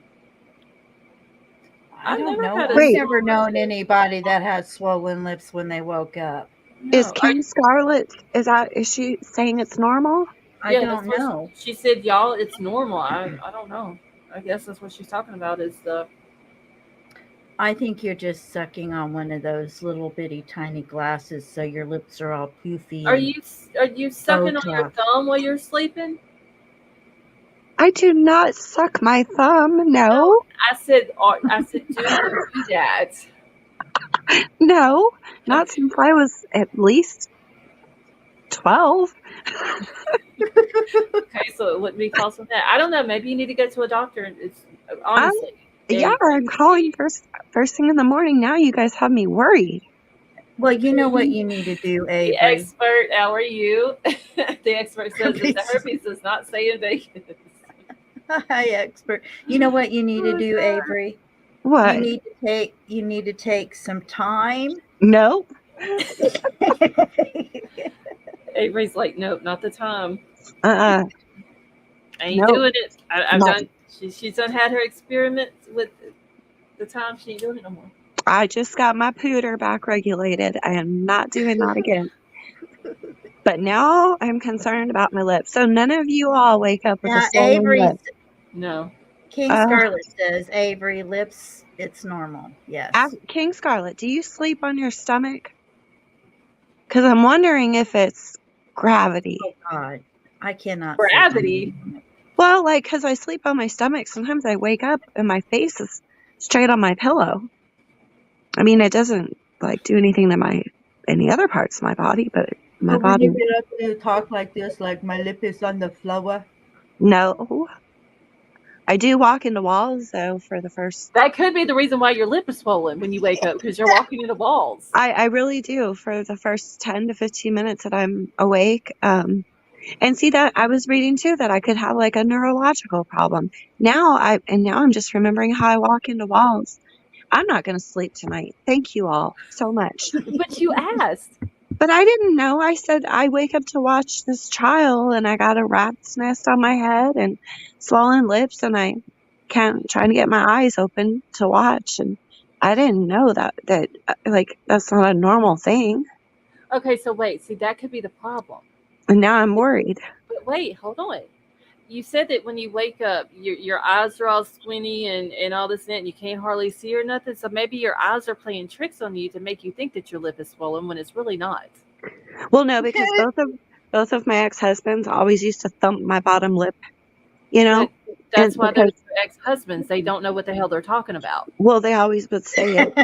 I don't know. had a I've Wait. never known anybody that had swollen lips when they woke up. Is No, King Scarlet, is she saying it's normal? I Yeah, don't that's what know. she said, y'all, it's normal. I don't know. I guess that's what she's talking about is the. I think you're just sucking on one of those little bitty tiny glasses, so your lips are all poofy. Are you sucking on your Botox. thumb while you're sleeping? I do not suck my thumb. No. I said, do you do that? No. Not since I was at least 12. Okay, so it wouldn't be caused from that. I don't know. Maybe you need to go to a doctor. And it's honestly. Yeah, I'm calling first thing in the morning. Now you guys have me worried. Well, you know what you need to do, Avery. The expert, how are you? The expert says that the herpes does not stay in Vegas. Hi, expert. You know what you need to do, Avery? What? You need to take some time. Nope. Avery's like, nope, not the time. I ain't Nope. doing it. I've No. done. She's done had her experiments with the time. She ain't doing it no more. I just got my pooter back regulated. I am not doing that again. But now I'm concerned about my lips. So none of you all wake up with a swollen Avery, lip. No. King Scarlet says, Avery, lips, it's normal. Yes. King Scarlet, do you sleep on your stomach? Because I'm wondering if it's gravity. Oh, God. I cannot. Gravity? Well, like, because I sleep on my stomach, sometimes I wake up and my face is straight on my pillow. I mean, it doesn't, like, do anything to any other parts of my body, but my body. When you get up and you talk like this, like my lip is on the floor. No. I do walk into walls though for the first. That could be the reason why your lip is swollen when you wake up, because you're walking into walls. I really do for the first 10 to 15 minutes that I'm awake. And see that I was reading too that I could have like a neurological problem. Now I'm just remembering how I walk into walls. I'm not going to sleep tonight. Thank you all so much. But you asked. But I didn't know. I said I wake up to watch this child and I got a rat's nest on my head and swollen lips and I can't trying to get my eyes open to watch, and I didn't know that like that's not a normal thing. Okay, so wait, see, that could be the problem. And now I'm worried. But wait, hold on. You said that when you wake up, your eyes are all squinty and all this and that, and you can't hardly see or nothing. So maybe your eyes are playing tricks on you to make you think that your lip is swollen when it's really not. Well, no, because both of my ex-husbands always used to thump my bottom lip, you know? But that's why they're Because, your ex-husbands. They don't know what the hell they're talking about. well, they always would say it.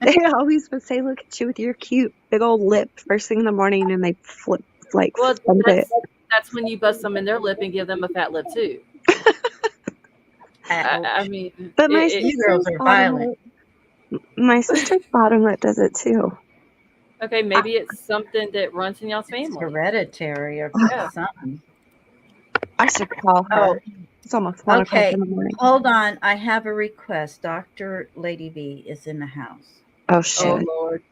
They always would say, look at you with your cute big old lip first thing in the morning, and they flip, like, Well, thump it. that's when you bust them in their lip and give them a fat lip too. I mean, But my You girls sister's are violent. bottom lip does it too. okay, maybe it's something that runs in y'all's It's family. hereditary or Yeah. something. I should call her. Oh, It's almost 1 o'clock okay. in the morning. Hold on. I have a request. Dr. Lady V is in the house. Oh, Oh shit. Lord.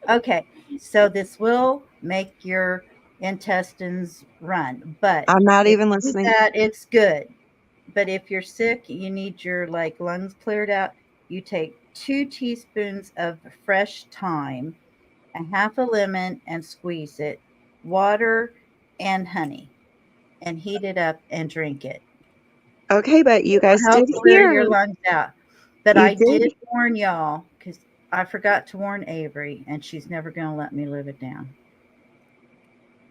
Okay. So this will make your intestines run, but I'm not if even you do listening. that, it's good. But if you're sick, you need your like lungs cleared out, you take 2 teaspoons of fresh thyme, a half a lemon and squeeze it, water and honey, and heat it up and drink it. Okay, but you guys Help did clear your hear. lungs out. But You I did did. warn y'all because I forgot to warn Avery, and she's never going to let me live it down.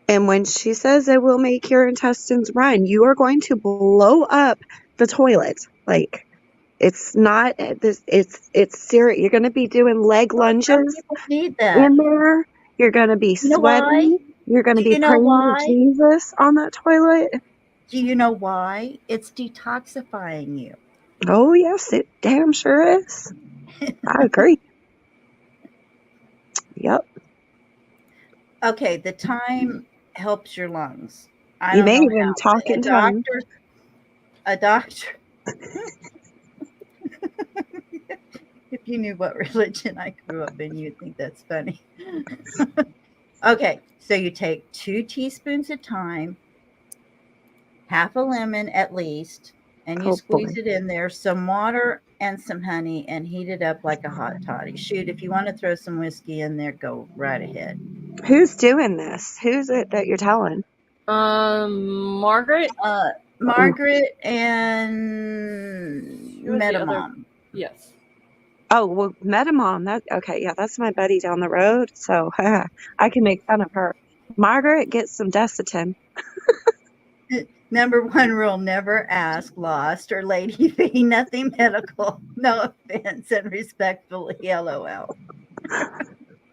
And when she says it will make your intestines run, you are going to blow up the toilet. Like, it's not this. It's serious. You're going to be doing leg Well, some lunges people need that. in there. You're going to be You know why? sweating. You're going to Do be you know praying to why? Jesus on that toilet. Do you know why? It's detoxifying you. Oh, yes, it damn sure is. I agree. Yep. Okay, the thyme helps your lungs. I You don't may know even how. talk but in tongues. A doctor. If you knew what religion I grew up in, you'd think that's funny. Okay, so you take 2 teaspoons of thyme, half a lemon at least, and you Oh, boy. squeeze it in there, some water and some honey, and heat it up like a hot toddy. Shoot, if you want to throw some whiskey in there, go right ahead. Who's doing this? Who's it that you're telling? Margaret. Margaret and Who was the other? Metamom. Yes. Oh, well, Metamom. That okay? Yeah, that's my buddy down the road, so I can make fun of her. Margaret, get some Desitin. Number 1 rule: never ask, lost, or lady fee. Nothing medical. No offense, and respectfully, LOL.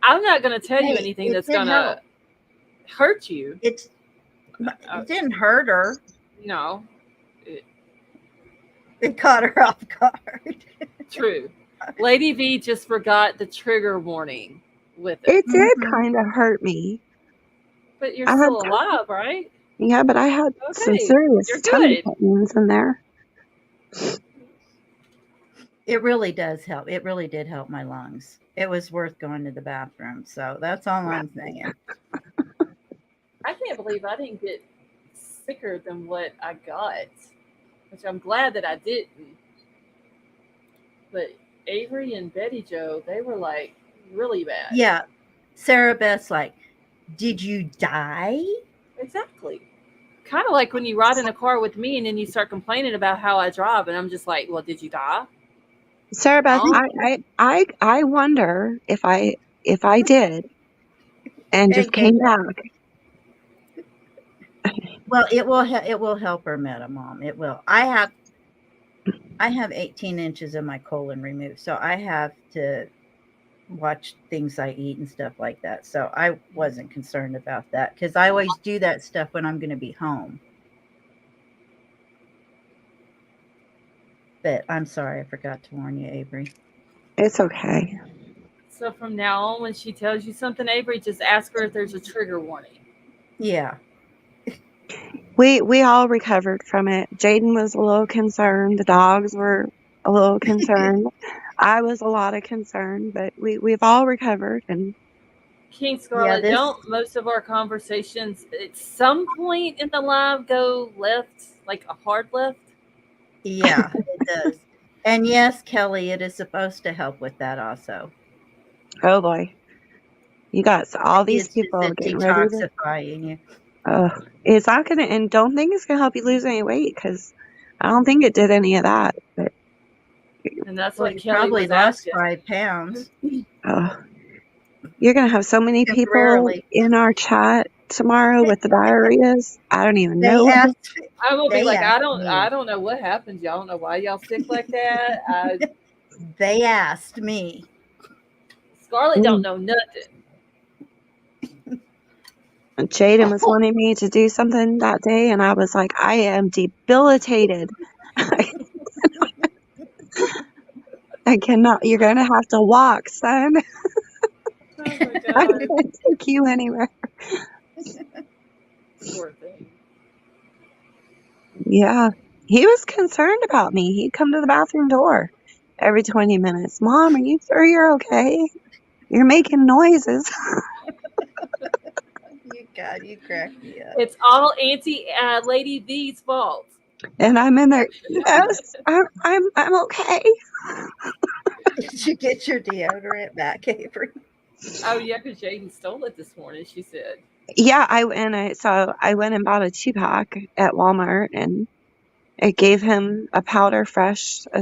I'm not going to tell you Hey, anything it that's did going to help. hurt you. It didn't hurt her. No, It caught her off guard. true. Lady V just forgot the trigger warning with it. It did Mhm. kind of hurt me. But you're I still had, alive, right? yeah, but I had some Okay, serious you're tummy good. pains in there. It really does help. It really did help my lungs. It was worth going to the bathroom. So that's all I'm saying. I can't believe I didn't get sicker than what I got, which I'm glad that I didn't. But Avery and Betty Joe, they were like really bad. Yeah. Sarah Beth's like, did you die? Exactly. Kind of like when you ride in a car with me and then you start complaining about how I drive, and I'm just like, well, did you die? Sarah Beth, No. I wonder if I did and Hey, just came back. Well, it will help her, Metamom. It will. I have 18 inches of my colon removed, so I have to watch things I eat and stuff like that. So I wasn't concerned about that because I always do that stuff when I'm going to be home. But I'm sorry, I forgot to warn you, Avery. It's okay. So from now on, when she tells you something, Avery, just ask her if there's a trigger warning. Yeah. We all recovered from it. Jaden was a little concerned. The dogs were a little concerned. I was a lot of concern, but we've all recovered. And King Yeah, Scarlet, this. don't most of our conversations at some point in the live go left, like a hard left? Yeah, it does. And yes, Kelly, it is supposed to help with that also. oh boy, you got all Maybe these it's just people a getting ready to. detoxifying you. It's not gonna, and don't think it's gonna help you lose any weight because I don't think it did any of that. But And that's Well, what you Kelly probably was lost asking. 5 pounds you're gonna have so many people temporarily. in our chat tomorrow with the diarrheas. I don't even They know. asked. I will be They like, I asked don't me. know what happened. Y'all don't know why y'all sick like that. They asked me. Scarlet don't Mm. know nothing. Jaden was wanting me to do something that day, and I was like, I am debilitated. I cannot. You're gonna have to walk, son. Oh my I god, can't take you anywhere. poor thing. Yeah, he was concerned about me. He'd come to the bathroom door every 20 minutes. Mom, are you sure you're okay? You're making noises. God, you cracked me up. It's all Auntie Lady V's fault. And I'm in there. Yes, I'm okay. Did you get your deodorant back, Avery? Oh yeah, because Jaden stole it this morning. She said. Yeah, I went and bought a 2-pack at Walmart, and it gave him a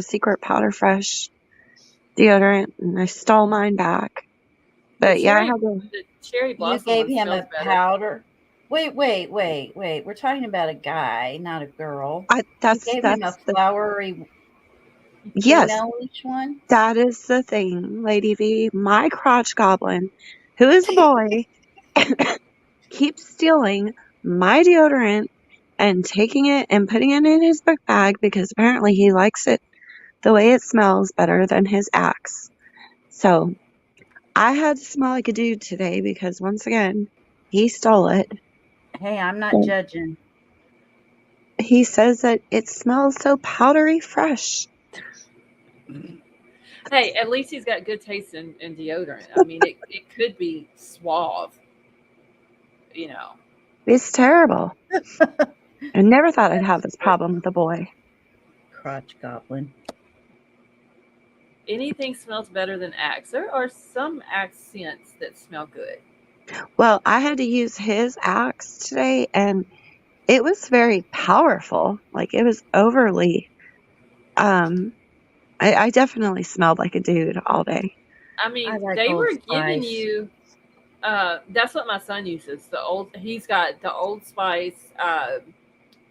secret powder fresh deodorant, and I stole mine back. But yeah, I had to. The cherry You blossom gave one him smells a better. powder. Wait. We're talking about a guy, not a girl. You That's gave him a the flowery yes, female-ish one. that is the thing, Lady V. My crotch goblin, who is a boy, keeps stealing my deodorant and taking it and putting it in his book bag because apparently he likes it the way it smells better than his axe. So I had to smell like a dude today because once again, he stole it. Hey, I'm not So judging. he says that it smells so powdery fresh. Hey, at least he's got good taste in deodorant. I mean, it could be suave, you know. It's terrible. I never thought I'd have this problem with a boy. Crotch goblin. Anything smells better than Axe. There are some Axe scents that smell good. Well, I had to use his axe today, and it was very powerful. Like it was overly. I definitely smelled like a dude all day. I I mean, like they Old were giving Spice. you. That's what my son uses. He's got the Old Spice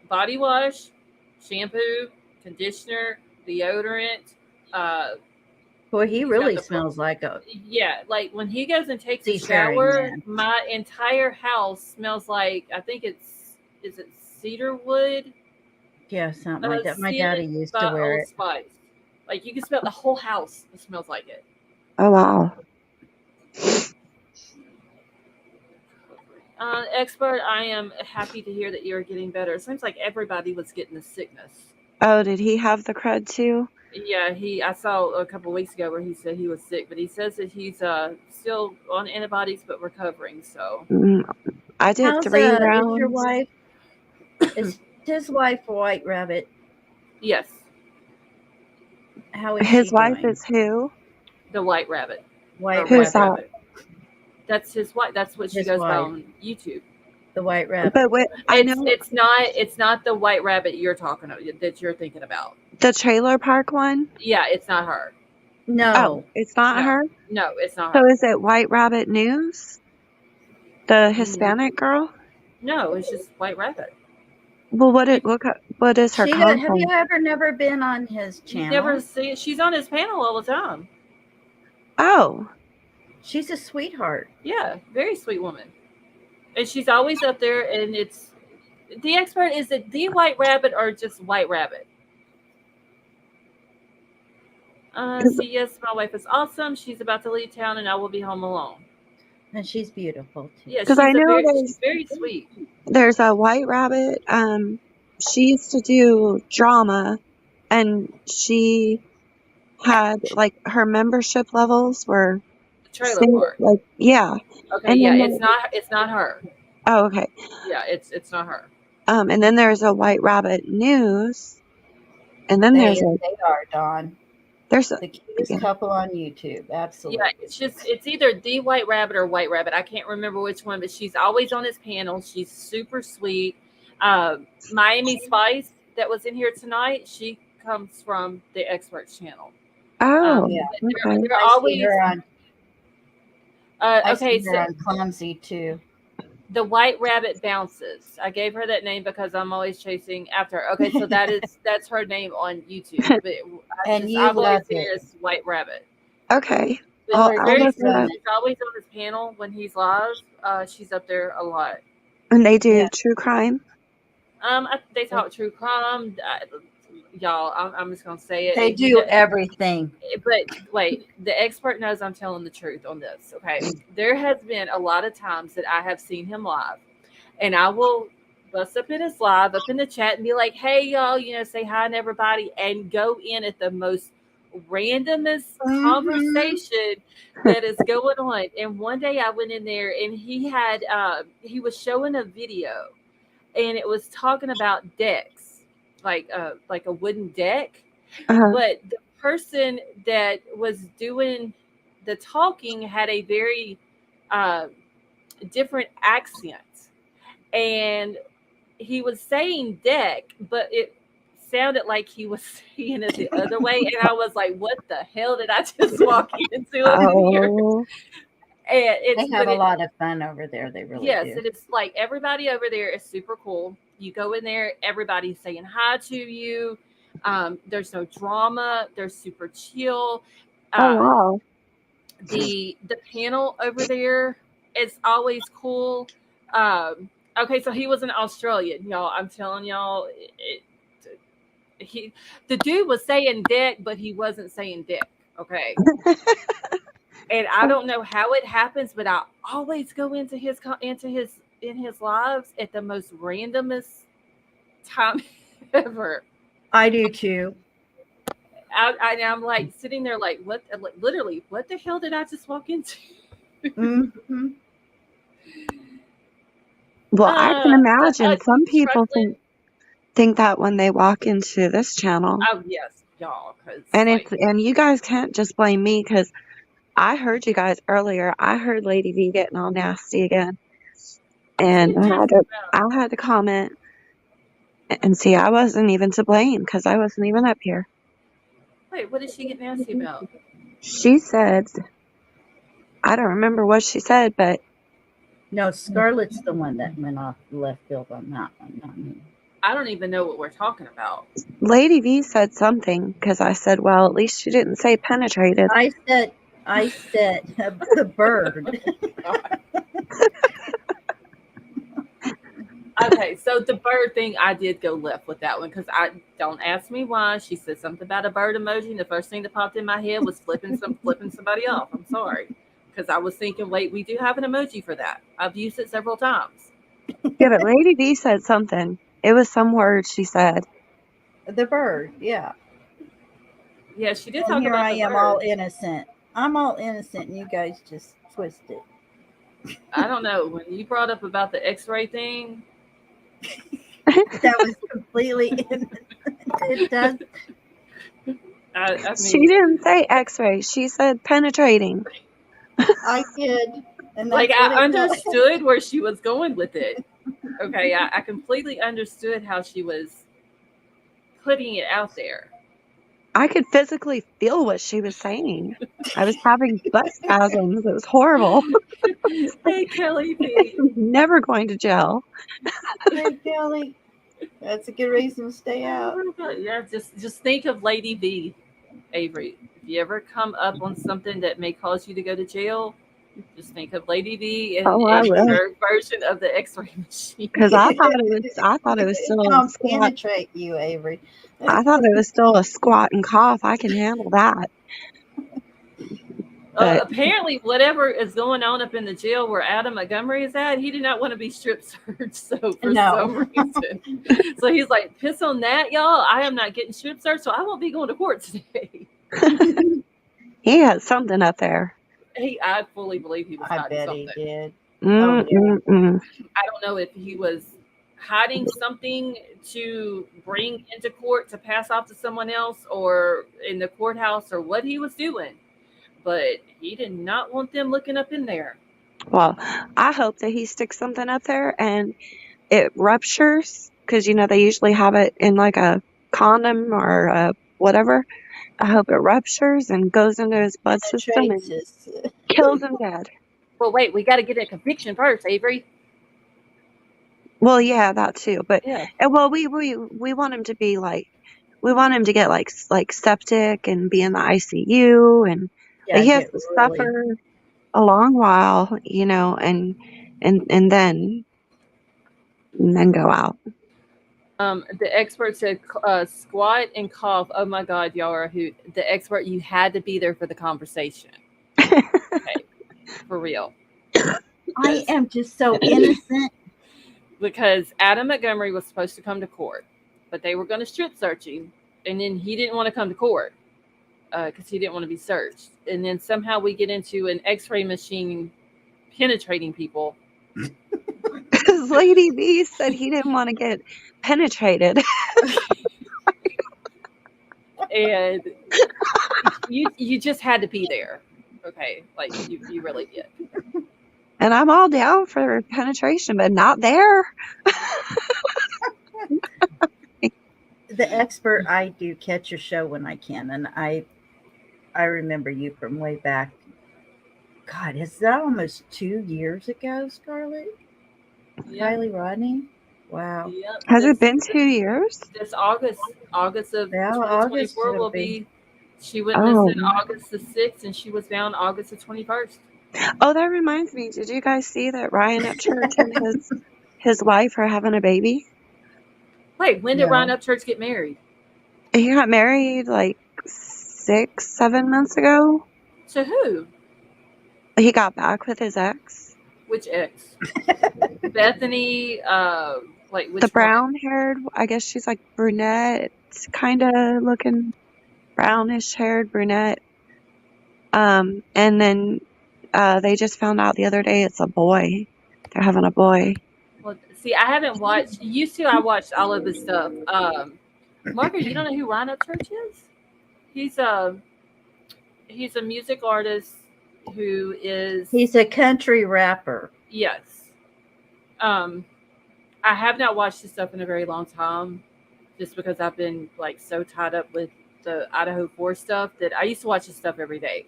body wash, shampoo, conditioner, deodorant. Boy, he He's got really the smells like a yeah, like when he goes and takes a seafaring shower, man. my entire house smells like I think is it cedar wood Yeah, something like that. My daddy scent used to by wear Old it. Spice. Like you can smell the whole house. It smells like it. Oh wow. Expert, I am happy to hear that you're getting better. It seems like everybody was getting the sickness. Oh, did he have the crud too? Yeah, I saw a couple of weeks ago where he said he was sick, but he says that he's still on antibiotics but recovering. So I did How's 3 is your rounds. wife? Is his wife White Rabbit? yes, How is His she wife doing? is who? the white rabbit or White Who's red that? Rabbit. rabbit. That's his wife. That's what she His goes by wife. on YouTube. The White Rabbit. But wait, I know It's not the white rabbit you're talking about that you're thinking about. the trailer park one. Yeah, it's not her. Oh, No. it's not No, her. no, it's not So her. is it White Rabbit News? The Hispanic girl? No, it's just white rabbit. Well, what is her Have content? you ever never been on his You channel? never see it. She's on his panel all the time. Oh, She's a sweetheart. Yeah, very sweet woman. And she's always up there. And it's the expert. Is it the white rabbit or just white rabbit? See, yes, my wife is awesome. She's about to leave town, and I will be home alone. And she's beautiful too. Yeah, Because I know she's very sweet. there's a white rabbit. She used to do drama, and she had like her membership levels were Trailer park. like yeah, Okay, and yeah, then it's not her. oh okay, Yeah, it's not her. and then there's a white rabbit news, and then They there's are, Dawn. there's a The cutest yeah. couple on YouTube. Absolutely. Yeah, it's either the White Rabbit or White Rabbit. I can't remember which one, but she's always on his panel. She's super sweet. Miami Spice that was in here tonight. She comes from the Experts channel. Oh, Yeah. okay. They're I see always her on. I okay. see her So on Clumsy too. the White Rabbit bounces. I gave her that name because I'm always chasing after her. Okay, so that's her name on YouTube. But And you I've always love seen it. her as White Rabbit. Okay. But Well, she's I'll very look sweet. it up. She's always on his panel when he's live. She's up there a lot. And they do Yeah. true crime. They talk true crime. Y'all, I'm just gonna say it. They And he do does- everything. But wait, the expert knows I'm telling the truth on this. Okay, there has been a lot of times that I have seen him live, and I will bust up in his live, up in the chat, and be like, "Hey, y'all, say hi to everybody," and go in at the most randomest conversation that is going on. And one day I went in there, and he was showing a video, and it was talking about decks, like a wooden deck. But the person that was doing the talking had a very different accent, and he was saying deck, but it sounded like he was saying it the other way, and I was like, "What the hell did I just walk into up in here?" Oh, And They have a lot of fun over there. They really yes, do. and it's like everybody over there is super cool. You go in there, everybody's saying hi to you. There's no drama. They're super chill. oh wow. The panel over there is always cool. Okay, so he was an Australian, y'all. I'm telling y'all, the dude was saying deck, but he wasn't saying deck. Okay. And I don't know how it happens, but I always go into his lives at the most randomest time ever. I do too. I'm like sitting there, like, what? Like, literally, what the hell did I just walk into? Mm-hmm. Well, I can imagine some people struggling. think that when they walk into this channel, Oh yes, y'all, because and and you guys can't just blame me because I heard you guys earlier. I heard Lady V getting all nasty again, and I had to comment and see I wasn't even to blame because I wasn't even up here. wait, what did she get nasty about? She said, I don't remember what she said, but No, Scarlett's the one that went off the left field on that one, not me. I don't even know what we're talking about. Lady V said something because I said, well, at least she didn't say penetrated. I said the bird. Okay, so the bird thing, I did go left with that one because I don't ask me why. She said something about a bird emoji, and the first thing that popped in my head was flipping somebody off. I'm sorry, because I was thinking, wait, we do have an emoji for that. I've used it several times. Yeah, but Lady V said something. It was some word she said. The bird, yeah. Yeah, she did And talk here about I the am bird. all innocent. I'm all innocent, and you guys just twist it. I don't know. When you brought up about the X-ray thing, That was completely innocent. It does. I mean, She didn't say X-ray. She said penetrating. I did. And like that's what I it was. understood where she was going with it. Okay, I completely understood how she was putting it out there. I could physically feel what she was saying. I was having butt spasms. It was horrible. Hey, Kelly This B. is never going to gel. Hey, Kelly. That's a good reason to stay out. Yeah, just think of Lady V, Avery. If you ever come up on something that may cause you to go to jail, Just think of Lady V Oh, I and will. her version of the X-ray machine. Because I thought it was still a Come squat. penetrate you, Avery. I thought it was still a squat and cough. I can handle that. But Apparently, whatever is going on up in the jail where Adam Montgomery is at, he did not want to be strip searched. So for No. some reason, so he's like, "Piss on that, y'all! I am not getting strip searched, so I won't be going to court today." he had something up there. I fully believe he was I hiding bet something. he did. Oh, yeah. Mm-mm-mm. I don't know if he was hiding something to bring into court to pass off to someone else or in the courthouse or what he was doing, but he did not want them looking up in there. Well, I hope that he sticks something up there and it ruptures because, they usually have it in like a condom or whatever. I hope it ruptures and goes into his blood system and Penetrates his- kills him dead. Well, wait, we got to get a conviction first, Avery. Well, yeah, that too. But Yeah. well, we want him to be like, we want him to get like septic and be in the ICU and Yeah, he has get to really. suffer a long while, and then go out. The expert said squat and cough. Oh my God, y'all are a hoot. The expert, you had to be there for the conversation. Okay, for real. I am just so innocent. Because Adam Montgomery was supposed to come to court, but they were going to strip search him, and then he didn't want to come to court because he didn't want to be searched. And then somehow we get into an X-ray machine penetrating people. Because Lady B said he didn't want to get penetrated. And you just had to be there. Okay, like you really did. And I'm all down for penetration, but not there. The expert, I do catch your show when I can, and I remember you from way back. God, is that almost 2 years ago, Scarlett? Yep. Kylie Rodney? Wow. Yep. Has it been 2 years? This August of Yeah, 2024 August will will be. be. She witnessed Oh. it August the 6th, and she was found August the 21st. Oh, that reminds me. Did you guys see that Ryan Upchurch and his wife are having a baby? Wait, when did No. Ryan Upchurch get married? He got married like 6-7 months ago. To who? He got back with his ex. Which ex? Bethany, like which The brown haired, I guess she's like brunette, kind of looking, brownish haired brunette. And then they just found out the other day it's a boy. They're having a boy. Well, see, I haven't watched. Used to, I watched all of his stuff. Margaret, you don't know who Ryan Upchurch is? He's a music artist who is. He's a country rapper. Yes. I have not watched his stuff in a very long time, just because I've been like so tied up with the Idaho 4 stuff that I used to watch his stuff every day.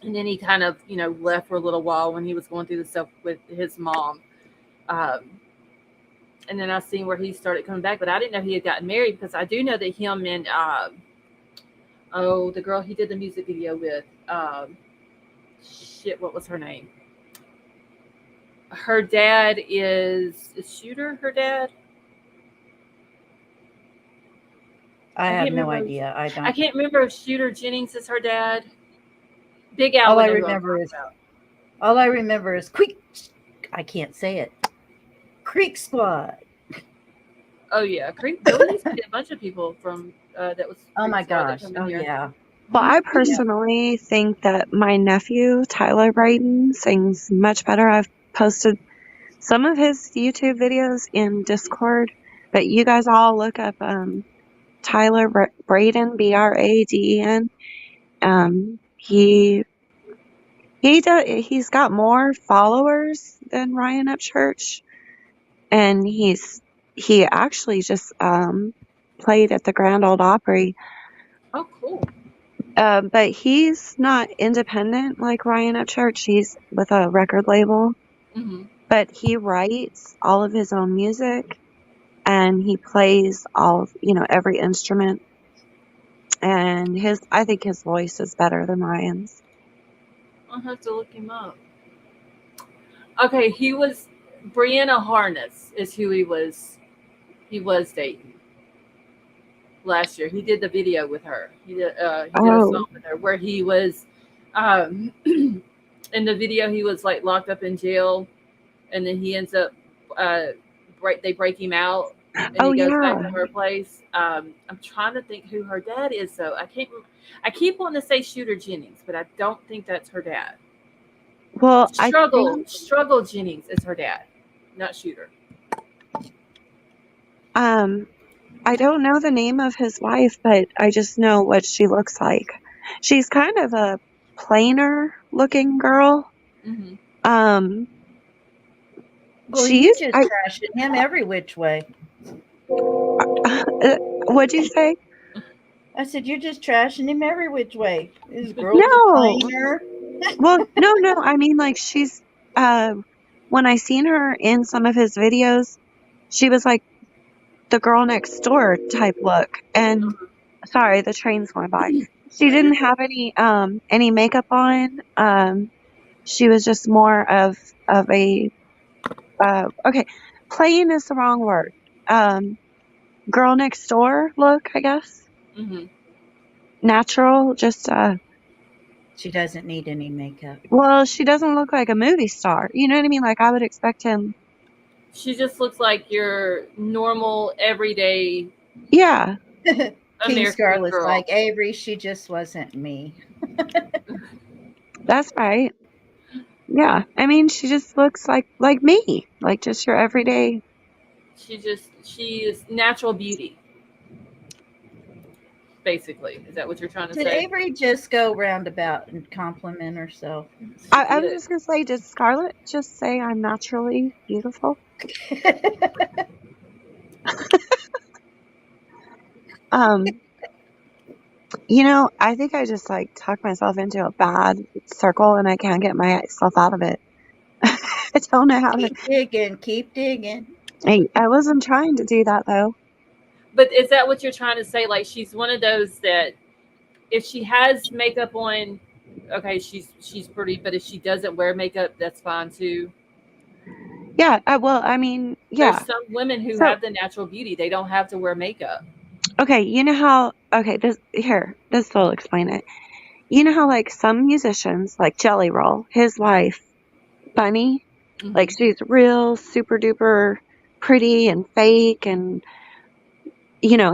And then he kind of, left for a little while when he was going through the stuff with his mom. And then I seen where he started coming back, but I didn't know he had gotten married because I do know that him and the girl he did the music video with, what was her name? Her dad is Shooter. Her dad. I have no idea. I don't. I can't remember if Shooter Jennings is her dad. Big Al. All I remember is Creek. I can't say it. Creek Squad. Oh yeah, Creek. There used to be a bunch of people from that was. Oh my Creek Squad that gosh. come in Oh here. yeah. Well, I personally think that my nephew, Tyler Brayden, sings much better. I've posted some of his YouTube videos in Discord, but you guys all look up Tyler Brayden, Braden. He's got more followers than Ryan Upchurch, and he actually just played at the Grand Ole Opry. Oh, cool. But he's not independent like Ryan Upchurch. He's with a record label. Mm-hmm. But he writes all of his own music, and he plays every instrument. And I think his voice is better than Ryan's. I'll have to look him up. Okay, he was Brianna Harness is who he was dating last year. He did the video with her. He did a Oh, song with her where he was in the video he was like locked up in jail, and then he ends up uh they break him out, and oh he goes back yeah. to her place. I'm trying to think who her dad is though. I keep wanting to say Shooter Jennings, but I don't think that's her dad. Well, I think Struggle Jennings is her dad, not Shooter. um I don't know the name of his wife, but I just know what she looks like. She's kind of a plainer looking girl. Hmm. Um, Well, you she's just I trashing him every which way. what'd you say? I said, you're just trashing him every which way. This girl's a No. plainer. Well, no. I mean, like she's uh when I seen her in some of his videos, she was like the girl next door type look. And sorry, the train's going by. She No, you're didn't good. have any makeup on. She was just more of a okay, plain is the wrong word. Um, girl next door look, I guess. Hmm. Natural, just She doesn't need any makeup. well, she doesn't look like a movie star. You know what I mean? Like I would expect him. She just looks like your normal, everyday Yeah, King American Scarlet's girl. like, Avery, she just wasn't me. that's right. Yeah, I mean, she just looks like me, like just your everyday. She is natural beauty, basically. Is that what you're trying to Did say? Avery just go roundabout and compliment herself? She I was did. just gonna say, did Scarlett just say I'm naturally beautiful? Um, I think I just like tucked myself into a bad circle and I can't get myself out of it. I don't know how to. Keep digging, keep digging. I wasn't trying to do that though. But is that what you're trying to say? Like she's one of those that if she has makeup on, okay, she's pretty. But if she doesn't wear makeup, that's fine too. Yeah, well, I mean, There's yeah. some women who So, have the natural beauty; they don't have to wear makeup. okay, you know how, okay, this will explain it. You know how, like, some musicians, like Jelly Roll, his wife, Bunny, like, Hmm. she's real super duper pretty and fake and,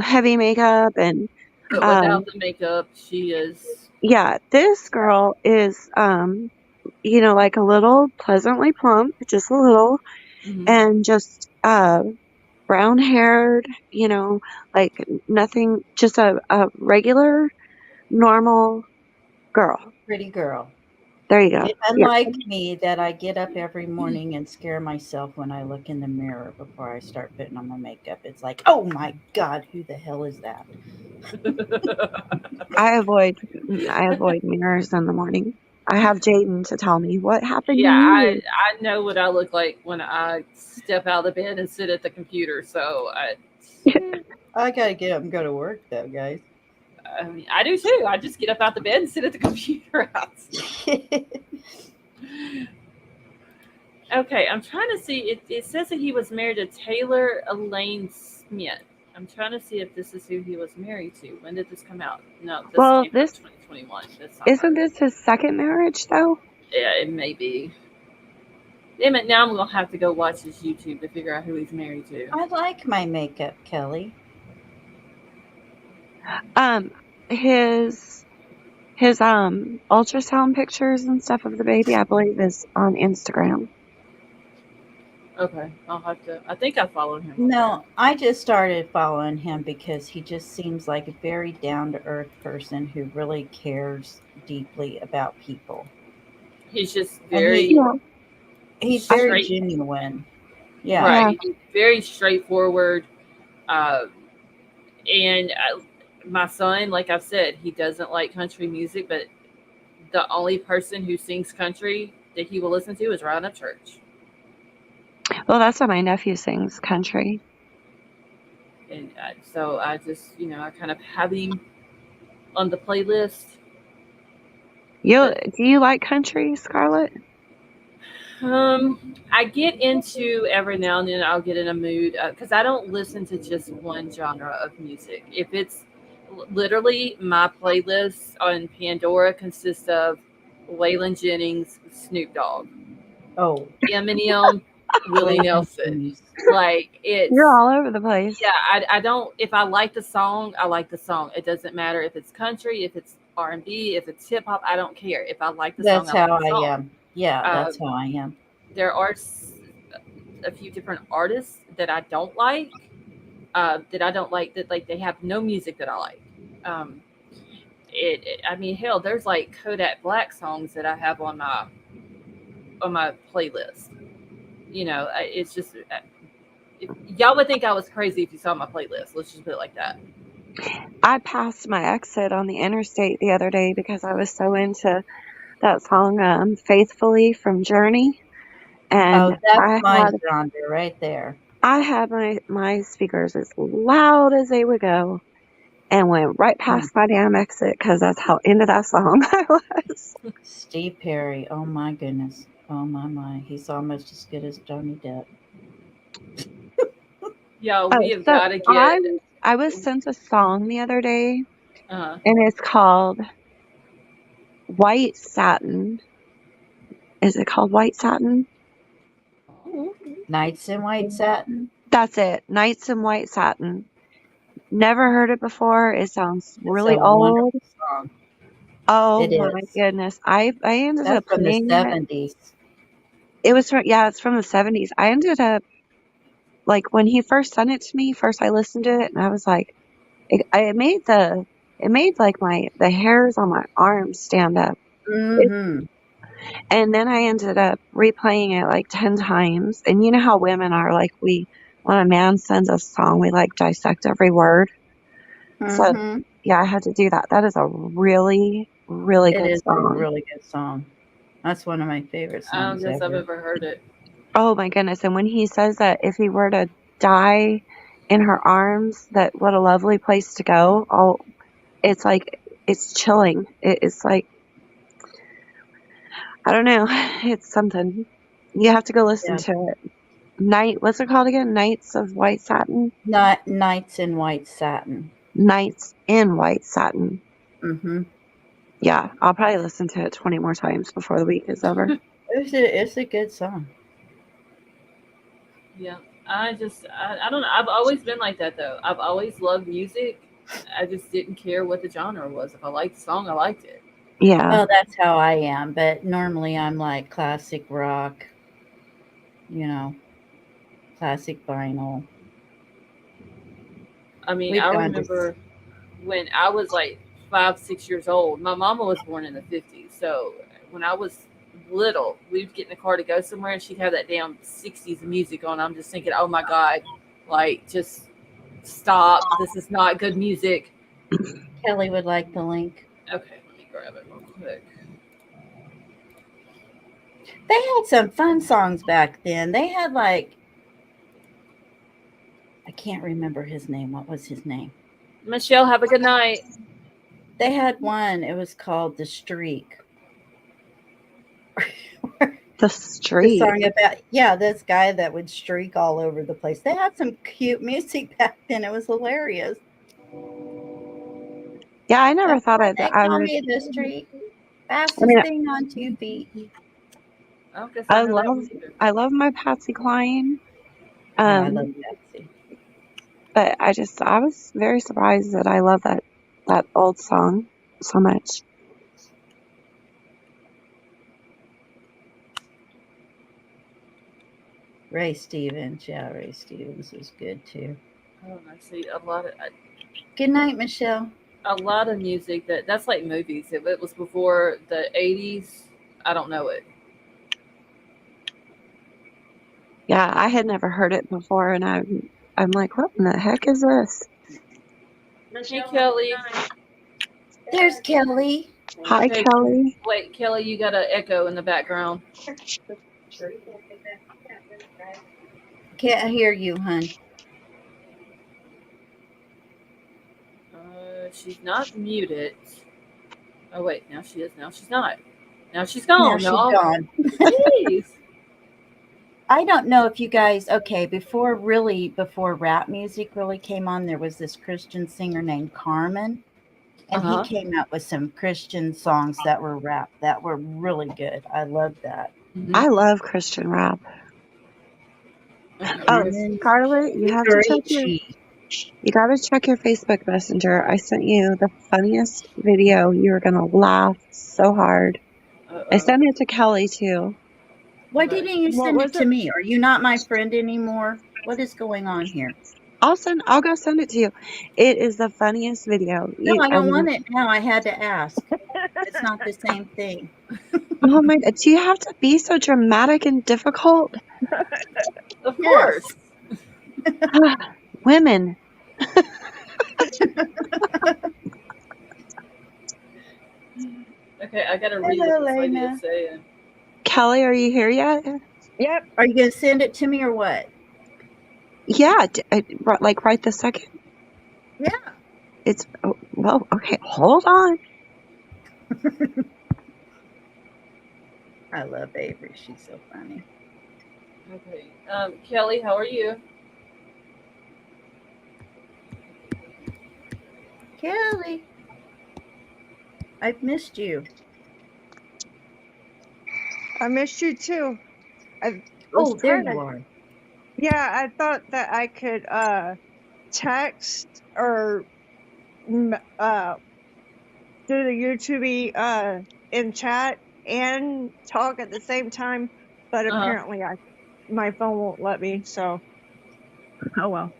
heavy makeup and, But without um, the makeup, she is. yeah, this girl is, like a little pleasantly plump, just a little, Hmm. and just, brown haired, like nothing, just a regular, normal girl. Pretty girl. There you go. Yeah. Unlike me, that I get up every morning and scare myself when I look in the mirror before I start putting on my makeup. It's like, oh my God, who the hell is that? I avoid I avoid mirrors in the morning. I have Jaden to tell me what happened to Yeah, you. I know what I look like when I step out of bed and sit at the computer. So I gotta get up and go to work, though, guys. I mean, I do too. I just get up out the bed and sit at the computer. Okay, I'm trying to see. It says that he was married to Taylor Elaine Smith. I'm trying to see if this is who he was married to. When did this come out? No, this Well, came out this 2021. That's not isn't right. this his second marriage though? Yeah, it may be. Damn it! Now I'm gonna have to go watch his YouTube to figure out who he's married to. I like my makeup, Kelly. Um his ultrasound pictures and stuff of the baby, I believe, is on Instagram. Okay, I'll have to. I think I followed him on there. No, I just started following him because he just seems like a very down to earth person who really cares deeply about people. He's just And very Yeah. he's I very straight. genuine. Yeah. yeah. Right. He's very straightforward. Uh, and my son, like I've said, he doesn't like country music, but the only person who sings country that he will listen to is Ryan Up Church. Well, that's what my nephew sings, country. And so I just, I kind of have him on the playlist. You But do you like country, Scarlett? I get into every now and then. I'll get in a mood because I don't listen to just one genre of music. If it's literally my playlist on Pandora consists of Waylon Jennings, Snoop Dogg, Oh, Eminem, Willie Waylon Nelson. Jennings. Like You're it's all over the place. yeah. I don't. If I like the song, I like the song. It doesn't matter if it's country, if it's R&B, if it's hip hop. I don't care. If I like the song, That's I like how the I song. am. Yeah, Um, that's how I am. there are a few different artists that I don't like. That like they have no music that I like. Um, I mean, hell, there's like Kodak Black songs that I have on my playlist. It's just if, y'all would think I was crazy if you saw my playlist. Let's just put it like that. I passed my exit on the interstate the other day because I was so into that song, Faithfully from Journey. And Oh, that's my genre right there. I had my speakers as loud as they would go and went right past my damn exit because that's how into that song I was. Steve Perry. Oh my goodness. Oh my. He's almost as good as Johnny Depp. Yo, we Oh, have so got to get. I was sent a song the other day, Uh, and it's called White Satin. Is it called White Satin? Nights in White Satin. That's it. Nights in White Satin. Never heard it before. It sounds It's really a wonderful old. song. Oh It my is. goodness. I ended That's up from the playing it. 70s. It was from, yeah, it's from the 70s. I ended up, like, when he first sent it to me, first I listened to it and I was like, it made like the hairs on my arms stand up. Mm-hmm. And then I ended up replaying it like 10 times. And you know how women are, like, when a man sends us a song, we like dissect every word. So Mm-hmm. yeah, I had to do that. That is a really, really It good is a song. really good song. That's one of my favorite I don't songs guess I've ever. ever heard it. Oh my goodness. And when he says that if he were to die in her arms, that what a lovely place to go. Oh, it's like, it's chilling. It's like, I don't know. It's something. You have to go listen Yeah. to it. What's it called again? Nights of White Satin? Not Nights in White Satin. Nights in White Satin. Mm-hmm. Yeah, I'll probably listen to it 20 more times before the week is over. It's a good song. Yeah, I don't know. I've always been like that though. I've always loved music. I just didn't care what the genre was. If I liked the song, I liked it. Yeah. Oh, that's how I am. But normally I'm like classic rock, you know, classic vinyl. I mean, We've I gone to remember when I was like 5, 6 years old. My mama was born in the '50s, so when I was little, we'd get in the car to go somewhere, and she'd have that damn '60s music on. I'm just thinking, oh my god, like just stop. This is not good music. Kelly would like the link. Okay, let me grab it real quick. They had some fun songs back then. They had like I can't remember his name. What was his name? Michelle, have a good night. They had one. It was called The Streak. The The Street. song about this guy that would streak all over the place. They had some cute music back then. It was hilarious. Yeah, I never That's thought why I they call would. me the streak. I Fastest mean, thing on 2 feet. I don't guess I know that one either. I love my Patsy Cline. Oh, I love Betsy. But I was very surprised that I love that old song so much. Ray Stevens. Yeah, Ray Stevens is good too. Oh, I see a lot of Good night, Michelle. music that's like movies. If it was before the '80s, I don't know it. Yeah, I had never heard it before, and I'm like, what in the heck is this? Hey, Kelly. There's Kelly. Hi, Hey, Kelly. wait, Kelly, you got an echo in the background. Can't hear you, hun. She's not muted. Oh wait, now she is. Now she's not. Now she's Now gone, she's y'all. gone. Jeez. I don't know if you guys, okay, before rap music really came on, there was this Christian singer named Carmen, and he Uh-huh. came out with some Christian songs that were rap that were really good. I loved that. I love Christian rap. Oh, Carmen Scarlett, you have to check your Ricci. you gotta check your Facebook Messenger. I sent you the funniest video. You're gonna laugh so hard. I Uh-oh. sent it to Kelly too. Why Okay. didn't you What send was it to it? me? Are you not my friend anymore? What is going on here? I'll go send it to you. It is the funniest video. No, I I don't want mean, it now. I had to ask. It's not the same thing. oh my God, do you have to be so dramatic and difficult? Of Yes. course. Women. Okay, I gotta read Hello, what this lady Lena. is saying. Kelly, are you here yet? Yep. Are you going to send it to me or what? Yeah, like right this second. Yeah. It's well, okay. Hold on. I love Avery. She's so funny. Okay. Kelly, how are you? Kelly, I've missed you. I missed you too. I Oh, was there trying to. you are. Yeah, I thought that I could text or do the YouTube in chat and talk at the same time, but Uh-huh. apparently my phone won't let me. So oh well.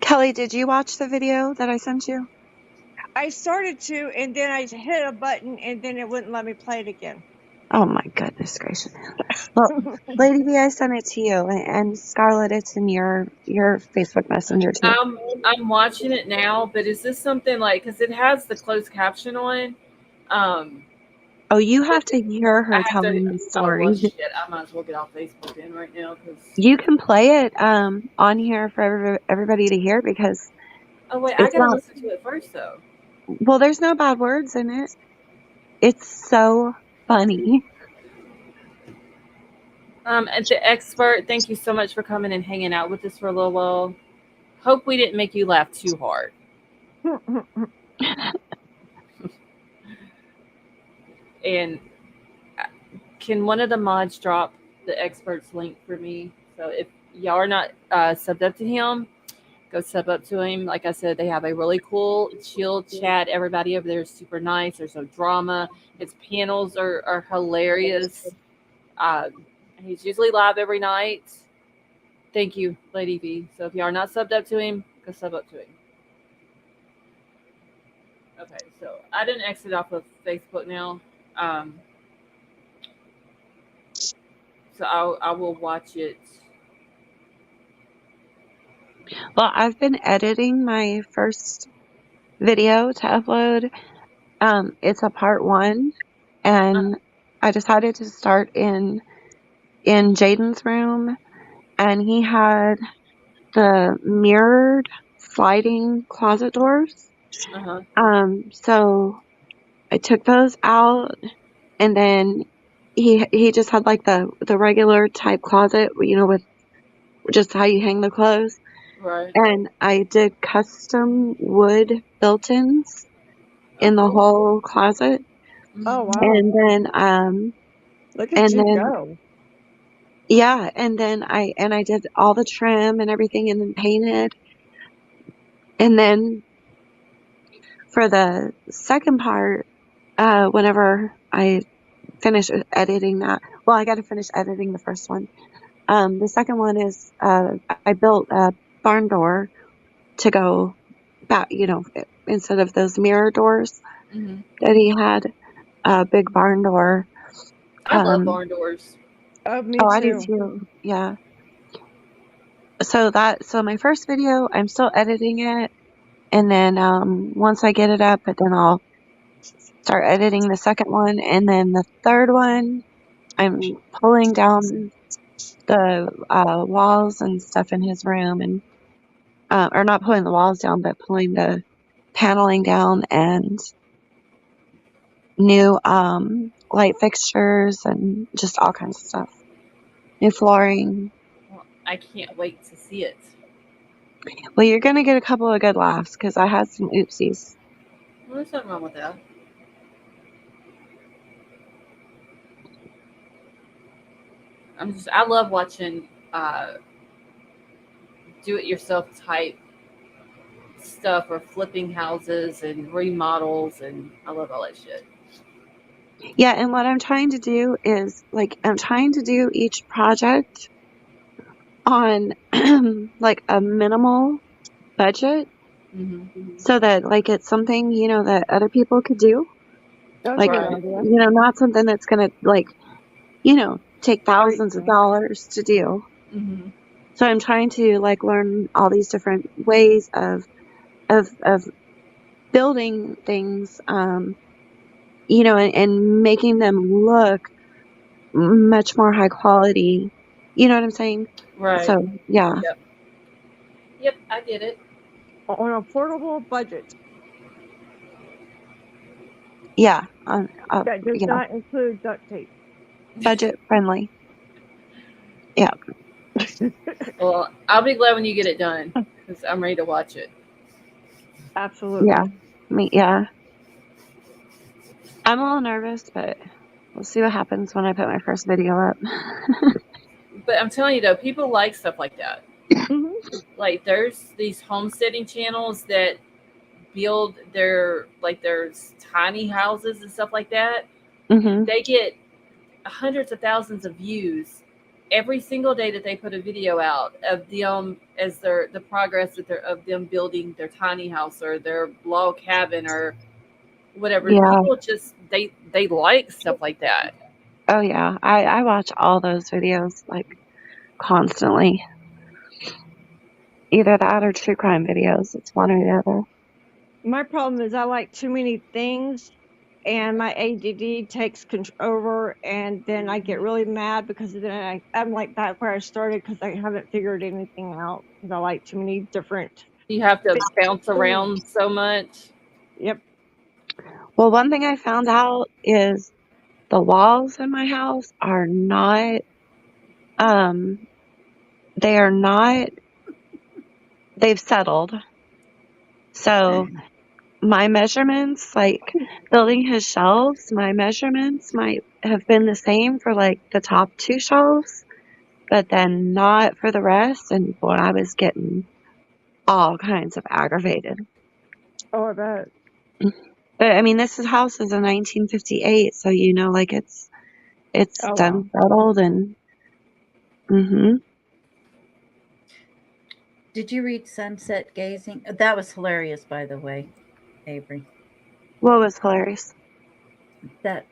Kelly, did you watch the video that I sent you? I started to, and then I hit a button, and then it wouldn't let me play it again. Oh my goodness gracious. Well, Lady V, I sent it to you, and Scarlett, it's in your Facebook Messenger too. I'm watching it now, but is this something like because it has the closed caption on? Oh, you have to hear I her have to. telling the Oh well, story. shit! I might as well get off Facebook then right now because. You can play it on here for everybody to hear because Oh wait, I it's gotta not. listen to it first though. Well, there's no bad words in it. It's so funny. And the expert, thank you so much for coming and hanging out with us for a little while. Hope we didn't make you laugh too hard. And can one of the mods drop the expert's link for me? So if y'all are not subbed up to him, go sub up to him. Like I said, they have a really cool, chill chat. Everybody over there is super nice. There's no drama. His panels are hilarious. He's usually live every night. Thank you, Lady V. So if you are not subbed up to him, go sub up to him. Okay, so I didn't exit off of Facebook now. So I will watch it. Well, I've been editing my first video to upload. It's a part 1, and I decided to start in Jaden's room, and he had the mirrored sliding closet doors. Uh-huh. So I took those out, and then he just had like the regular type closet, with just how you hang the clothes. Right. And I did custom wood built-ins in the whole closet. Oh wow! And then Look at and you then go. yeah, and then I did all the trim and everything, and then painted. And then for the second part, whenever I finish editing that, well, I got to finish editing the first one. The second one is I built a barn door to go back, instead of those mirror doors that he had, a big barn door. I love barn doors. Oh, me Oh, I do too. too. Yeah. So my first video, I'm still editing it, and then once I get it up, then I'll start editing the second one, and then the third one, I'm pulling down the walls and stuff in his room, and or not pulling the walls down, but pulling the paneling down and new light fixtures and just all kinds of stuff. New flooring. I can't wait to see it. Well, you're gonna get a couple of good laughs because I had some oopsies. Well, there's nothing wrong with that. I love watching do-it-yourself type stuff or flipping houses and remodels, and I love all that shit. Yeah, and what I'm trying to do is I'm trying to do each project on like a minimal budget Mm-hmm. so that it's something, that other people could do. That's a Like, good Right. idea. not something that's gonna take thousands of dollars to do. Mm-hmm. So I'm trying to learn all these different ways of building things, and making them look much more high quality. You know what I'm saying? Right. So yeah, Yep. Yep. I get it. On a portable budget yeah, that does yeah, not include duct tape. budget friendly. Yeah, Well, I'll be glad when you get it done because I'm ready to watch it. yeah, Absolutely. yeah. I'm a little nervous, but we'll see what happens when I put my first video up. But I'm telling you though, people like stuff like that. Hmm. Like there's these homesteading channels that build there's tiny houses and stuff like that. hmm They get hundreds of thousands of views every single day that they put a video out of them as the progress of them building their tiny house or their log cabin or whatever. Yeah. People just they like stuff like that. Oh yeah. I watch all those videos constantly. Either that or true crime videos. It's one or the other. My problem is I like too many things, and my ADD takes over, and then I get really mad because then I'm like back where I started because I haven't figured anything out because I like too many different You have to bounce things. around so much. Yep. Well, one thing I found out is the walls in my house are not they are not they've settled. So my measurements, building his shelves, my measurements might have been the same for the top two shelves, but then not for the rest. And boy, I was getting all kinds of aggravated. Oh, I bet. But I mean, house is a 1958, so it's Oh, wow. done settled and hmm Did you read Sunset Gazing? That was hilarious, by the way, Avery. What was hilarious? That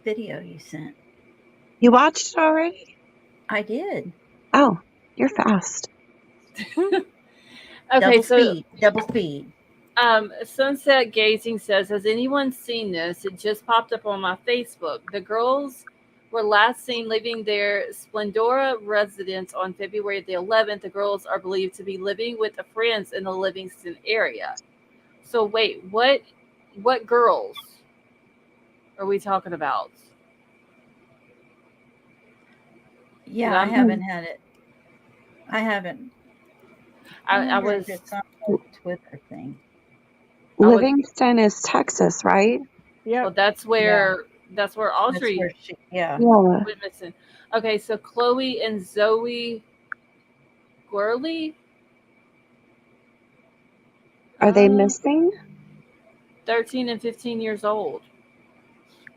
video you sent. You watched it already? I did. Oh, you're fast. Okay, so Double speed. Sunset Gazing says, has anyone seen this? It just popped up on my Facebook. The girls were last seen leaving their Splendora residence on February the 11th. The girls are believed to be living with friends in the Livingston area. So wait, what girls are we talking about? Yeah, I haven't had it. I haven't. I was it's on the Twitter thing. Livingston is Texas, right? Yeah. Well, that's where Audrey. Yeah. went missing. Okay, so Chloe and Zoe Gurley. Are they missing? 13 and 15 years old.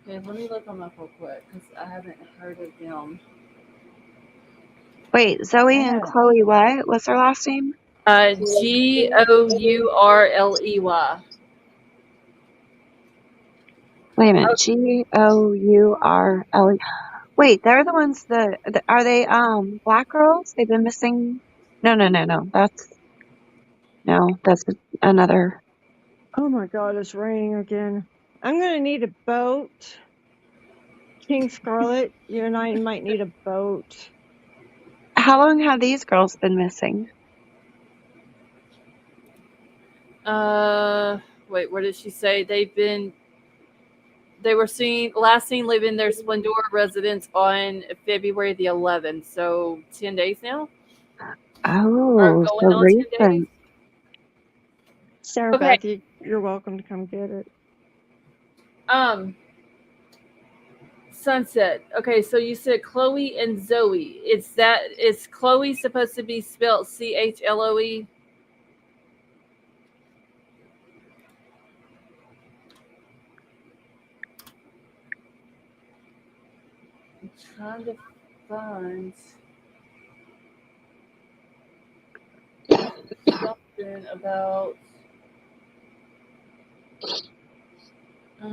Okay, let me look them up real quick because I haven't heard of them. Wait, Zoe and Chloe what? What's their last name? Gourley. Wait a minute. Gourle. Wait, they're the ones are they black girls? They've been missing. No. That's another. Oh my God, it's raining again. I'm gonna need a boat. King Scarlet, you and I might need a boat. How long have these girls been missing? Wait, what did she say? They were last seen living their Splendora residence on February the 11th. So 10 days now. or Oh, so going on 10 days. recent. Sarah Okay. Beth, you're welcome to come get it. Um, Sunset. Okay, so you said Chloe and Zoe. Is Chloe supposed to be spelled Chloe? I'm trying to find something about. I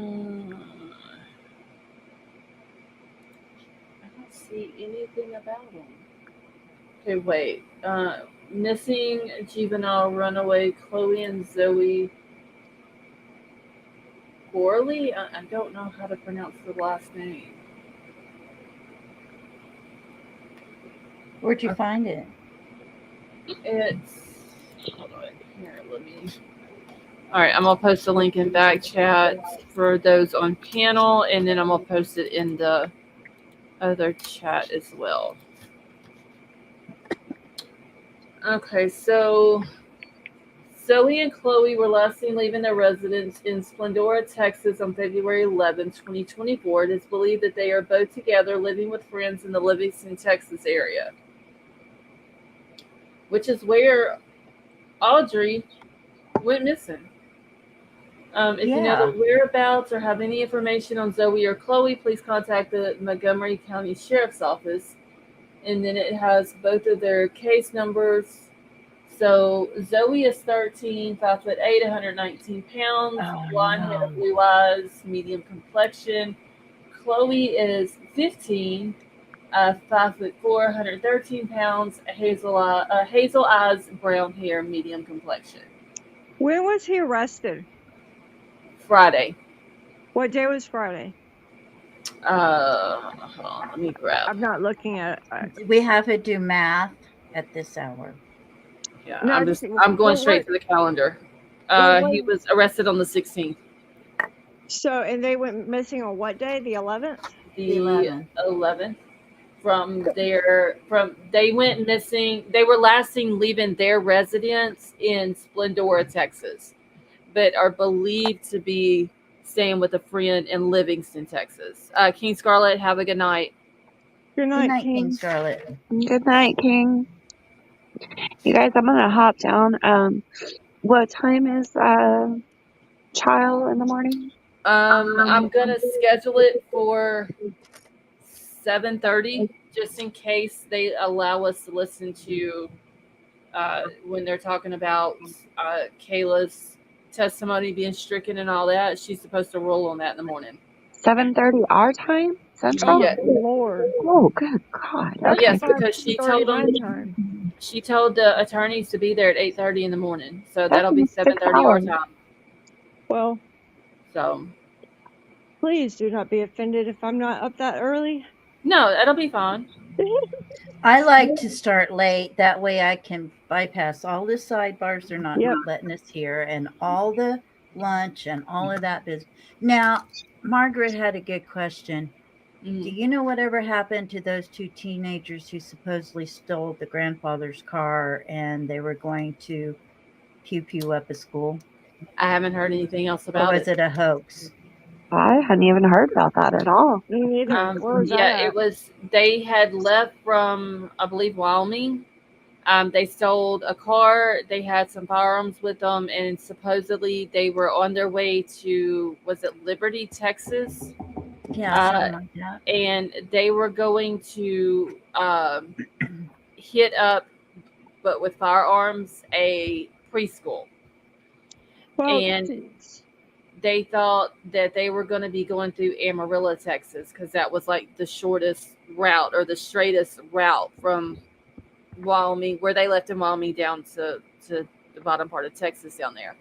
don't see anything about them. Okay, wait. Missing juvenile runaway Chloe and Zoe Gorley. I don't know how to pronounce the last name. Where'd you find it? It's hold on here. Let me. All right, I'm gonna post a link in back chat for those on panel, and then I'm gonna post it in the other chat as well. Okay, so Zoe and Chloe were last seen leaving their residence in Splendora, Texas on February 11, 2024. It is believed that they are both together living with friends in the Livingston, Texas area, which is where Audrey went missing. If you know Yeah. the whereabouts or have any information on Zoe or Chloe, please contact the Montgomery County Sheriff's Office. And then it has both of their case numbers. So Zoe is 13, 5'8", 119 pounds, Oh, blonde hair, no. blue eyes, medium complexion. Chloe is 15, 5'4", 113 pounds, hazel eyes, brown hair, medium complexion. When was he arrested? Friday. What day was Friday? Hold on, let me grab. I'm not looking at it. We have to do math at this hour. Yeah, No, I'm going straight to the calendar. He was arrested on the 16th. So, and they went missing on what day? The 11th? The 11th. 11th. They went missing. They were last seen leaving their residence in Splendora, Texas, but are believed to be staying with a friend in Livingston, Texas. King Scarlett, have a good night. Good Good night, night, King King. Scarlet. Good night, King. You guys, I'm gonna hop down. What time is trial in the morning? I'm gonna schedule it for 7:30, just in case they allow us to listen to when they're talking about Kayla's testimony being stricken and all that. She's supposed to roll on that in the morning. 7:30 our time central. Yeah. Lord. Oh, good God. That's Okay. Yes, because she 5:30 told my them. time. She told the attorneys to be there at 8:30 in the morning, so That's that'll be almost 6 7:30 our hours. time. Well, So please do not be offended if I'm not up that early. no, that'll be fine. I like to start late. That way I can bypass all the sidebars they're not Yep. letting us hear and all the lunch and all of that business. Now, Margaret had a good question. Do you know whatever happened to those two teenagers who supposedly stole the grandfather's car and they were going to pew up a school? I haven't heard anything else Or about was it a hoax? I hadn't even heard about that at all. Me neither. Where was that Yeah, at? it was. They had left from, I believe, Wyoming. They stole a car. They had some firearms with them, and supposedly they were on their way to, was it Liberty, Texas? Yeah, something like that. And they were going to hit up, but with firearms, a preschool. Well, And they thought that they were going to be going through Amarillo, Texas, because that was like the shortest route or the straightest route from Wyoming, where they left in Wyoming, down to the bottom part of Texas down there.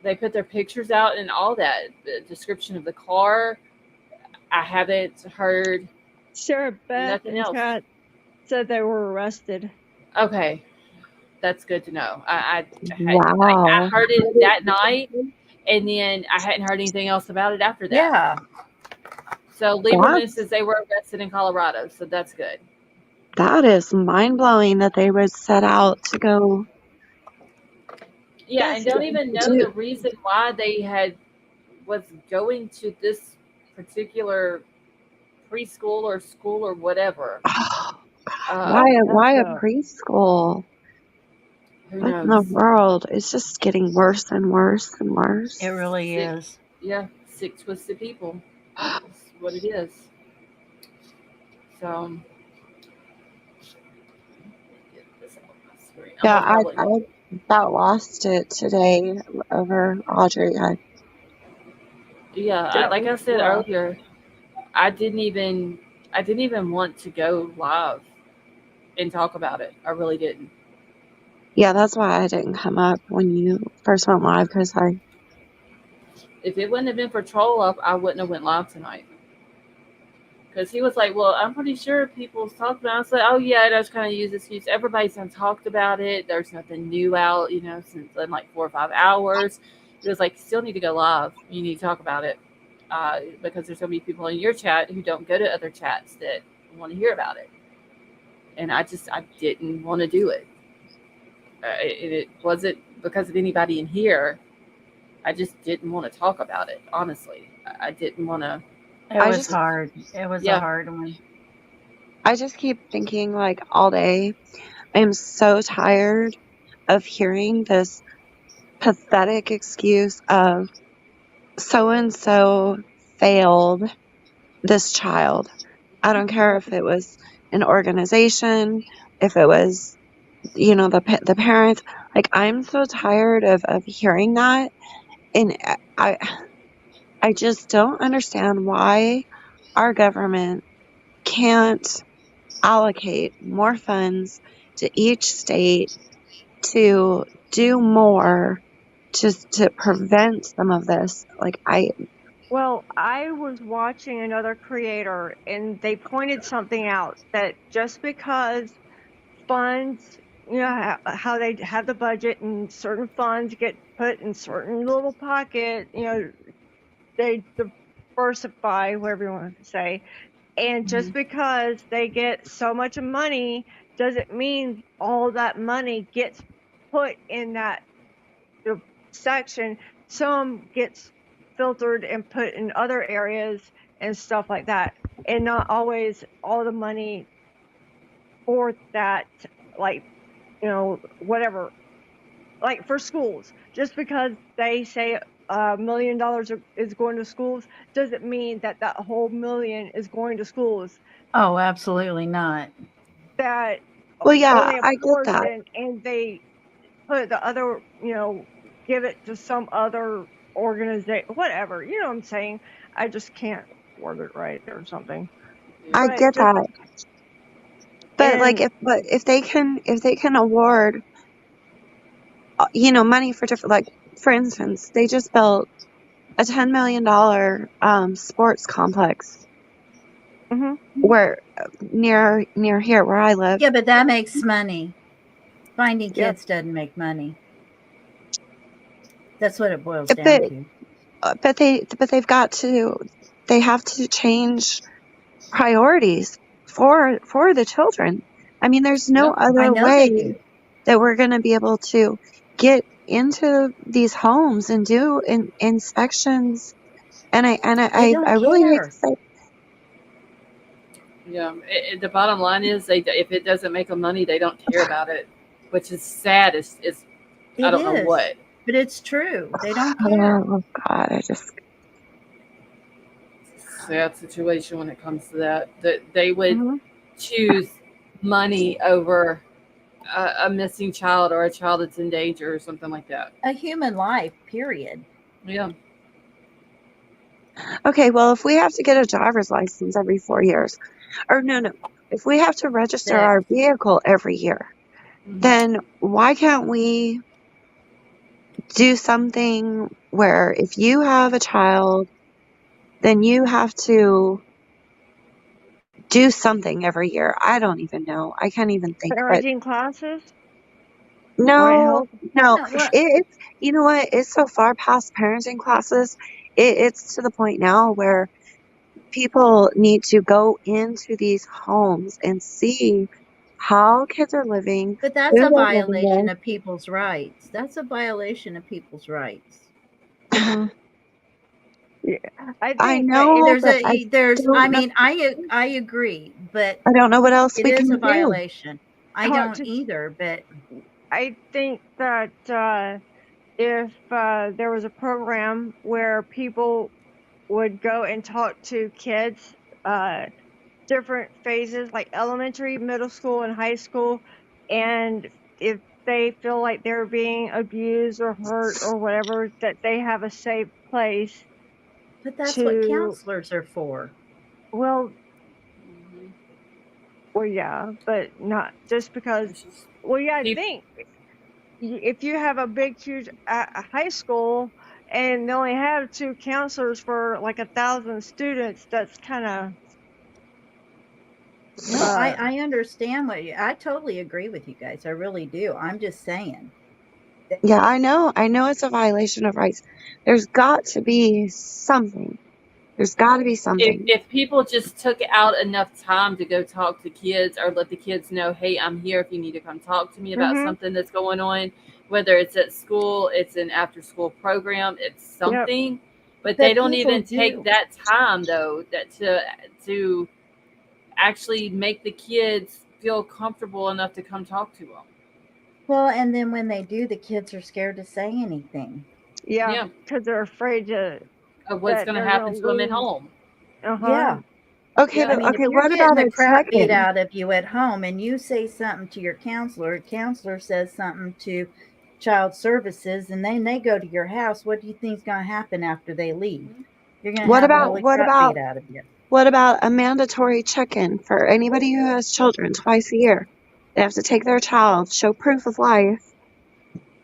They put their pictures out and all that, the description of the car. I haven't heard Sarah Beth nothing in else. chat said they were arrested. Okay, that's good to know. I Wow. heard it that night, and then I hadn't heard anything else about it after that. Yeah. So Lieberman says they were arrested in Colorado, so that's good. That is mind blowing that they would set out to go Yeah, and don't even know do. the reason why they had was going to this particular preschool or school or whatever. Why? Um, Why a That's preschool? who What in the knows? world? It's just getting worse and worse and worse. It really Sick, is. yeah, sick, twisted people. That's what it is. So, get this out of my screen. I'm Yeah, gonna probably, I about lost it today over Audrey. yeah, like I said rough. earlier, I didn't even, I didn't even want to go live and talk about it. I really didn't. Yeah, that's why I didn't come up when you first went live because If it wouldn't have been for Troll Up, I wouldn't have went live tonight. Because he was like, "Well, I'm pretty sure people's talked about it." I was like, "Oh yeah, I just kind of use this excuse. Everybody's done talked about it. There's nothing new out, since in like 4 or 5 hours." He was like, "You still need to go live. You need to talk about it because there's so many people in your chat who don't go to other chats that want to hear about it." And I didn't want to do it. It wasn't because of anybody in here. I just didn't want to talk about it. Honestly, I didn't want to. It I was just hard. It was a Yeah, hard one. I just keep thinking like all day. I'm so tired of hearing this pathetic excuse of so and so failed this child. I don't care if it was an organization, if it was the parents. Like I'm so tired of hearing that, and I just don't understand why our government can't allocate more funds to each state to do more just to prevent some of this. Like Well, I was watching another creator and they pointed something out that just because funds, how they have the budget and certain funds get put in certain little pocket, they diversify, whatever you want to say. And just hmm because they get so much money doesn't mean all that money gets put in that the section. Some gets filtered and put in other areas and stuff like that. And not always all the money for that, like, whatever, like for schools. Just because they say $1 million is going to schools doesn't mean that that whole million is going to schools. Oh, absolutely not. That well, yeah, only a I get that. portion, and they put the other, give it to some other organization, whatever. You know what I'm saying? I just can't word it right or something. I But get just that. But like and if they can award money for different, like for instance, they just built a $10 million sports complex mhm. where near here where I live. Yeah, but that makes money. Finding Yep. kids doesn't make money. That's what it boils But down to. they have to change priorities for the children. I mean, there's no yeah, I other know they way do. that we're going to be able to get into these homes and do inspections. And They I don't really hate to care. say, yeah. The bottom line is, if it doesn't make them money, they don't care about it, which is sad. Is I It don't know is. what. But it's true. They don't care. oh God, I just Sad situation when it comes to that they would Mhm. choose money over a missing child or a child that's in danger or something like that. A human life, period. Yeah, okay. Well, if we have to get a driver's license every 4 years, or no, if we have to register Six. our vehicle every year, hmm then why can't we do something where if you have a child, then you have to do something every year. I don't even know. I can't even think, but Parenting classes might no, help. no, Well, it's, you know what? It's so far past parenting classes. It's to the point now where people need to go into these homes and see how kids are living, But that's who a they're living violation with. of people's rights. That's a violation of people's rights. Hmm. Yeah, I I think know, but There's I don't know. mean I agree, but I don't know what else it we is a can do. violation. I talk don't to. either, but I think that if there was a program where people would go and talk to kids, uh, different phases like elementary, middle school, and high school, and if they feel like they're being abused or hurt or whatever, that they have a safe place that's what to. counselors are for. Well, Mm-hmm. well, yeah, but not just because. It's just Well, yeah, I people. think if you have a big, huge high school and they only have two counselors for like 1,000 students, that's kind of No, uh I understand I totally agree with you guys. I really do. I'm just saying. Yeah, I know. I know it's a violation of rights. There's got to be something. There's got to be something. If people just took out enough time to go talk to kids or let the kids know, hey, I'm here if you need to come talk to me about mhm. something that's going on, whether it's at school, it's an after school program, it's Yep. something. But they But don't people even take do. that time though that to actually make the kids feel comfortable enough to come talk to them. Well, and then when they do, the kids are scared to say anything. Yeah, Yeah, because they're afraid of what's that going to they're gonna happen to them at lose. home. Uh-huh. Yeah. Okay, Yeah, I but mean, if okay, you're what getting about the a crap beat check-in? out of you at home and you say something to your counselor says something to child services, and then they go to your house, what do you think's going to happen after they leave? You're going to What have the about holy what crap about beat out of you. what about a mandatory check-in for anybody who has children twice a year? They have to take their child, show proof of life,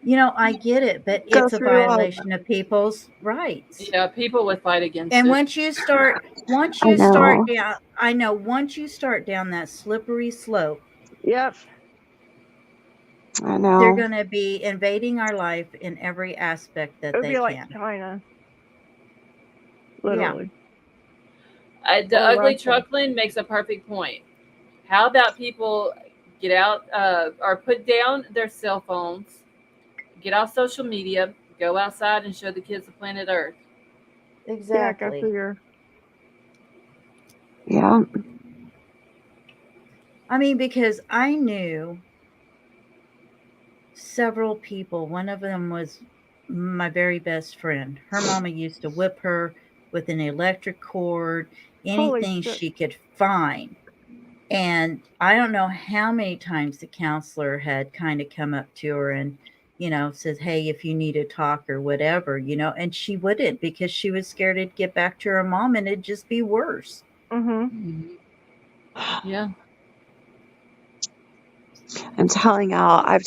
You know, I get it, but go it's a through all. violation of people's rights. yeah, people would fight against And it. once I you start know. down, I know once you start down that slippery slope, Yep. I they're know. going to be invading our life in every aspect It that would they be like can. China, Yeah. literally, The or ugly Russia. truckling makes a perfect point. How about people get out or put down their cell phones, get off social media, go outside and show the kids the planet Earth? Yeah, go Exactly. figure. Yeah. I mean, because I knew several people. One of them was my very best friend. Her mama used to whip her with an electric cord, Holy anything shit. she could find. And I don't know how many times the counselor had kind of come up to her and, says, hey, if you need to talk or whatever, and she wouldn't because she was scared it'd get back to her mom and it'd just be worse. Mhm. Yeah. I'm telling y'all, I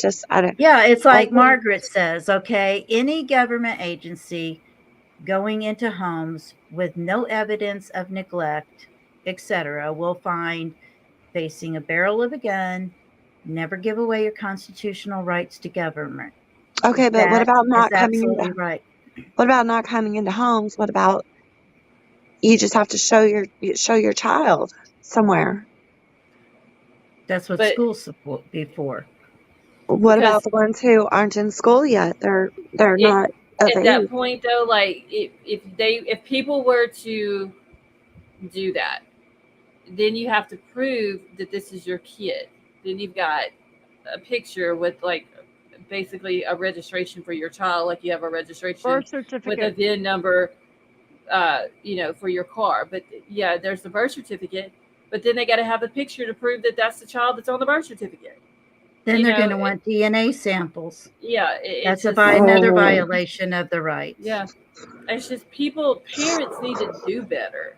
don't. Yeah, it's I like think, Margaret says, okay, any government agency going into homes with no evidence of neglect, etc., will find facing a barrel of a gun, never give away your constitutional rights to government. okay, but That is absolutely right. what about not coming into homes? What about you just have to show your child somewhere? That's what But school's supposed to be for. What about because the ones who aren't in school yet? They're it not of at age. that point though, like if people were to do that, then you have to prove that this is your kid. Then you've got a picture with like basically a registration for your child, like you have a registration Birth with a certificate. VIN number, for your car. But yeah, there's the birth certificate, but then they got to have a picture to prove that that's the child that's on the birth certificate. Then You they're know, going to want DNA samples. yeah, That's it's just another Oh, violation of the rights. yeah, it's just parents need to do better.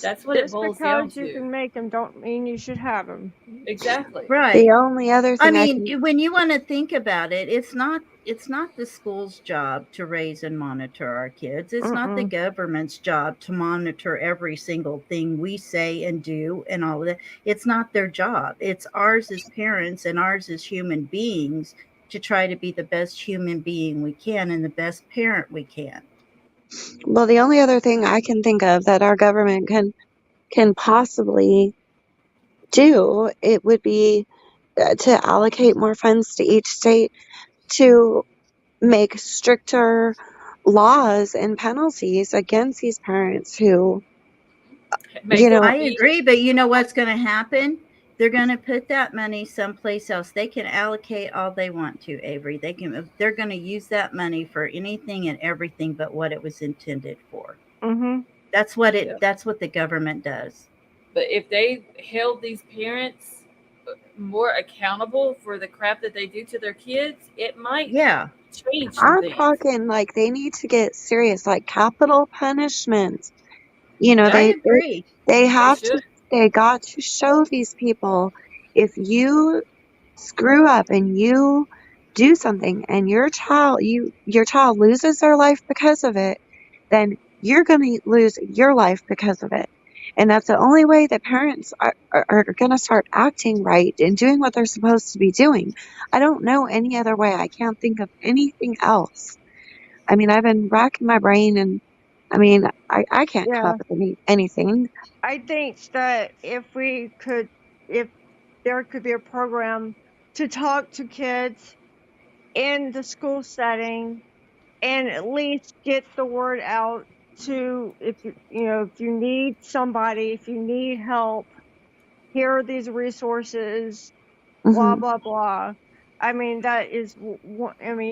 That's what it Just boils down because you to. can make them don't mean you should have them. Exactly. the Right. only other I thing I mean, can. when you want to think about it, it's not the school's job to raise and monitor our kids. It's not the Mm-mm. government's job to monitor every single thing we say and do and all of that. It's not their job. It's ours as parents and ours as human beings to try to be the best human being we can and the best parent we can. Well, the only other thing I can think of that our government can possibly do, it would be to allocate more funds to each state to make stricter laws and penalties against these parents who, Make them I be. agree, but you know what's going to happen? They're going to put that money someplace else. They can allocate all they want to, Avery. They're going to use that money for anything and everything but what it was intended for. Mm-hmm. Yeah. That's what the government does. But if they held these parents more accountable for the crap that they do to their kids, it might change some I'm things. talking like they need to get serious, like capital punishment. You know, Yeah, I they agree. they got to show these people, if you screw up and you do something and your child loses their life because of it, then you're going to lose your life because of it. And that's the only way that parents are going to start acting right and doing what they're supposed to be doing. I don't know any other way. I can't think of anything else. I mean, I've been racking my brain, and I mean, I can't come Yeah. up with anything. I think that if there could be a program to talk to kids in the school setting and at least get the word out to, if you need somebody, if you need help, here are these resources, blah, Hmm. blah, blah. I mean, that is,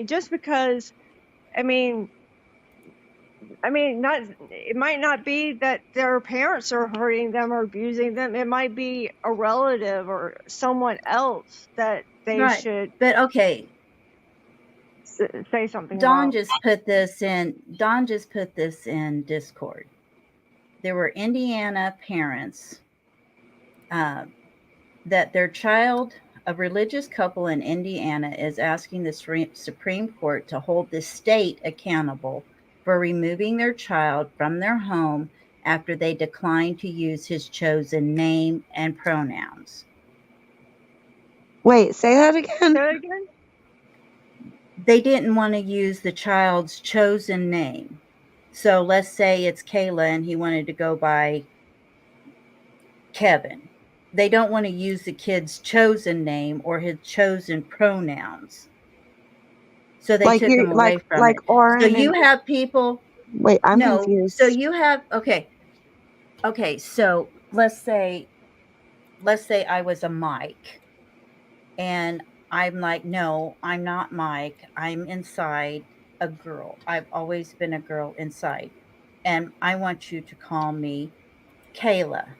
just because, I mean, not, it might not be that their parents are hurting them or abusing them. It might be a relative or someone else that they Right. should But okay, say something Don about. just put this in Discord. There were Indiana parents that their child, a religious couple in Indiana, is asking the Supreme Court to hold the state accountable for removing their child from their home after they declined to use his chosen name and pronouns. Wait, say that again. Say that again? They didn't want to use the child's chosen name. So let's say it's Kayla and he wanted to go by Kevin. They don't want to use the kid's chosen name or his chosen pronouns. So they Like took you, him away from like it. So Oren and you have people. wait, I'm No. So confused. you have okay. So let's say I was a Mike, and I'm like, no, I'm not Mike. I'm inside a girl. I've always been a girl inside, and I want you to call me Kayla.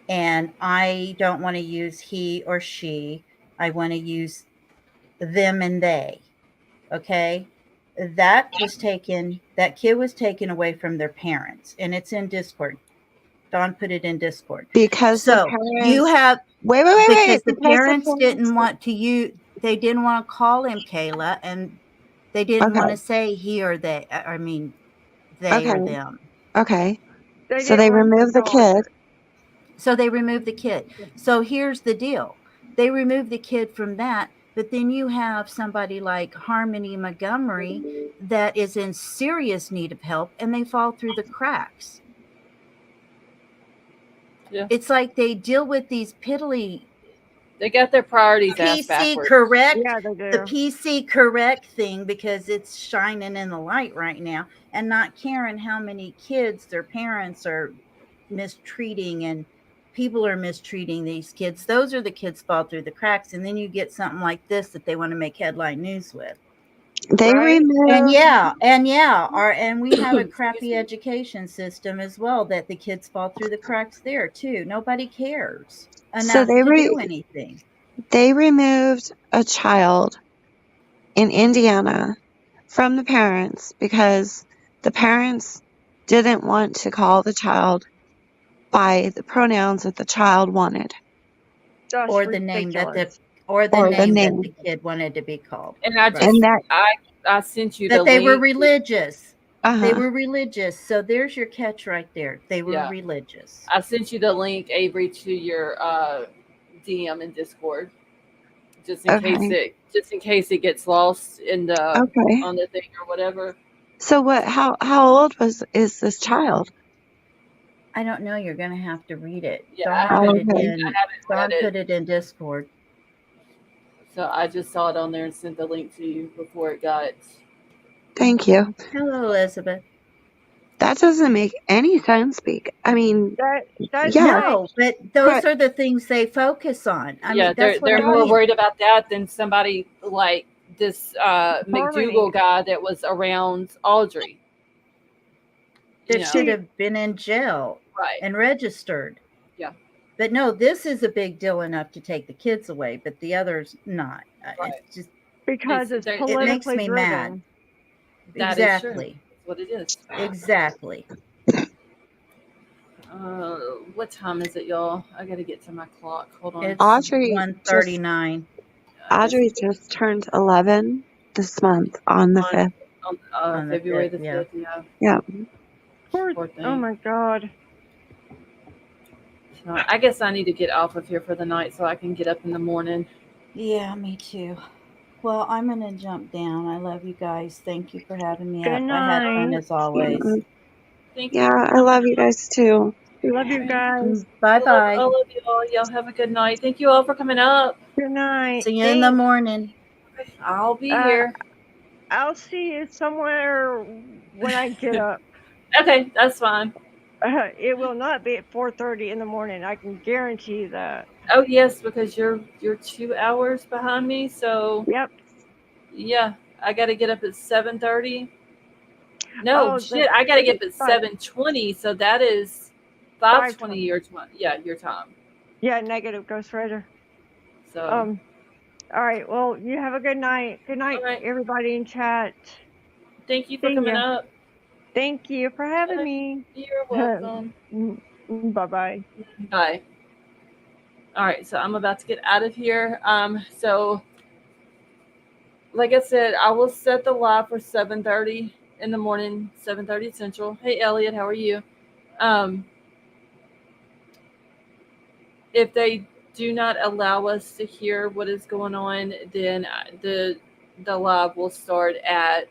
And I don't want to use he or she. I want to use them and they. Okay. That kid was taken away from their parents, and it's in Discord. Don put it in Discord. Because the So you parents have, wait, because the because the parents parents didn't want to use, they didn't want to call him Kayla, and they didn't want okay, to say he or they, I mean, they or okay, them. okay. They So didn't they want to remove the acknowledge kid. it. So they removed the kid. So here's the deal. They removed the kid from that, but then you have somebody like Harmony Montgomery that is in serious need of help, and they fall through the cracks. Yeah. It's like they deal with these piddly They got their priorities ass PC backwards. correct, Yeah, they the do. PC correct thing, because it's shining in the light right now, and not caring how many kids their parents are mistreating and people are mistreating these kids. Those are the kids fall through the cracks, and then you get something like this that they want to make headline news with. They Right? And removed. and we have a Excuse crappy me. education system as well, that the kids fall through the cracks there too. Nobody cares So enough to do anything. they removed a child in Indiana from the parents because the parents didn't want to call the child by the pronouns that the child wanted, That's Or the name that ridiculous. or the the name, kid wanted to be called. And I Right. just and that I sent you the That they were link. religious. They uh-huh. were religious. So there's your catch right there. They were Yeah. religious. I sent you the link, Avery, to your DM in Discord, just in case it gets lost in the Okay. on the thing or whatever. So what? How old is this child? I don't know. You're going to have to read it. Yeah, Dawn I put haven't, it Okay. in. I haven't Dawn read put it, it in Discord. so I just saw it on there and sent the link to you before it got. Thank you. Hello, Elizabeth. That doesn't make any sense. I mean, That's yeah, right. No, but those are the things they focus on. I Yeah, mean, that's what they're I more mean. worried about that than somebody like this Harmony. McDougal guy that was around Audrey. That You know, should have been in jail right? and registered. Yeah. But no, this is a big deal enough to take the kids away, but the others not. Right. It's just Because it's It it makes politically me mad. driven. That is true. Exactly. That's what it is. Exactly. What time is it, y'all? I gotta get to my clock. Hold on. It's Audrey 1:39. Audrey just turned 11 this month on the 5th. On On the February 5th, the yeah. 5th, yeah. Yeah. Poor thing. Oh my God. So I guess I need to get off of here for the night so I can get up in the morning. Yeah, me too. Well, I'm going to jump down. I love you guys. Thank you for having me Good up. I had fun night. as always. Thank you Yeah, for I coming. love you guys too. Love you guys. Bye I bye. love you all. Y'all have a good night. Thank you all for coming up. Good night. See you in the morning. I'll be Uh, here. I'll see you somewhere when I get up. Okay, that's fine. It will not be at 4:30 in the morning. I can guarantee you that. Oh yes, because you're 2 hours behind me, so Yep. yeah, I got to get up at 7:30. No, Oh, shit, I got to get up at 5. 7:20, so that is 5:20 5:20. your time. Yeah, your time. Yeah, negative Ghost Rider. So All right. Well, you have a good night. Good night, all right. everybody in chat. Thank you for See coming ya. up. Thank you for having me. You're welcome. Bye bye. Bye. All right, so I'm about to get out of here. So like I said, I will set the live for 7:30 in the morning, 7:30 Central. Hey Elliot, how are you? Um, if they do not allow us to hear what is going on, then the live will start at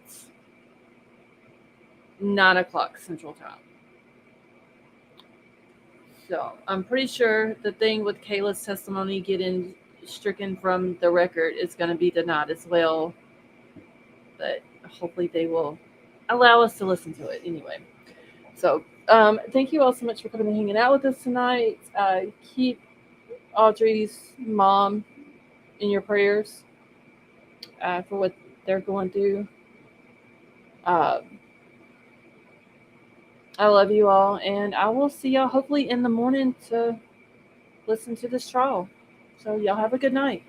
9 o'clock Central Time. So I'm pretty sure the thing with Kayla's testimony getting stricken from the record is going to be denied as well. But hopefully they will allow us to listen to it anyway. So thank you all so much for coming and hanging out with us tonight. Keep Audrey's mom in your prayers for what they're going through. I love you all, and I will see y'all hopefully in the morning to listen to this trial. So y'all have a good night.